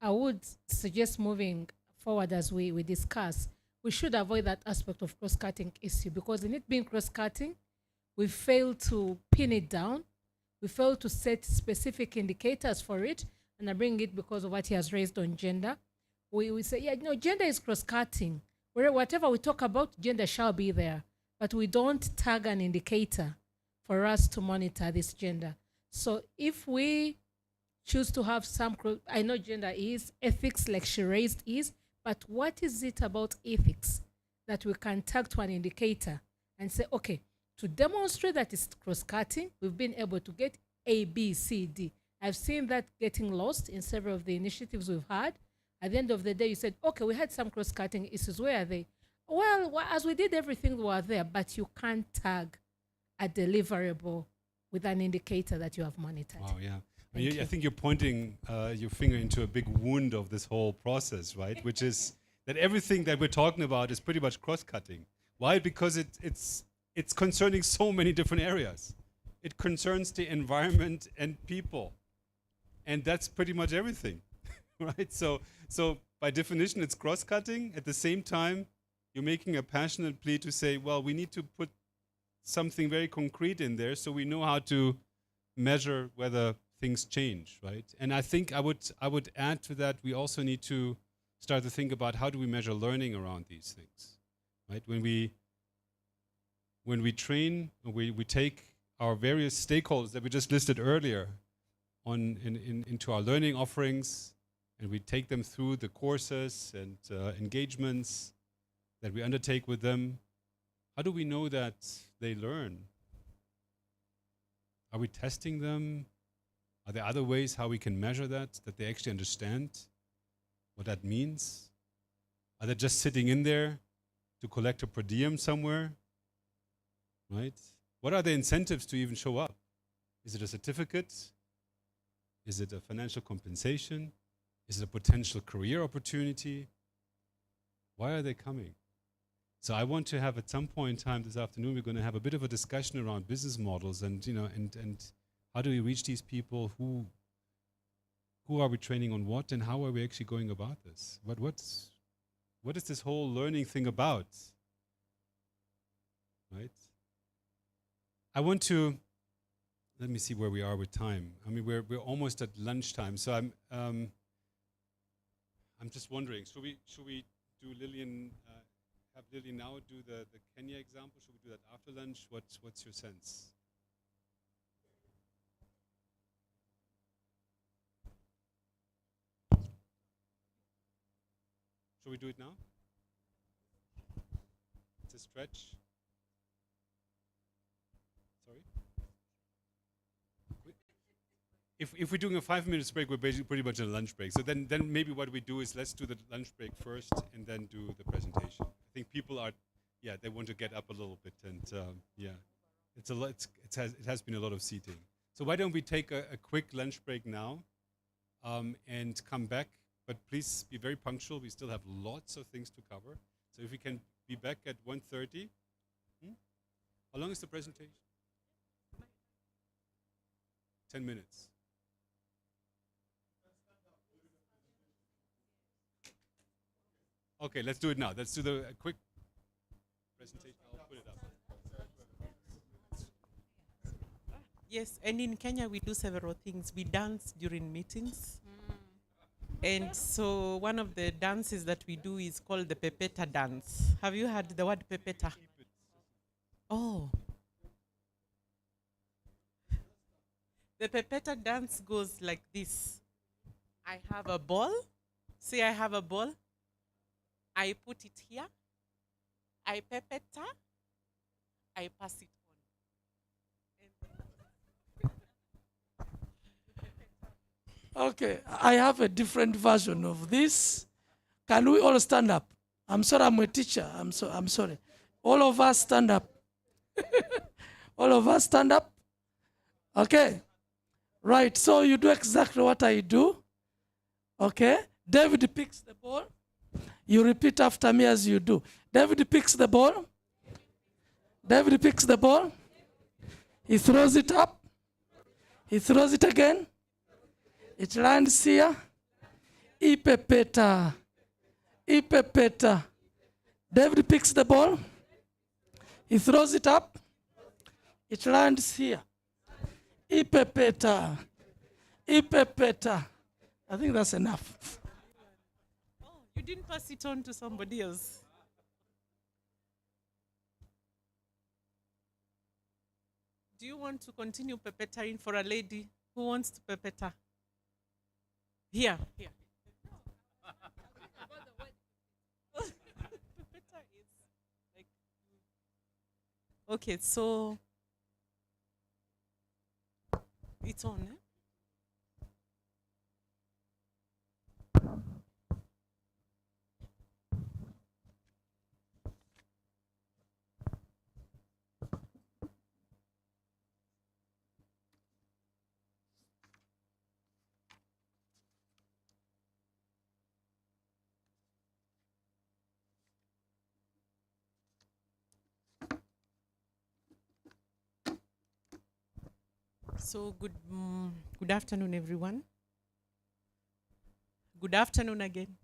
I would suggest moving forward as we discuss, we should avoid that aspect of cross-cutting issue, because in it being cross-cutting, we fail to pin it down. We fail to set specific indicators for it, and I bring it because of what he has raised on gender. We say, yeah, no, gender is cross-cutting. Whatever we talk about, gender shall be there, but we don't tag an indicator for us to monitor this gender. So if we choose to have some, I know gender is, ethics like she raised is, but what is it about ethics that we can tag to an indicator and say, okay, to demonstrate that it's cross-cutting, we've been able to get A, B, C, D. I've seen that getting lost in several of the initiatives we've had. At the end of the day, you said, okay, we had some cross-cutting issues. Where are they? Well, as we did everything, we were there, but you can't tag a deliverable with an indicator that you have monitored. Wow, yeah. I think you're pointing your finger into a big wound of this whole process, right? Which is that everything that we're talking about is pretty much cross-cutting. Why? Because it's concerning so many different areas. It concerns the environment and people. And that's pretty much everything, right? So by definition, it's cross-cutting. At the same time, you're making a passionate plea to say, well, we need to put something very concrete in there so we know how to measure whether things change, right? And I think I would add to that, we also need to start to think about how do we measure learning around these things, right? When we train, we take our various stakeholders that we just listed earlier into our learning offerings, and we take them through the courses and engagements that we undertake with them. How do we know that they learn? Are we testing them? Are there other ways how we can measure that they actually understand what that means? Are they just sitting in there to collect a per diem somewhere? Right? What are the incentives to even show up? Is it a certificate? Is it a financial compensation? Is it a potential career opportunity? Why are they coming? So I want to have at some point in time this afternoon, we're going to have a bit of a discussion around business models and how do we reach these people? Who are we training on what, and how are we actually going about this? What is this whole learning thing about? Right? I want to, let me see where we are with time. I mean, we're almost at lunchtime, so I'm just wondering, should we do Lillian? Have Lillian now do the Kenya example? Should we do that after lunch? What's your sense? Should we do it now? It's a stretch. Sorry? If we're doing a 5 minutes break, we're basically pretty much in a lunch break. So then maybe what we do is let's do the lunch break first and then do the presentation. I think people are, they want to get up a little bit, and it's a lot. It has been a lot of seating. So why don't we take a quick lunch break now, and come back? But please be very punctual. We still have lots of things to cover. So if we can be back at 1:30. How long is the presentation? 10 minutes. Okay, let's do it now. Let's do the quick presentation. I'll put it up. Yes, and in Kenya we do several things. We dance during meetings. And so one of the dances that we do is called the pepeta dance. Have you heard the word pepeta? Oh. The pepeta dance goes like this. I have a ball. See, I have a ball. I put it here. I pepeta. I pass it Okay, I have a different version of this. Can we all stand up? I'm sorry, I'm a teacher. I'm sorry. All of us stand up. All of us stand up. Okay. Right. So you do exactly what I do. Okay. David picks the ball. You repeat after me as you do. David picks the ball. David picks the ball. He throws it up. He throws it again. It lands here. Ipepeta. Ipepeta. David picks the ball. He throws it up. It lands here. Ipepeta. Ipepeta. I think that's enough. Oh, you didn't pass it on to somebody else. Do you want to continue pepetaing for a lady who wants to pepeta? Here. Here. Pepeta is like, okay, so it's on, eh? So good afternoon, everyone. Good afternoon again.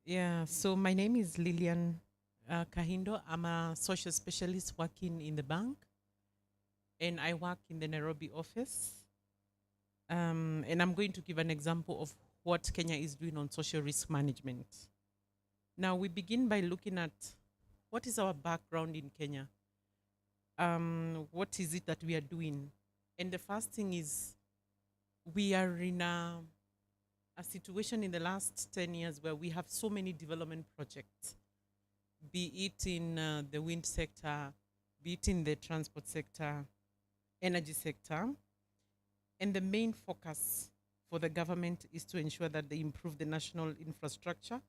Yeah, so my name is Lillian Kahindo. I'm a social specialist working in the bank, and I work in the Nairobi office. And I'm going to give an example of what Kenya is doing on social risk management. Now, we begin by looking at what is our background in Kenya. What is it that we are doing? And the first thing is we are in a situation in the last 10 years where we have so many development projects, be it in the wind sector, be it in the transport sector, energy sector. And the main focus for the government is to ensure that they improve the national infrastructure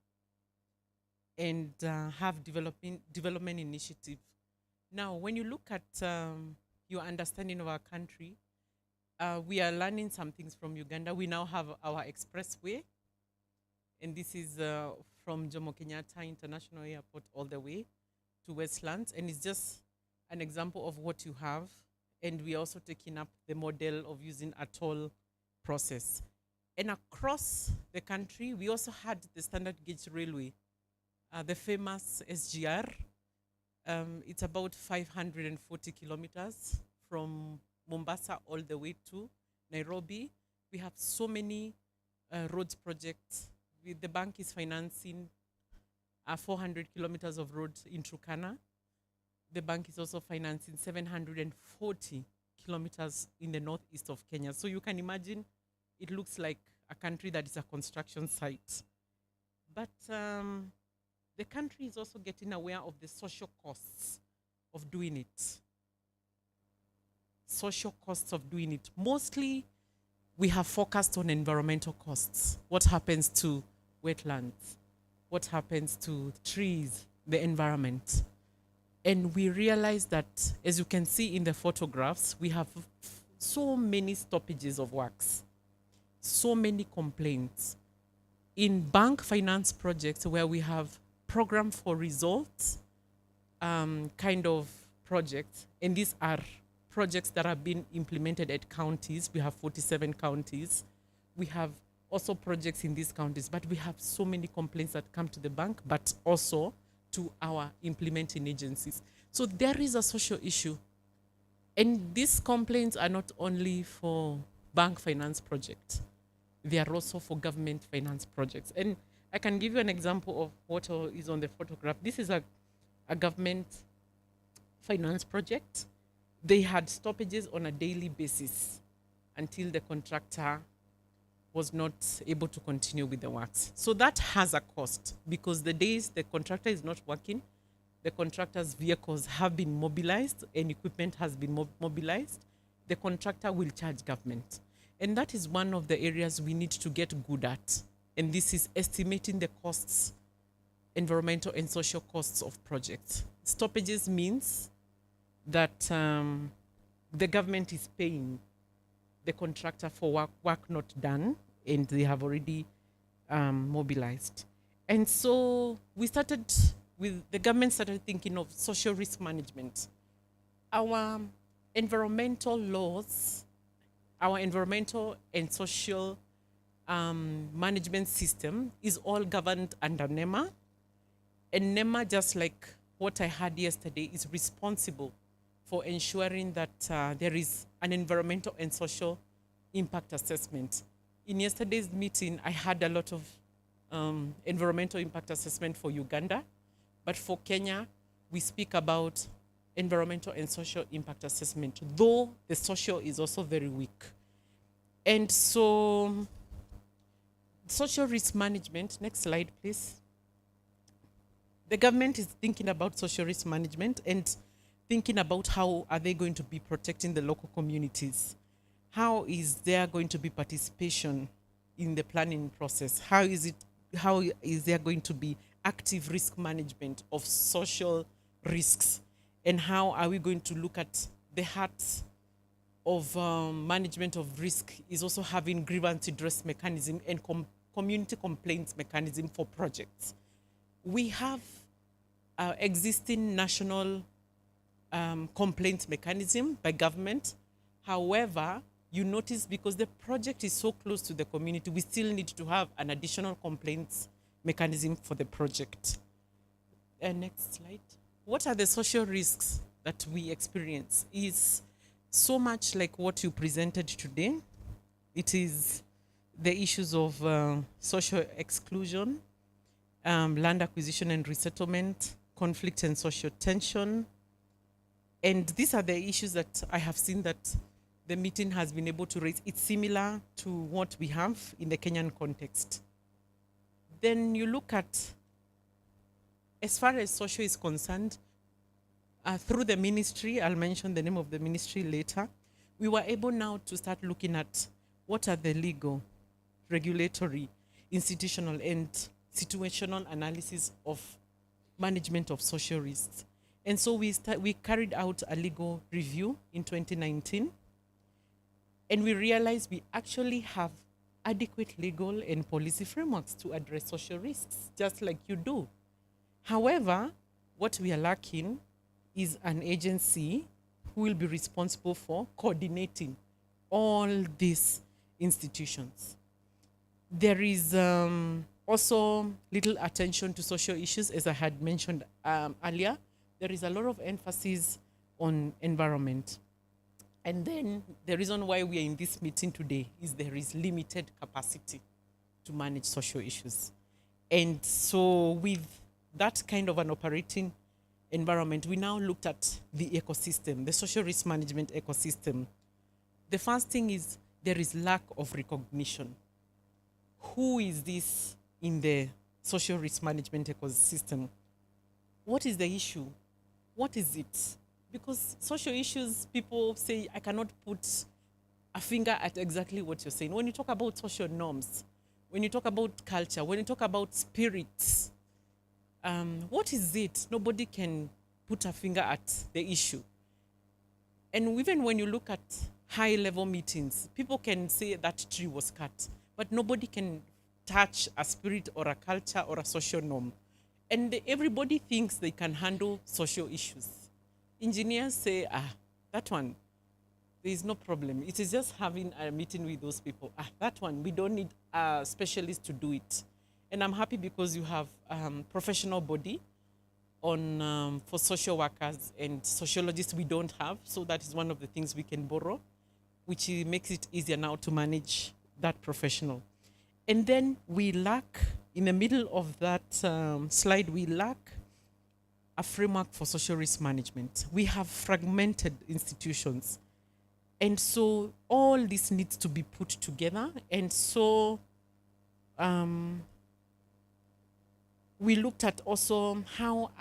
and have development initiative. Now, when you look at your understanding of our country, we are learning some things from Uganda. We now have our expressway, and this is from Jomo Kenyatta International Airport all the way to Westlands, and it's just an example of what you have. And we're also taking up the model of using a toll process. And across the country, we also had the standard gauge railway, the famous SGR. It's about 540 kilometers from Mombasa all the way to Nairobi. We have so many roads projects. The bank is financing 400 kilometers of roads in Turkana. The bank is also financing 740 kilometers in the northeast of Kenya. So you can imagine it looks like a country that is a construction site. But the country is also getting aware of the social costs of doing it. Social costs of doing it. Mostly, we have focused on environmental costs. What happens to wetlands? What happens to trees, the environment? And we realize that, as you can see in the photographs, we have so many stoppages of works, so many complaints. In bank finance projects where we have program for results kind of projects, and these are projects that have been implemented at counties. We have 47 counties. We have also projects in these counties, but we have so many complaints that come to the bank, but also to our implementing agencies. So there is a social issue And these complaints are not only for bank finance projects, they are also for government finance projects. And I can give you an example of what is on the photograph. This is a government finance project. They had stoppages on a daily basis until the contractor was not able to continue with the works. So that has a cost, because the days the contractor is not working, the contractor's vehicles have been mobilized and equipment has been mobilized, the contractor will charge government. And that is one of the areas we need to get good at. And this is estimating the costs, environmental and social costs of projects. Stoppages means that the government is paying the contractor for work not done, and they have already mobilized. And so the government started thinking of social risk management. Our environmental laws, our environmental and social management system is all governed under NEMA. And NEMA, just like what I had yesterday, is responsible for ensuring that there is an environmental and social impact assessment. In yesterday's meeting, I had a lot of environmental impact assessment for Uganda, but for Kenya, we speak about environmental and social impact assessment, though the social is also very weak. And so, social risk management, next slide, please. The government is thinking about social risk management and thinking about how are they going to be protecting the local communities. How is there going to be participation in the planning process? How is there going to be active risk management of social risks? And how are we going to look at the heart of management of risk is also having grievance redress mechanism and community complaints mechanism for projects. We have existing national complaint mechanism by government. However, you notice because the project is so close to the community, we still need to have an additional complaints mechanism for the project. Next slide. What are the social risks that we experience? Is so much like what you presented today. It is the issues of social exclusion, land acquisition and resettlement, conflict and social tension. And these are the issues that I have seen that the meeting has been able to raise. It's similar to what we have in the Kenyan context. Then you look at, as far as social is concerned, through the ministry, I'll mention the name of the ministry later, we were able now to start looking at what are the legal, regulatory, institutional, and situational analysis of management of social risks. And so we carried out a legal review in 2019, and we realized we actually have adequate legal and policy frameworks to address social risks, just like you do. However, what we are lacking is an agency who will be responsible for coordinating all these institutions. There is also little attention to social issues, as I had mentioned earlier. There is a lot of emphasis on environment. And then the reason why we are in this meeting today is there is limited capacity to manage social issues. And so with that kind of an operating environment, we now looked at the ecosystem, the social risk management ecosystem. The first thing is there is lack of recognition. Who is this in the social risk management ecosystem? What is the issue? What is it? Because social issues, people say, I cannot put a finger at exactly what you're saying. When you talk about social norms, when you talk about culture, when you talk about spirits, what is it? Nobody can put a finger at the issue. And even when you look at high-level meetings, people can say that tree was cut, but nobody can touch a spirit or a culture or a social norm. And everybody thinks they can handle social issues. Engineers say, that one, there is no problem. It is just having a meeting with those people. That one, we don't need a specialist to do it. And I'm happy because you have professional body on for social workers and sociologists we don't have, so that is one of the things we can borrow, which makes it easier now to manage that professional. And then we lack, in the middle of that slide, we lack a framework for social risk management. We have fragmented institutions. And so all this needs to be put together. And so we looked at also how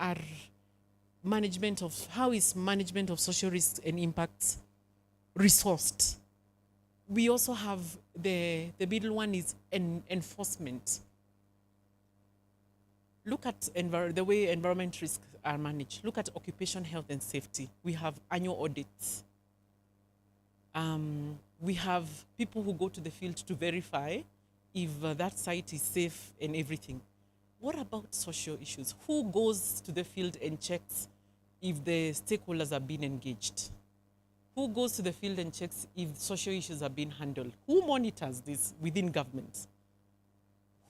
is management of social risks and impacts resourced. We also have the middle one is enforcement. Look at the way environment risks are managed. Look at occupation health and safety. We have annual audits. We have people who go to the field to verify if that site is safe and everything. What about social issues? Who goes to the field and checks if the stakeholders are being engaged? Who goes to the field and checks if social issues are being handled? Who monitors this within government?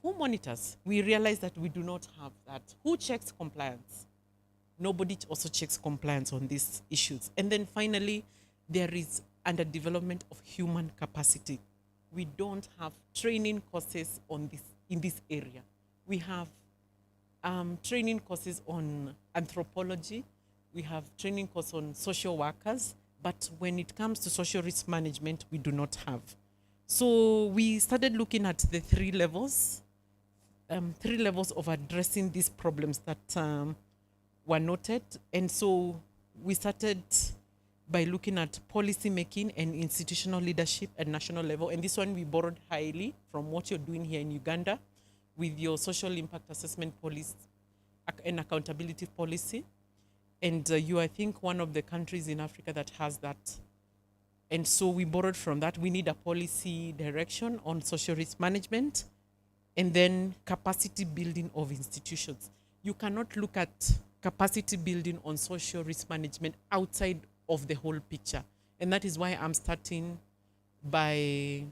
Who monitors? We realize that we do not have that. Who checks compliance? Nobody also checks compliance on these issues. And then finally, there is underdevelopment of human capacity. We don't have training courses on this in this area. We have training courses on anthropology. We have training courses on social workers. But when it comes to social risk management, we do not have. So we started looking at the three levels of addressing these problems that were noted. And so we started by looking at policy making and institutional leadership at national level. And this one we borrowed highly from what you're doing here in Uganda with your social impact assessment policy and accountability policy. And you, I think, one of the countries in Africa that has that. And so we borrowed from that. We need a policy direction on social risk management and then capacity building of institutions. You cannot look at capacity building on social risk management outside of the whole picture. And that is why I'm starting by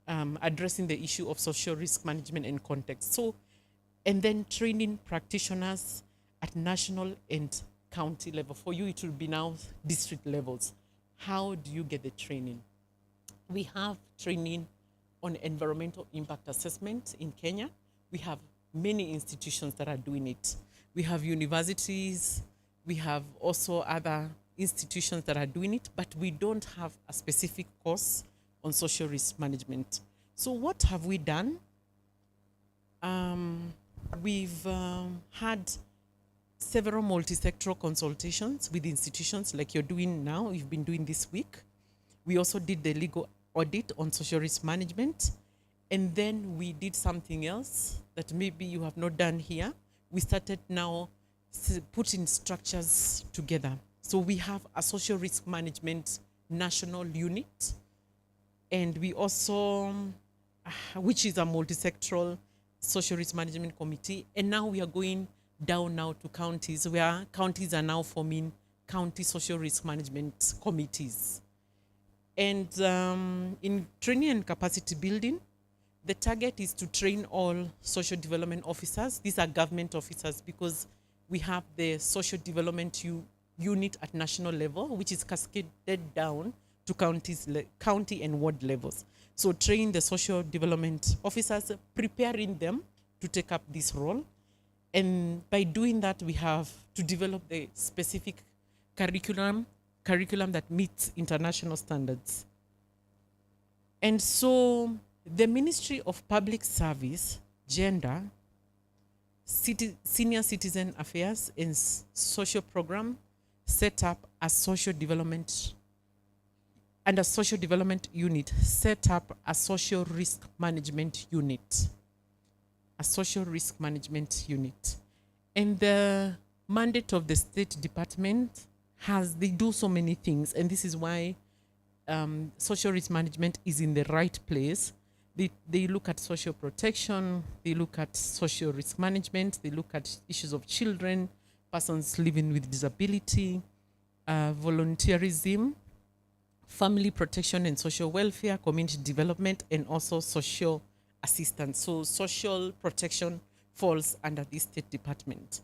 addressing the issue of social risk management and context. So, and then training practitioners at national and county level. For you, it will be now district levels. How do you get the training? We have training on environmental impact assessment in Kenya. We have many institutions that are doing it. We have universities. We have also other institutions that are doing it, but we don't have a specific course on social risk management. So what have we done? We've had several multi-sectoral consultations with institutions like you're doing now, you've been doing this week. We also did the legal audit on social risk management. And then we did something else that maybe you have not done here. We started now putting structures together. So we have a social risk management national unit. And we also, which is a multi-sectoral social risk management committee. And now we are going down now to counties, where counties are now forming county social risk management committees. And in training and capacity building, the target is to train all social development officers. These are government officers because we have the social development unit at national level, which is cascaded down to county and ward levels. So train the social development officers, preparing them to take up this role. And by doing that, we have to develop the specific curriculum that meets international standards. And so the Ministry of Public Service, Gender, Senior Citizen Affairs and Social Program set up a social development and a social development unit, set up a social risk management unit. A social risk management unit. And the mandate of the State Department they do so many things, and this is why social risk management is in the right place. They look at social protection, they look at social risk management, they look at issues of children, persons living with disability, volunteerism, family protection and social welfare, community development, and also social assistance. So social protection falls under the State Department.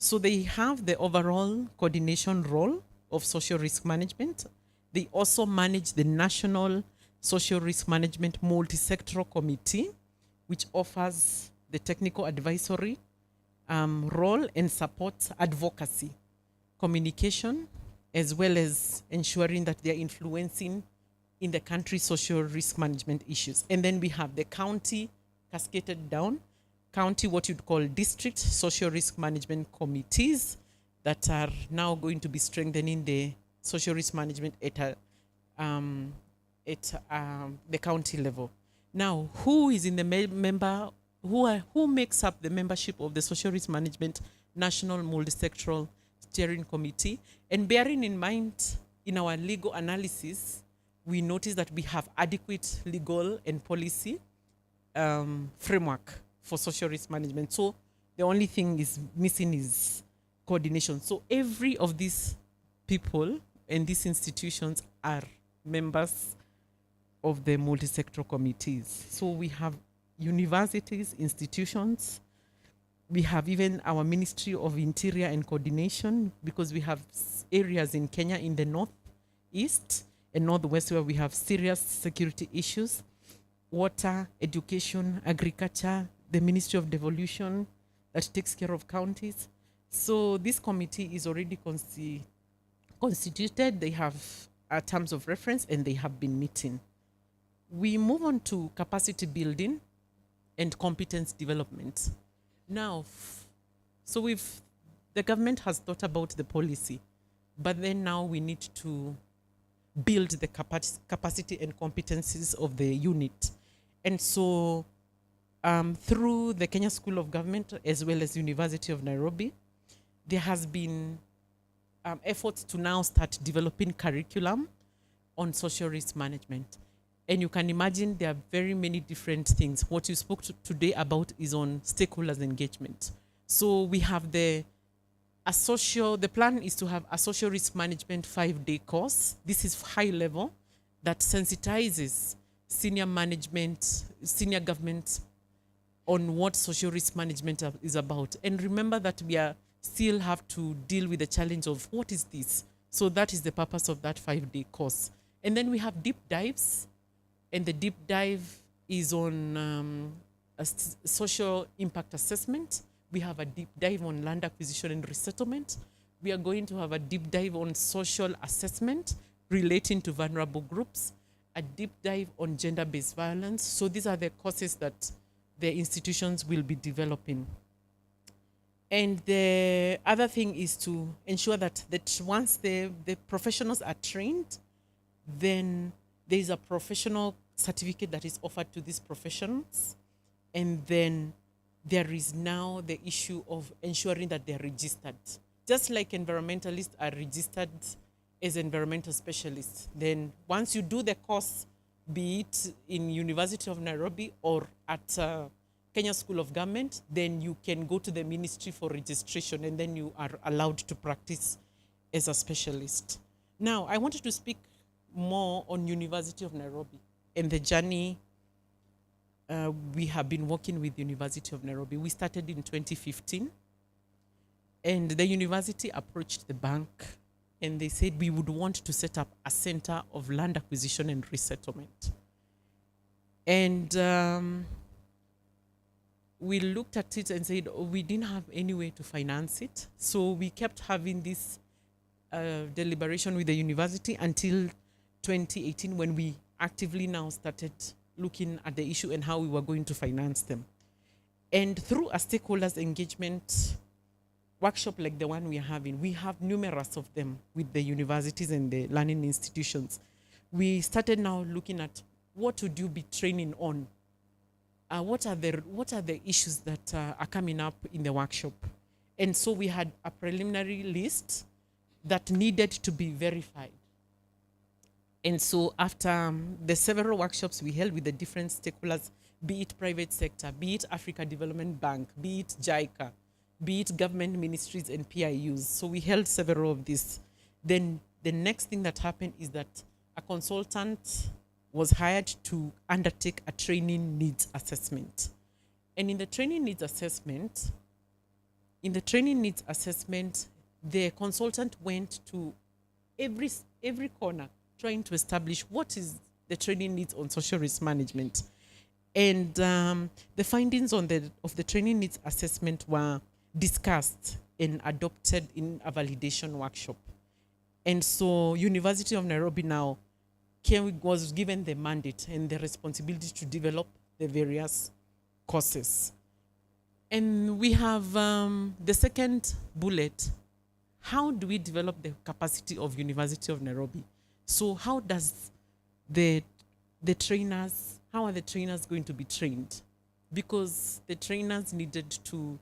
So they have the overall coordination role of social risk management. They also manage the National Social Risk Management Multi-Sectoral Committee, which offers the technical advisory role and supports advocacy, communication, as well as ensuring that they're influencing in the country's social risk management issues. And then we have the county cascaded down, county, what you'd call district social risk management committees that are now going to be strengthening the social risk management at the county level. Now, who is in the member, who makes up the membership of the Social Risk Management National Multisectoral Steering Committee? And bearing in mind, in our legal analysis, we notice that we have adequate legal and policy framework for social risk management. So the only thing is missing is coordination. So every of these people and these institutions are members of the multi-sectoral committees. So we have universities, institutions, we have even our Ministry of Interior and Coordination, because we have areas in Kenya in the northeast and northwest where we have serious security issues, water, education, agriculture, the Ministry of Devolution that takes care of counties. So this committee is already constituted. They have terms of reference and they have been meeting. We move on to capacity building and competence development. Now, so the government has thought about the policy, but then now we need to build the capacity and competencies of the unit. And so through the Kenya School of Government as well as University of Nairobi, there has been efforts to now start developing curriculum on social risk management. And you can imagine there are very many different things. What you spoke today about is on stakeholders engagement. So we have the plan is to have a social risk management 5-day course. This is high level that sensitizes senior management, senior government on what social risk management is about. And remember that we still have to deal with the challenge of what is this? So that is the purpose of that 5-day course. And then we have deep dives. And the deep dive is on social impact assessment. We have a deep dive on land acquisition and resettlement. We are going to have a deep dive on social assessment relating to vulnerable groups, a deep dive on gender-based violence. So these are the courses that the institutions will be developing. And the other thing is to ensure that once the professionals are trained, then there is a professional certificate that is offered to these professionals. And then there is now the issue of ensuring that they're registered. Just like environmentalists are registered as environmental specialists, then once you do the course, be it in University of Nairobi or at Kenya School of Government, then you can go to the ministry for registration and then you are allowed to practice as a specialist. Now, I wanted to speak more on University of Nairobi and the journey we have been working with University of Nairobi. We started in 2015 and the university approached the bank and they said we would want to set up a center of land acquisition and resettlement. And we looked at it and said, oh, we didn't have any way to finance it. So we kept having this deliberation with the university until 2018 when we actively now started looking at the issue and how we were going to finance them. And through a stakeholders engagement workshop like the one we are having, we have numerous of them with the universities and the learning institutions. We started now looking at what would you be training on? What are the issues that are coming up in the workshop? And so we had a preliminary list that needed to be verified. And so after the several workshops we held with the different stakeholders, be it private sector, be it Africa Development Bank, be it JICA, be it government ministries and PIUs. So we held several of these. Then the next thing that happened is that a consultant was hired to undertake a training needs assessment. And in the training needs assessment, in the training needs assessment, the consultant went to every corner trying to establish what is the training needs on social risk management. And the findings of the training needs assessment were discussed and adopted in a validation workshop. And so University of Nairobi now was given the mandate and the responsibility to develop the various courses. And we have the second bullet. How do we develop the capacity of University of Nairobi? So how does how are the trainers going to be trained? Because the trainers needed to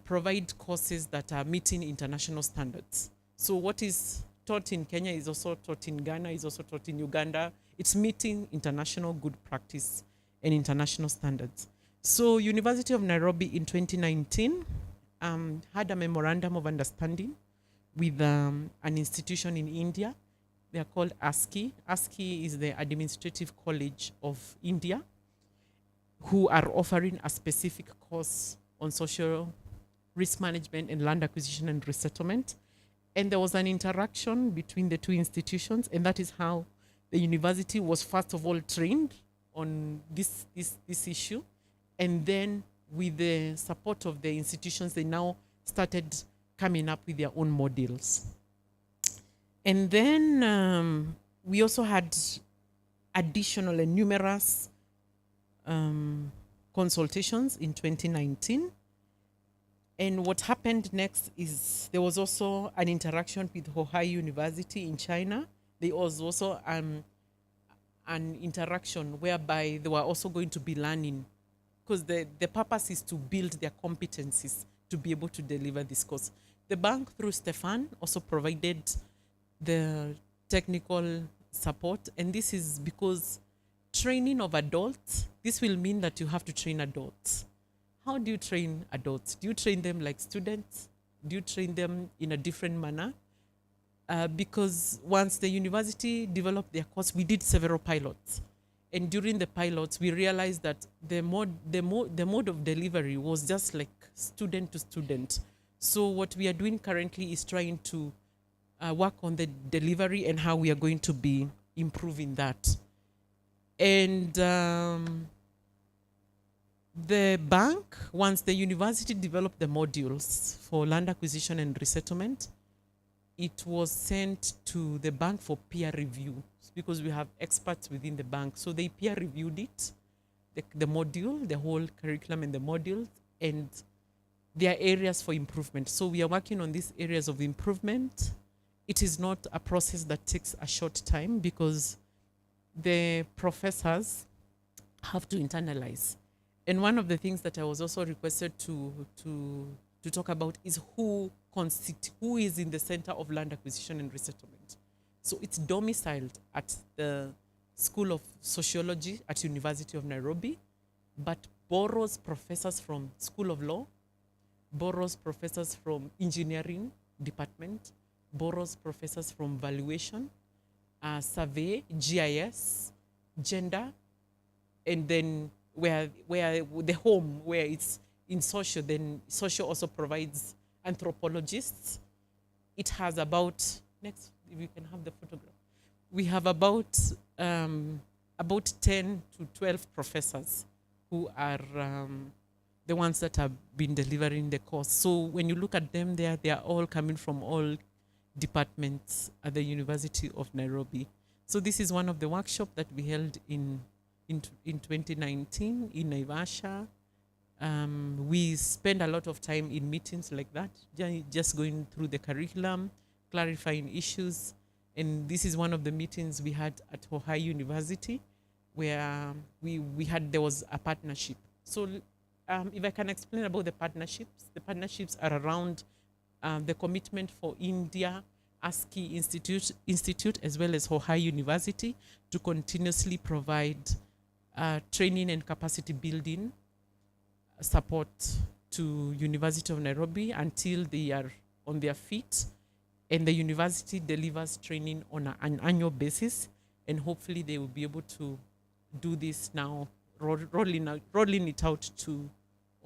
provide courses that are meeting international standards. So what is taught in Kenya is also taught in Ghana, is also taught in Uganda. It's meeting international good practice and international standards. So University of Nairobi in 2019 had a memorandum of understanding with an institution in India. They are called ASCI. ASCI is the Administrative College of India, who are offering a specific course on social risk management and land acquisition and resettlement. And there was an interaction between the two institutions, and that is how the university was first of all trained on this issue. And then with the support of the institutions, they now started coming up with their own modules. And then we also had additional and numerous consultations in 2019. And what happened next is there was also an interaction with Ohio University in China. There was also an interaction whereby they were also going to be learning, because the purpose is to build their competencies to be able to deliver this course. The bank, through Stefan, also provided the technical support, and this is because training of adults, this will mean that you have to train adults. How do you train adults? Do you train them like students? Do you train them in a different manner? Because once the university developed their course, we did several pilots. And during the pilots, we realized that the mode of delivery was just like student to student. So what we are doing currently is trying to work on the delivery and how we are going to be improving that. And the bank, once the university developed the modules for land acquisition and resettlement, it was sent to the bank for peer review, because we have experts within the bank. So they peer reviewed it, the module, the whole curriculum and the modules, and there are areas for improvement. So we are working on these areas of improvement. It is not a process that takes a short time, because the professors have to internalize. And one of the things that I was also requested to talk about is who is in the center of land acquisition and resettlement. So it's domiciled at the School of Sociology at University of Nairobi, but borrows professors from School of Law, borrows professors from Engineering Department, borrows professors from Valuation, Survey, GIS, Gender, and then where the home, where it's in social, then social also provides anthropologists. It has about, next, if you can have the photograph. We have about 10 to 12 professors who are the ones that have been delivering the course. So when you look at them there, they are all coming from all departments at the University of Nairobi. So this is one of the workshops that we held in 2019 in Naivasha. We spend a lot of time in meetings like that, just going through the curriculum, clarifying issues. And this is one of the meetings we had at Ohio University, where there was a partnership. So if I can explain about the partnerships are around the commitment for India, ASCI Institute, as well as Ohio University, to continuously provide training and capacity building support to University of Nairobi until they are on their feet, and the university delivers training on an annual basis, and hopefully they will be able to do this now, rolling it out to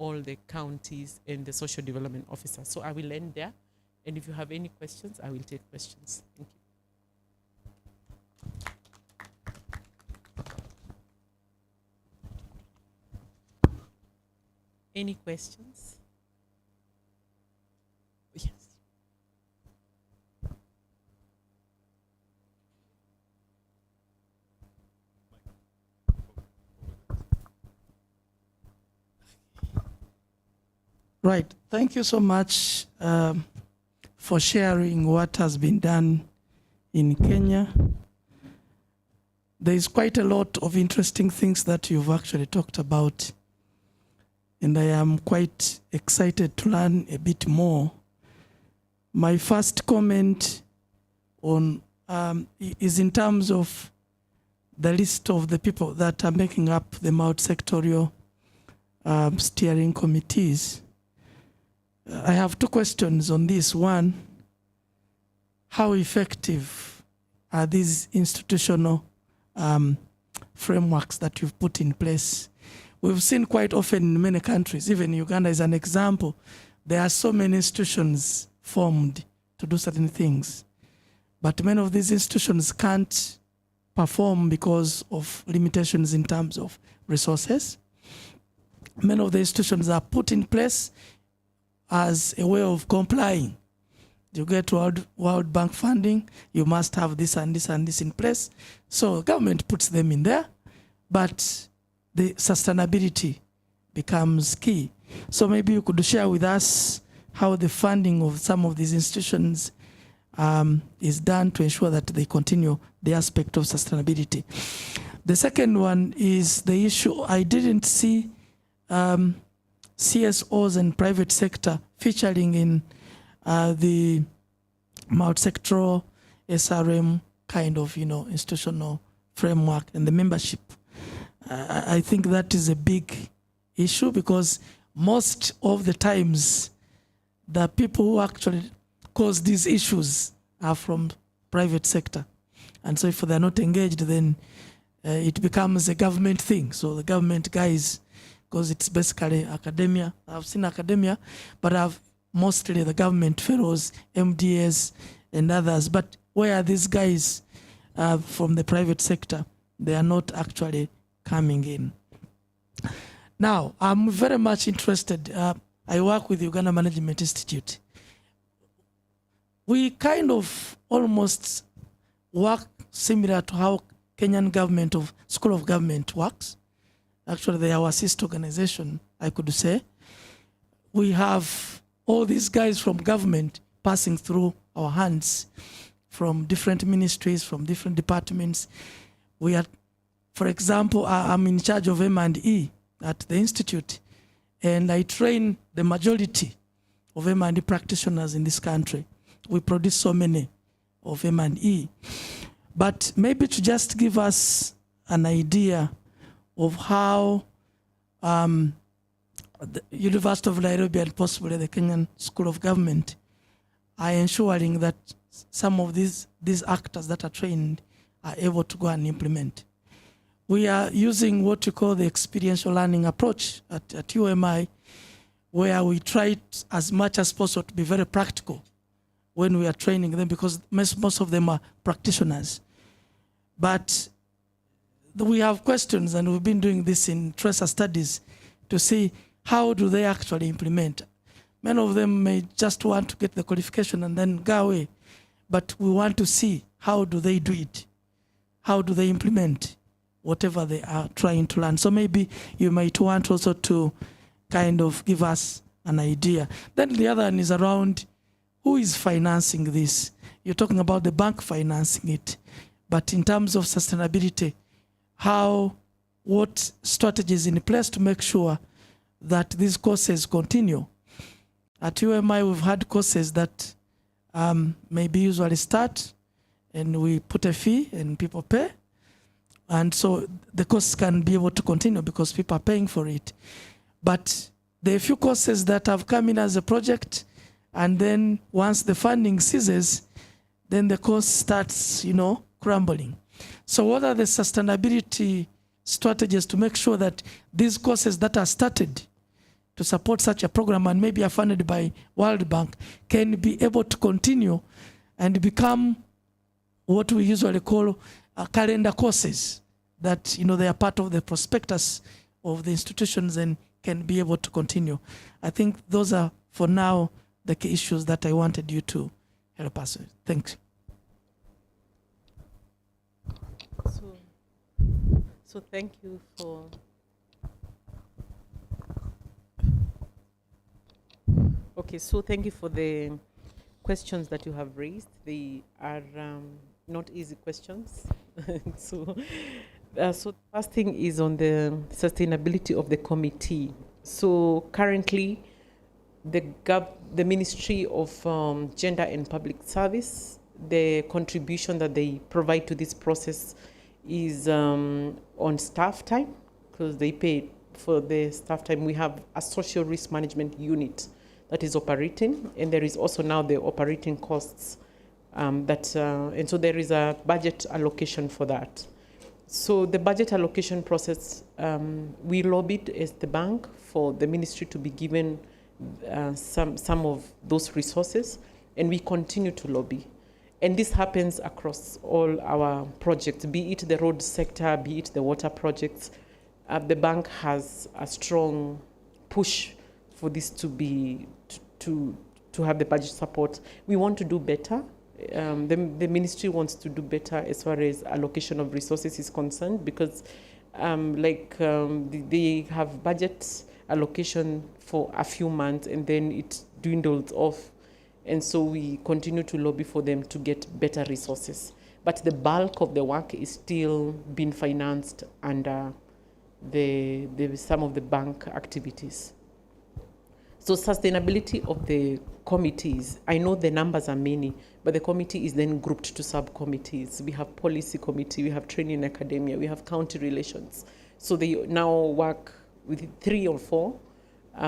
all the counties and the social development officers. So I will end there. And if you have any questions, I will take questions. Thank you. Any questions? Yes. Right. Thank you so much for sharing what has been done in Kenya. There is quite a lot of interesting things that you've actually talked about, and I am quite excited to learn a bit more. My first comment on is in terms of the list of the people that are making up the multi-sectorial steering committees. I have two questions on this. One, how effective are these institutional frameworks that you've put in place? We've seen quite often in many countries, even Uganda is an example, there are so many institutions formed to do certain things. But many of these institutions can't perform because of limitations in terms of resources. Many of the institutions are put in place as a way of complying. You get World Bank funding, you must have this and this and this in place. So government puts them in there, but the sustainability becomes key. So maybe you could share with us how the funding of some of these institutions is done to ensure that they continue the aspect of sustainability. The second one is the issue, I didn't see CSOs and private sector featuring in the multi-sectoral SRM kind of, institutional framework and the membership. I think that is a big issue because most of the times the people who actually cause these issues are from private sector. And so if they're not engaged, then it becomes a government thing. So the government guys, because it's basically academia. I've seen academia, but I've mostly the government fellows, MDAs and others. But where are these guys from the private sector? They are not actually coming in. Now, I'm very much interested. I work with Uganda Management Institute. We kind of almost work similar to how Kenyan government of School of Government works. Actually, they are our sister organization, I could say. We have all these guys from government passing through our hands from different ministries, from different departments. We are, for example, I'm in charge of M&E at the Institute, and I train the majority of M&E practitioners in this country. We produce so many of M&E. But maybe to just give us an idea of how the University of Nairobi and possibly the Kenyan School of Government are ensuring that some of these actors that are trained are able to go and implement. We are using what we call the experiential learning approach at UMI, where we try as much as possible to be very practical when we are training them, because most of them are practitioners. But we have questions, and we've been doing this in tracer studies to see how do they actually implement. Many of them may just want to get the qualification and then go away, but we want to see how do they do it, how do they implement whatever they are trying to learn. So maybe you might want also to kind of give us an idea. Then the other one is around who is financing this. You're talking about the bank financing it, but in terms of sustainability, what strategies in place to make sure that these courses continue. At UMI, we've had courses that maybe usually start and we put a fee and people pay. And so the course can be able to continue because people are paying for it. But there are a few courses that have come in as a project, and then once the funding ceases, then the course starts, crumbling. So what are the sustainability strategies to make sure that these courses that are started to support such a program and maybe are funded by World Bank can be able to continue and become what we usually call calendar courses that, you know, they are part of the prospectus of the institutions and can be able to continue. I think those are, for now, the key issues that I wanted you to help us with. Thanks. So thank you for thank you for the questions that you have raised. They are not easy questions. So the first thing is on the sustainability of the committee. So currently, the Ministry of Gender and Public Service, the contribution that they provide to this process is on staff time, because they pay for the staff time. We have a social risk management unit that is operating, and there is also now the operating costs and so there is a budget allocation for that. So the budget allocation process, we lobbied as the bank for the ministry to be given some of those resources, and we continue to lobby. And this happens across all our projects, be it the road sector, be it the water projects. The bank has a strong push for this to be to have the budget support. We want to do better. The ministry wants to do better as far as allocation of resources is concerned, because they have budget allocation for a few months and then it dwindles off. And so we continue to lobby for them to get better resources. But the bulk of the work is still being financed under some of the bank activities. So sustainability of the committees, I know the numbers are many, but the committee is then grouped to subcommittees. We have policy committee, we have training academia, we have county relations. So they now work with 3 or 4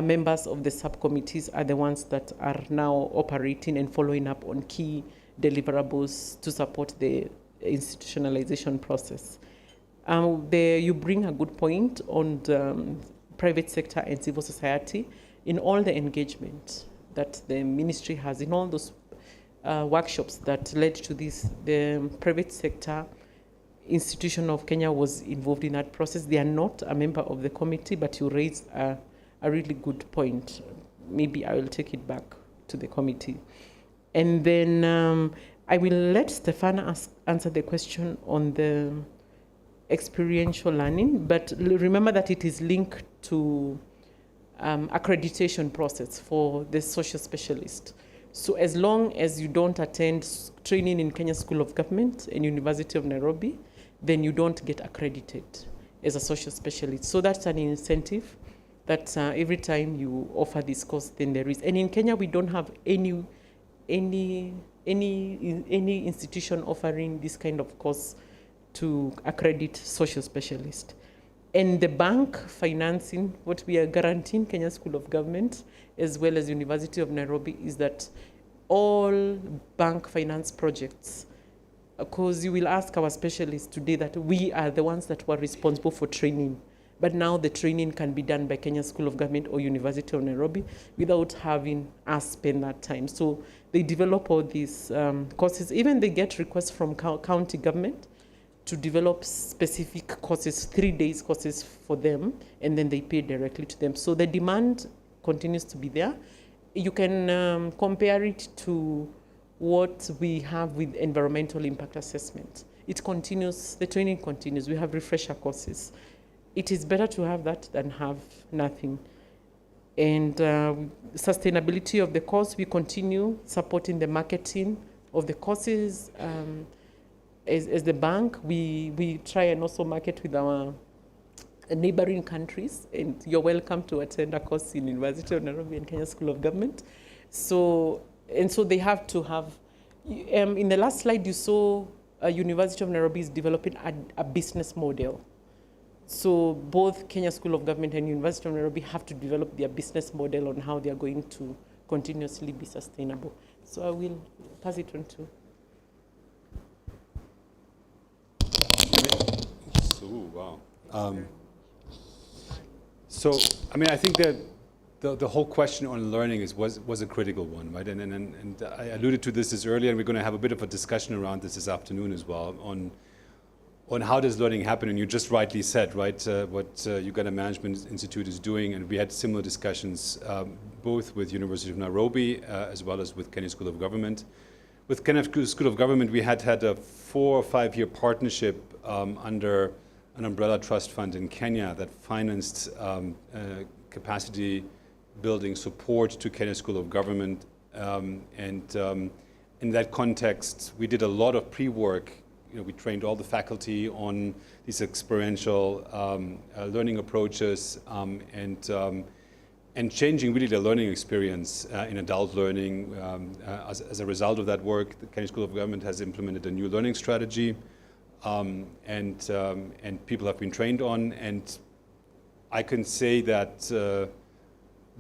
members of the subcommittees are the ones that are now operating and following up on key deliverables to support the institutionalization process. You bring a good point on the private sector and civil society. In all the engagement that the ministry has, in all those workshops that led to this, the private sector institution of Kenya was involved in that process. They are not a member of the committee, but you raised a really good point. Maybe I will take it back to the committee. And then I will let Stefana answer the question on the experiential learning, but remember that it is linked to accreditation process for the social specialist. So as long as you don't attend training in Kenya School of Government and University of Nairobi, then you don't get accredited as a social specialist. So that's an incentive that every time you offer this course, then there is. And in Kenya, we don't have any institution offering this kind of course to accredit social specialist. And the bank financing, what we are guaranteeing Kenya School of Government, as well as University of Nairobi, is that all bank finance projects, because you will ask our specialists today that we are the ones that were responsible for training, but now the training can be done by Kenya School of Government or University of Nairobi without having us spend that time. So they develop all these courses. Even they get requests from county government to develop specific courses, 3 days courses for them, and then they pay directly to them. So the demand continues to be there. You can compare it to what we have with environmental impact assessment. It continues, the training continues. We have refresher courses. It is better to have that than have nothing. And sustainability of the course, we continue supporting the marketing of the courses. As the bank, we try and also market with our neighboring countries, and you're welcome to attend a course in University of Nairobi and Kenya School of Government. So they have to have, in the last slide you saw University of Nairobi is developing a business model. So both Kenya School of Government and University of Nairobi have to develop their business model on how they are going to continuously be sustainable. So I will pass it on to. So, wow. So, I mean, I think that the whole question on learning was a critical one, right? And I alluded to this earlier, and we're going to have a bit of a discussion around this afternoon as well on how does learning happen. And you just rightly said, right, what Uganda Management Institute is doing, and we had similar discussions both with University of Nairobi as well as with Kenya School of Government. With Kenya School of Government, we had a 4 or 5 year partnership under an umbrella trust fund in Kenya that financed capacity building support to Kenya School of Government. In that context, we did a lot of pre-work. We trained all the faculty on these experiential learning approaches and changing really the learning experience in adult learning. As a result of that work, the Kenya School of Government has implemented a new learning strategy, and people have been trained on. And I can say that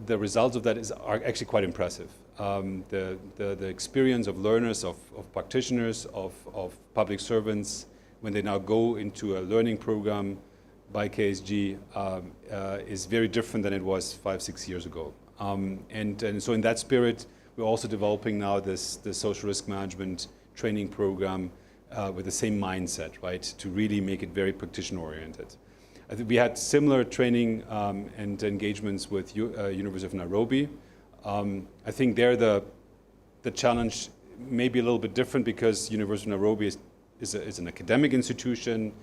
the results of that are actually quite impressive. The experience of learners, of practitioners, of public servants, when they now go into a learning program by KSG is very different than it was 5-6 years ago. And so in that spirit, we're also developing now this social risk management training program with the same mindset, right, to really make it very practitioner oriented. I think we had similar training and engagements with University of Nairobi. I think there the challenge may be a little bit different because University of Nairobi is an academic institution,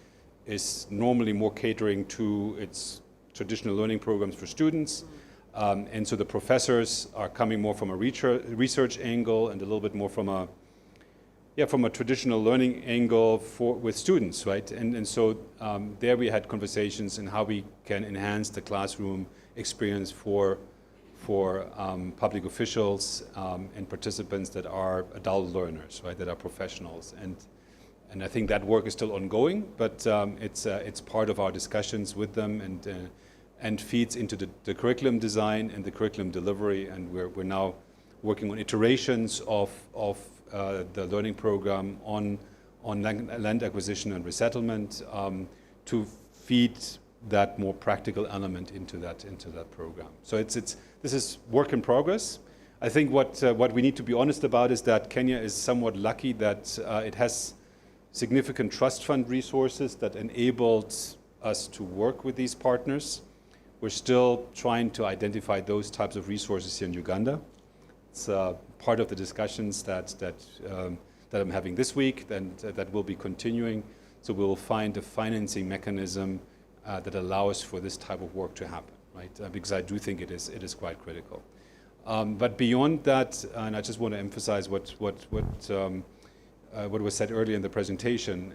is normally more catering to its traditional learning programs for students. And so the professors are coming more from a research angle and a little bit more from a traditional learning angle with students, right? And so there we had conversations on how we can enhance the classroom experience for public officials and participants that are adult learners, right? That are professionals. And I think that work is still ongoing, but it's part of our discussions with them and feeds into the curriculum design and the curriculum delivery. And we're now working on iterations of the learning program on land acquisition and resettlement to feed that more practical element into that program. So this is work in progress. I think what we need to be honest about is that Kenya is somewhat lucky that it has significant trust fund resources that enabled us to work with these partners. We're still trying to identify those types of resources here in Uganda. It's part of the discussions that I'm having this week, and that will be continuing. So we'll find a financing mechanism that allows for this type of work to happen, right? Because I do think it is quite critical. But beyond that, and I just want to emphasize what was said earlier in the presentation,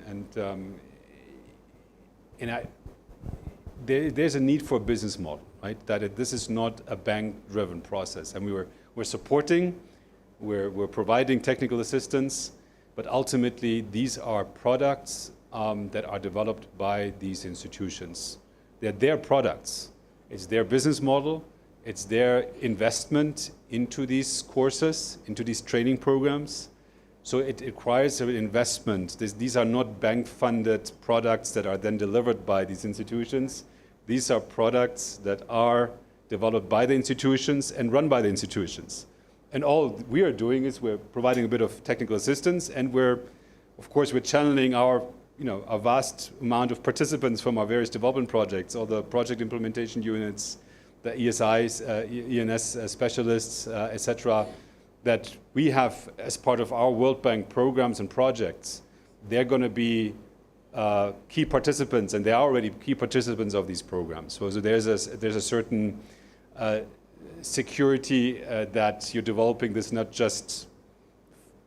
there's a need for a business model, right? That this is not a bank-driven process, and we're supporting, we're providing technical assistance, but ultimately these are products that are developed by these institutions. They're their products. It's their business model. It's their investment into these courses, into these training programs. So it requires an investment. These are not bank-funded products that are then delivered by these institutions. These are products that are developed by the institutions and run by the institutions. And all we are doing is we're providing a bit of technical assistance, and we're channeling our vast amount of participants from our various development projects, all the project implementation units, the ESIs, ENS specialists, etc., that we have as part of our World Bank programs and projects. They're going to be key participants, and they are already key participants of these programs. So there's a certain security that you're developing this not just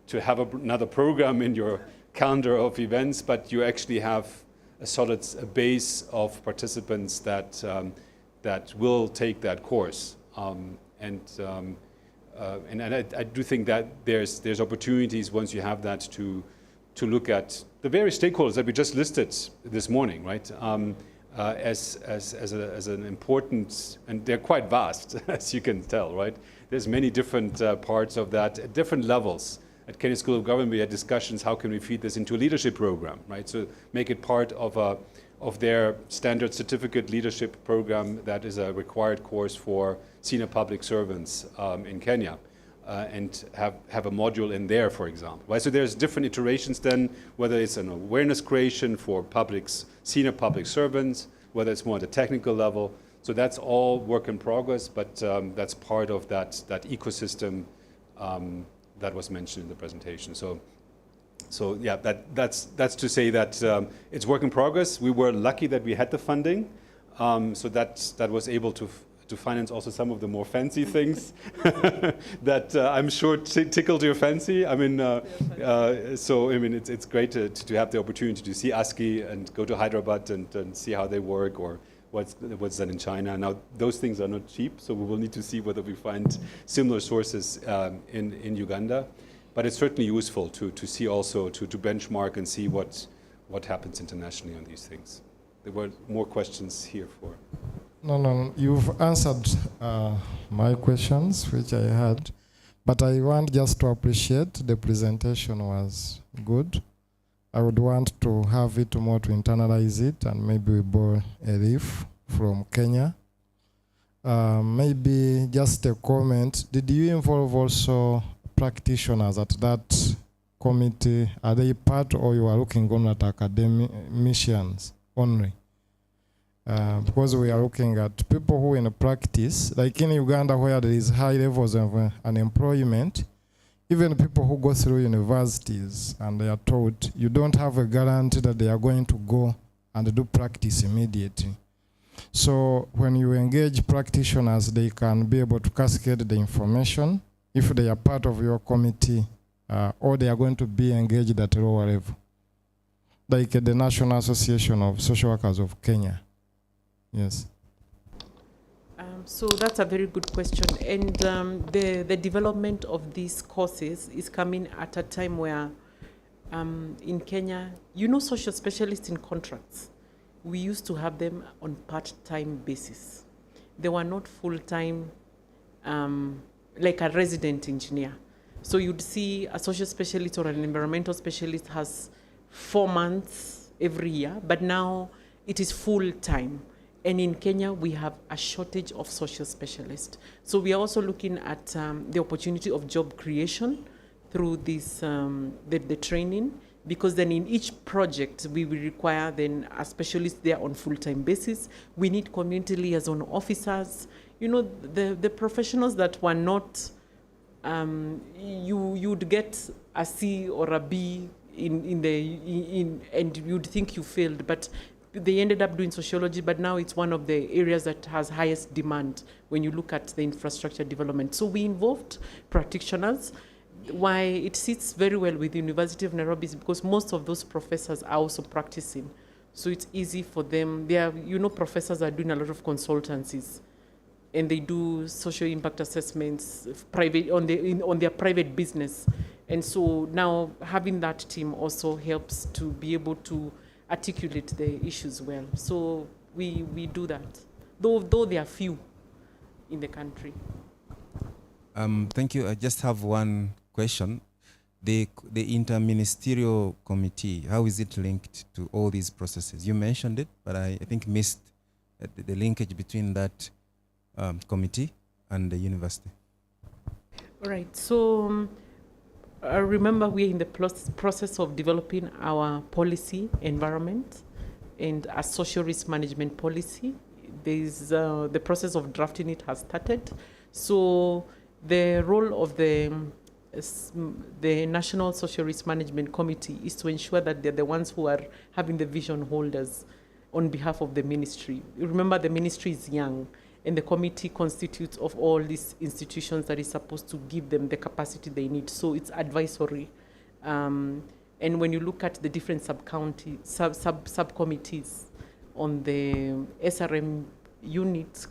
to have another program in your calendar of events, but you actually have a solid base of participants that will take that course. And I do think that there's opportunities once you have that to look at the various stakeholders that we just listed this morning, right? As an important, and they're quite vast, as you can tell, right? There's many different parts of that at different levels. At Kenya School of Government, we had discussions, how can we feed this into a leadership program, right? So make it part of of their standard certificate leadership program that is a required course for senior public servants in Kenya. And have a module in there, for example. Right? So there's different iterations then, whether it's an awareness creation for senior public servants, whether it's more at the technical level. So that's all work in progress, but that's part of that ecosystem that was mentioned in the presentation. So yeah, that's to say that it's work in progress. We were lucky that we had the funding, so that was able to finance also some of the more fancy things that I'm sure tickled your fancy. I mean, so I mean, it's great to have the opportunity to see ASCII and go to Hyderabad and see how they work, or what's done in China. Now, those things are not cheap, so we will need to see whether we find similar sources in Uganda. But it's certainly useful to see also, to benchmark and see what happens internationally on these things. There were more questions here for. No, you've answered my questions, which I had, but I want just to appreciate the presentation was good. I would want to have it more to internalize it, and maybe we borrow a leaf from Kenya. Maybe just a comment. Did you involve also practitioners at that committee? Are they part, or you are looking on at academicians only? Because we are looking at people who in practice, like in Uganda where there is high levels of unemployment, even people who go through universities and they are told you don't have a guarantee that they are going to go and do practice immediately. So when you engage practitioners, they can be able to cascade the information if they are part of your committee, or they are going to be engaged at a lower level, like the National Association of Social Workers of Kenya. Yes. So that's a very good question. And the development of these courses is coming at a time where in Kenya, social specialists in contracts, we used to have them on part-time basis. They were not full-time, like a resident engineer. So you'd see a social specialist or an environmental specialist has 4 months every year, but now it is full-time. And in Kenya, we have a shortage of social specialists. So we are also looking at the opportunity of job creation through this, the training, because then in each project, we will require then a specialist there on full-time basis. We need community liaison officers, the professionals that were not, you'd get a C or a B and you'd think you failed, but they ended up doing sociology, but now it's one of the areas that has highest demand when you look at the infrastructure development. So we involved practitioners. Why it sits very well with the University of Nairobi is because most of those professors are also practicing. So it's easy for them. They are, professors are doing a lot of consultancies, and they do social impact assessments private on their private business. And so now having that team also helps to be able to articulate the issues well. So we do that, though there are few in the country. Thank you. I just have one question. The interministerial committee, how is it linked to all these processes? You mentioned it, but I think missed the linkage between that committee and the university. All right. So remember, we are in the process of developing our policy environment and a social risk management policy. There's the process of drafting it has started. So the role of the National Social Risk Management Committee is to ensure that they're the ones who are having the vision holders on behalf of the ministry. Remember, the ministry is young, and the committee constitutes of all these institutions that is supposed to give them the capacity they need. So it's advisory. And when you look at the different subcommittees on the SRM unit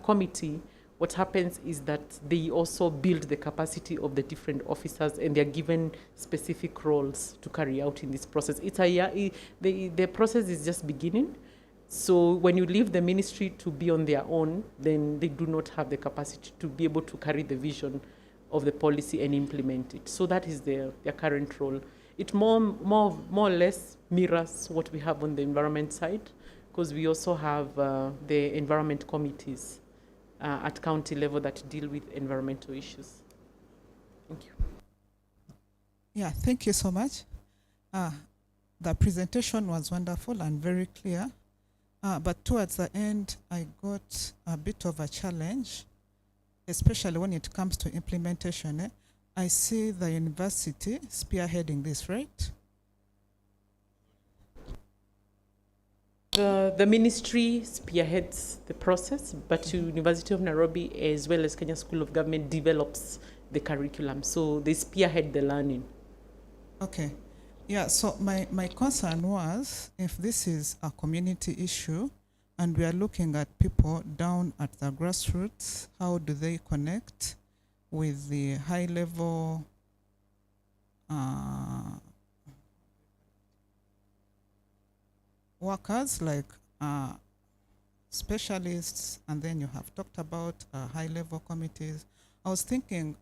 committee, what happens is that they also build the capacity of the different officers, and they're given specific roles to carry out in this process. The process is just beginning. So when you leave the ministry to be on their own, then they do not have the capacity to be able to carry the vision of the policy and implement it. So that is their current role. it more or less mirrors what we have on the environment side, because we also have the environment committees at county level that deal with environmental issues. Thank you. Yeah, thank you so much. The presentation was wonderful and very clear, but towards the end, I got a bit of a challenge, especially when it comes to implementation. I see the university spearheading this, right? The ministry spearheads the process, but University of Nairobi as well as Kenya School of Government develops the curriculum. So they spearhead the learning. Okay. Yeah, so my concern was, if this is a community issue and we are looking at people down at the grassroots, how do they connect with the high level workers like specialists, and then you have talked about high level committees. I was thinking,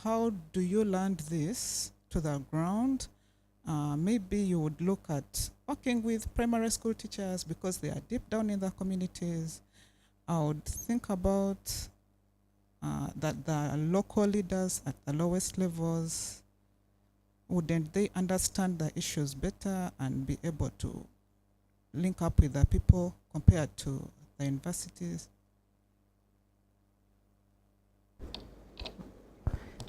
how do you land this to the ground? Maybe you would look at working with primary school teachers because they are deep down in the communities. I would think about that the local leaders at the lowest levels, wouldn't they understand the issues better and be able to link up with the people compared to the universities?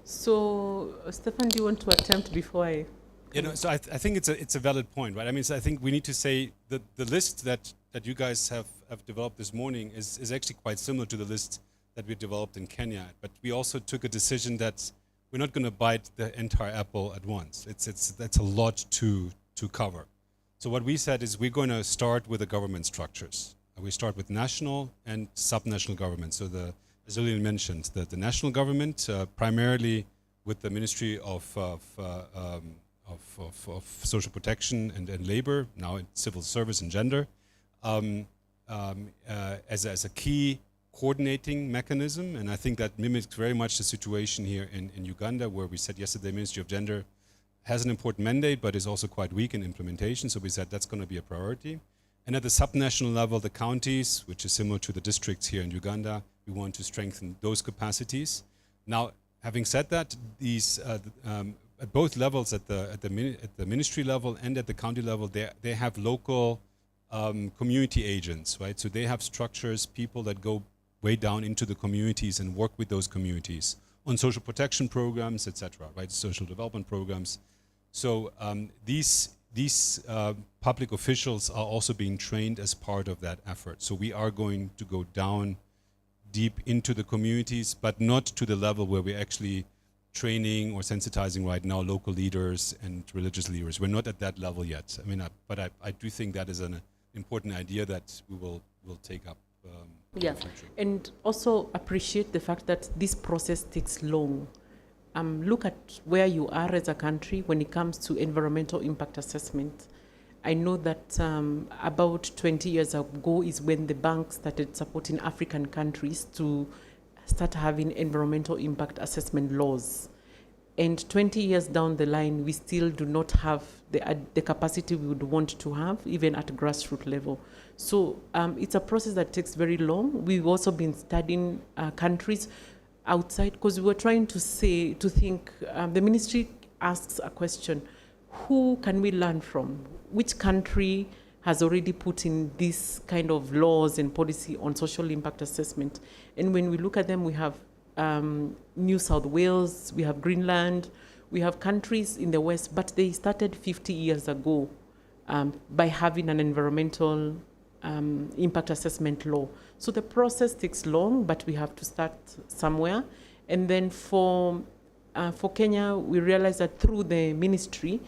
So, Stefan, do you want to attempt before I? So I think it's a valid point, right? I mean, so I think we need to say that the list that you guys have developed this morning is actually quite similar to the list that we developed in Kenya. But we also took a decision that we're not going to bite the entire apple at once. That's a lot to cover. So what we said is we're going to start with the government structures. We start with national and subnational government. So as Lillian mentioned, the national government, primarily with the Ministry of Social Protection and Labor, now in Civil Service and Gender, as a key coordinating mechanism. And I think that mimics very much the situation here in Uganda, where we said yesterday Ministry of Gender has an important mandate, but is also quite weak in implementation. So we said that's going to be a priority. And at the subnational level, the counties, which is similar to the districts here in Uganda, we want to strengthen those capacities. Now, having said that, these at both levels, at the ministry level and at the county level, they have local community agents, right? So they have structures, people that go way down into the communities and work with those communities on social protection programs, etc., right? Social development programs. So these public officials are also being trained as part of that effort. So we are going to go down deep into the communities, but not to the level where we're actually training or sensitizing right now local leaders and religious leaders. We're not at that level yet. I mean, but I do think that is an important idea that we will take up. Yeah, and also appreciate the fact that this process takes long. Look at where you are as a country when it comes to environmental impact assessment. I know that about 20 years ago is when the bank started supporting African countries to start having environmental impact assessment laws. And 20 years down the line, we still do not have the capacity we would want to have, even at grassroots level. So it's a process that takes very long. We've also been studying countries outside, because we were trying to think, the ministry asks a question, who can we learn from? Which country has already put in this kind of laws and policy on social impact assessment? And when we look at them, we have New South Wales, we have Greenland, we have countries in the West, but they started 50 years ago by having an environmental impact assessment law. So the process takes long, but we have to start somewhere. And then for Kenya, we realized that through the ministry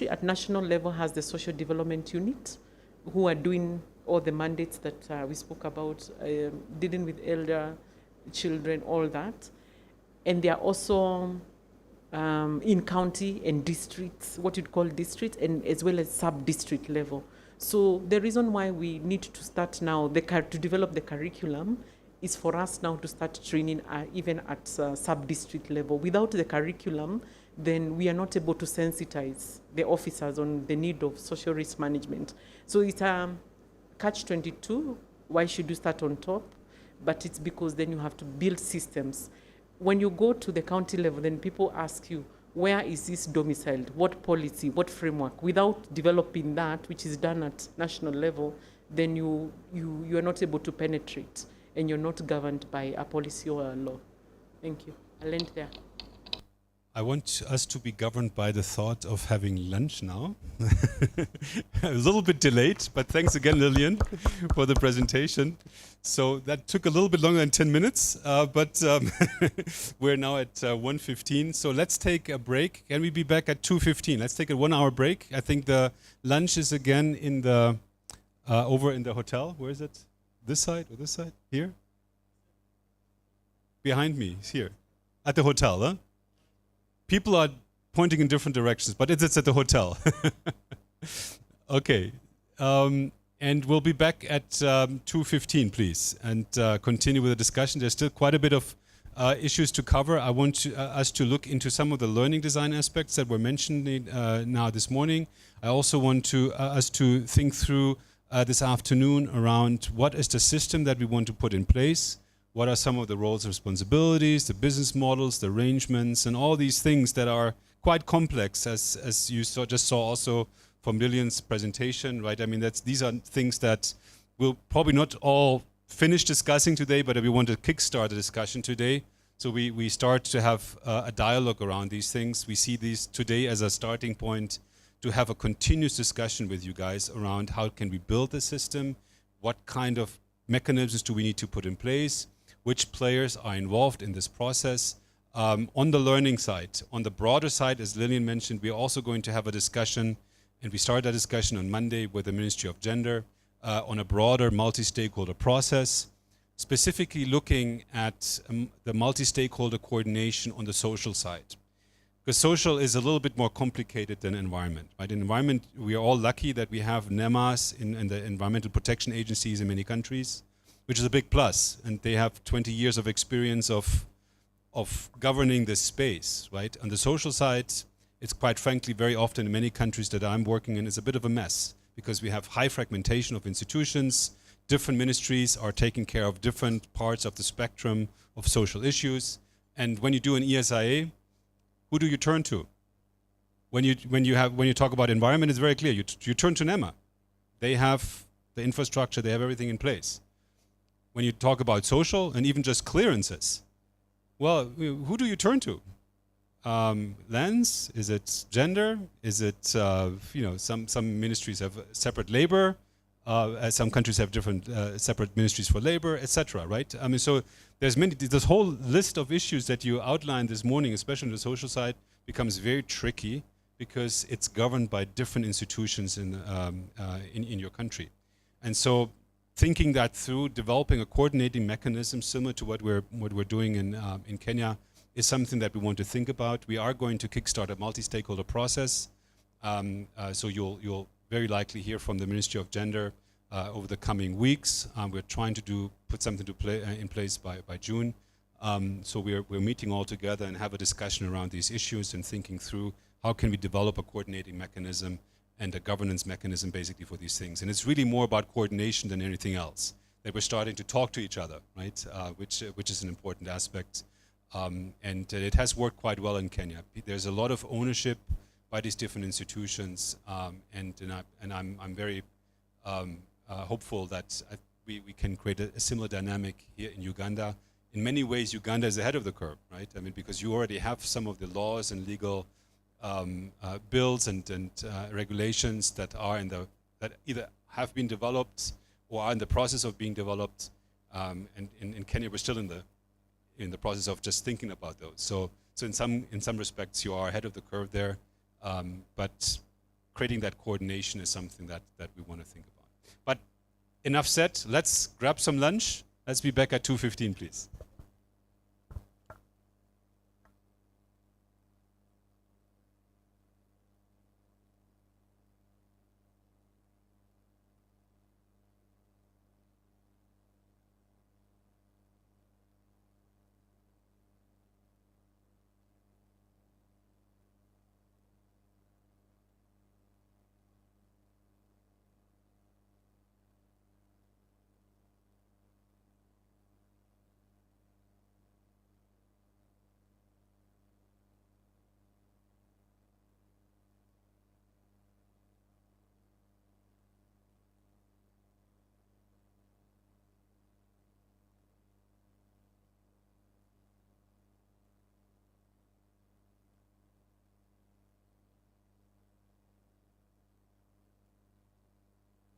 at national level has the social development unit, who are doing all the mandates that we spoke about, dealing with elder, children, all that. And they are also in county and districts, what you'd call districts, and as well as sub-district level. So the reason why we need to start now to develop the curriculum is for us now to start training even at sub-district level. Without the curriculum, then we are not able to sensitize the officers on the need of social risk management. So it's catch-22. Why should you start on top? But it's because then you have to build systems. When you go to the county level, then people ask you, where is this domiciled? What policy, what framework? Without developing that, which is done at national level, then you are not able to penetrate, and you're not governed by a policy or a law. Thank you. I'll end there. I want us to be governed by the thought of having lunch now. A little bit delayed, but thanks again, Lillian, for the presentation. So that took a little bit longer than 10 minutes, but we're now at 1:15. So let's take a break. Can we be back at 2:15? Let's take a 1 hour break. I think the lunch is again in the over in the hotel. Where is it? This side or this side? Here? Behind me, it's here. At the hotel, huh? People are pointing in different directions, but it's at the hotel. Okay. And we'll be back at 2:15, please, and continue with the discussion. There's still quite a bit of issues to cover. I want us to look into some of the learning design aspects that were mentioned now this morning. I also want us to think through this afternoon around what is the system that we want to put in place. What are some of the roles and responsibilities, the business models, the arrangements, and all these things that are quite complex, as you just saw also from Lillian's presentation, right? I mean, these are things that we'll probably not all finish discussing today, but we want to kickstart the discussion today. So we start to have a dialogue around these things. We see these today as a starting point to have a continuous discussion with you guys around how can we build the system, what kind of mechanisms do we need to put in place, which players are involved in this process. On the learning side, on the broader side, as Lillian mentioned, we're also going to have a discussion, and we started that discussion on Monday with the Ministry of Gender on a broader multi-stakeholder process, specifically looking at the multi-stakeholder coordination on the social side. Because social is a little bit more complicated than environment, right? In environment, we are all lucky that we have NEMAs and the environmental protection agencies in many countries, which is a big plus, and they have 20 years of experience of governing this space, right? On the social side, it's quite frankly very often in many countries that I'm working in, it's a bit of a mess because we have high fragmentation of institutions, different ministries are taking care of different parts of the spectrum of social issues, and when you do an ESIA, who do you turn to? When you talk about environment, it's very clear, you turn to NEMA. They have the infrastructure, they have everything in place. When you talk about social and even just clearances, well, who do you turn to? Lands? Is it gender? Is it, some ministries have separate labor, some countries have different separate ministries for labor, etc., right? I mean, so there's this whole list of issues that you outlined this morning, especially on the social side, becomes very tricky because it's governed by different institutions in your country. And so thinking that through, developing a coordinating mechanism similar to what we're doing in Kenya is something that we want to think about. We are going to kickstart a multi-stakeholder process. So you'll very likely hear from the Ministry of Gender over the coming weeks. We're trying to put something in place by June. So we're meeting all together and have a discussion around these issues and thinking through how can we develop a coordinating mechanism and a governance mechanism basically for these things. And it's really more about coordination than anything else, that we're starting to talk to each other, right? Which is an important aspect. And it has worked quite well in Kenya. There's a lot of ownership by these different institutions, and I'm very hopeful that we can create a similar dynamic here in Uganda. In many ways, Uganda is ahead of the curve, right? I mean, because you already have some of the laws and legal bills and regulations that are that either have been developed or are in the process of being developed. And in Kenya, we're still in the process of just thinking about those. So in some respects, you are ahead of the curve there. But creating that coordination is something that we want to think about. But enough said. Let's grab some lunch. Let's be back at 2:15, please.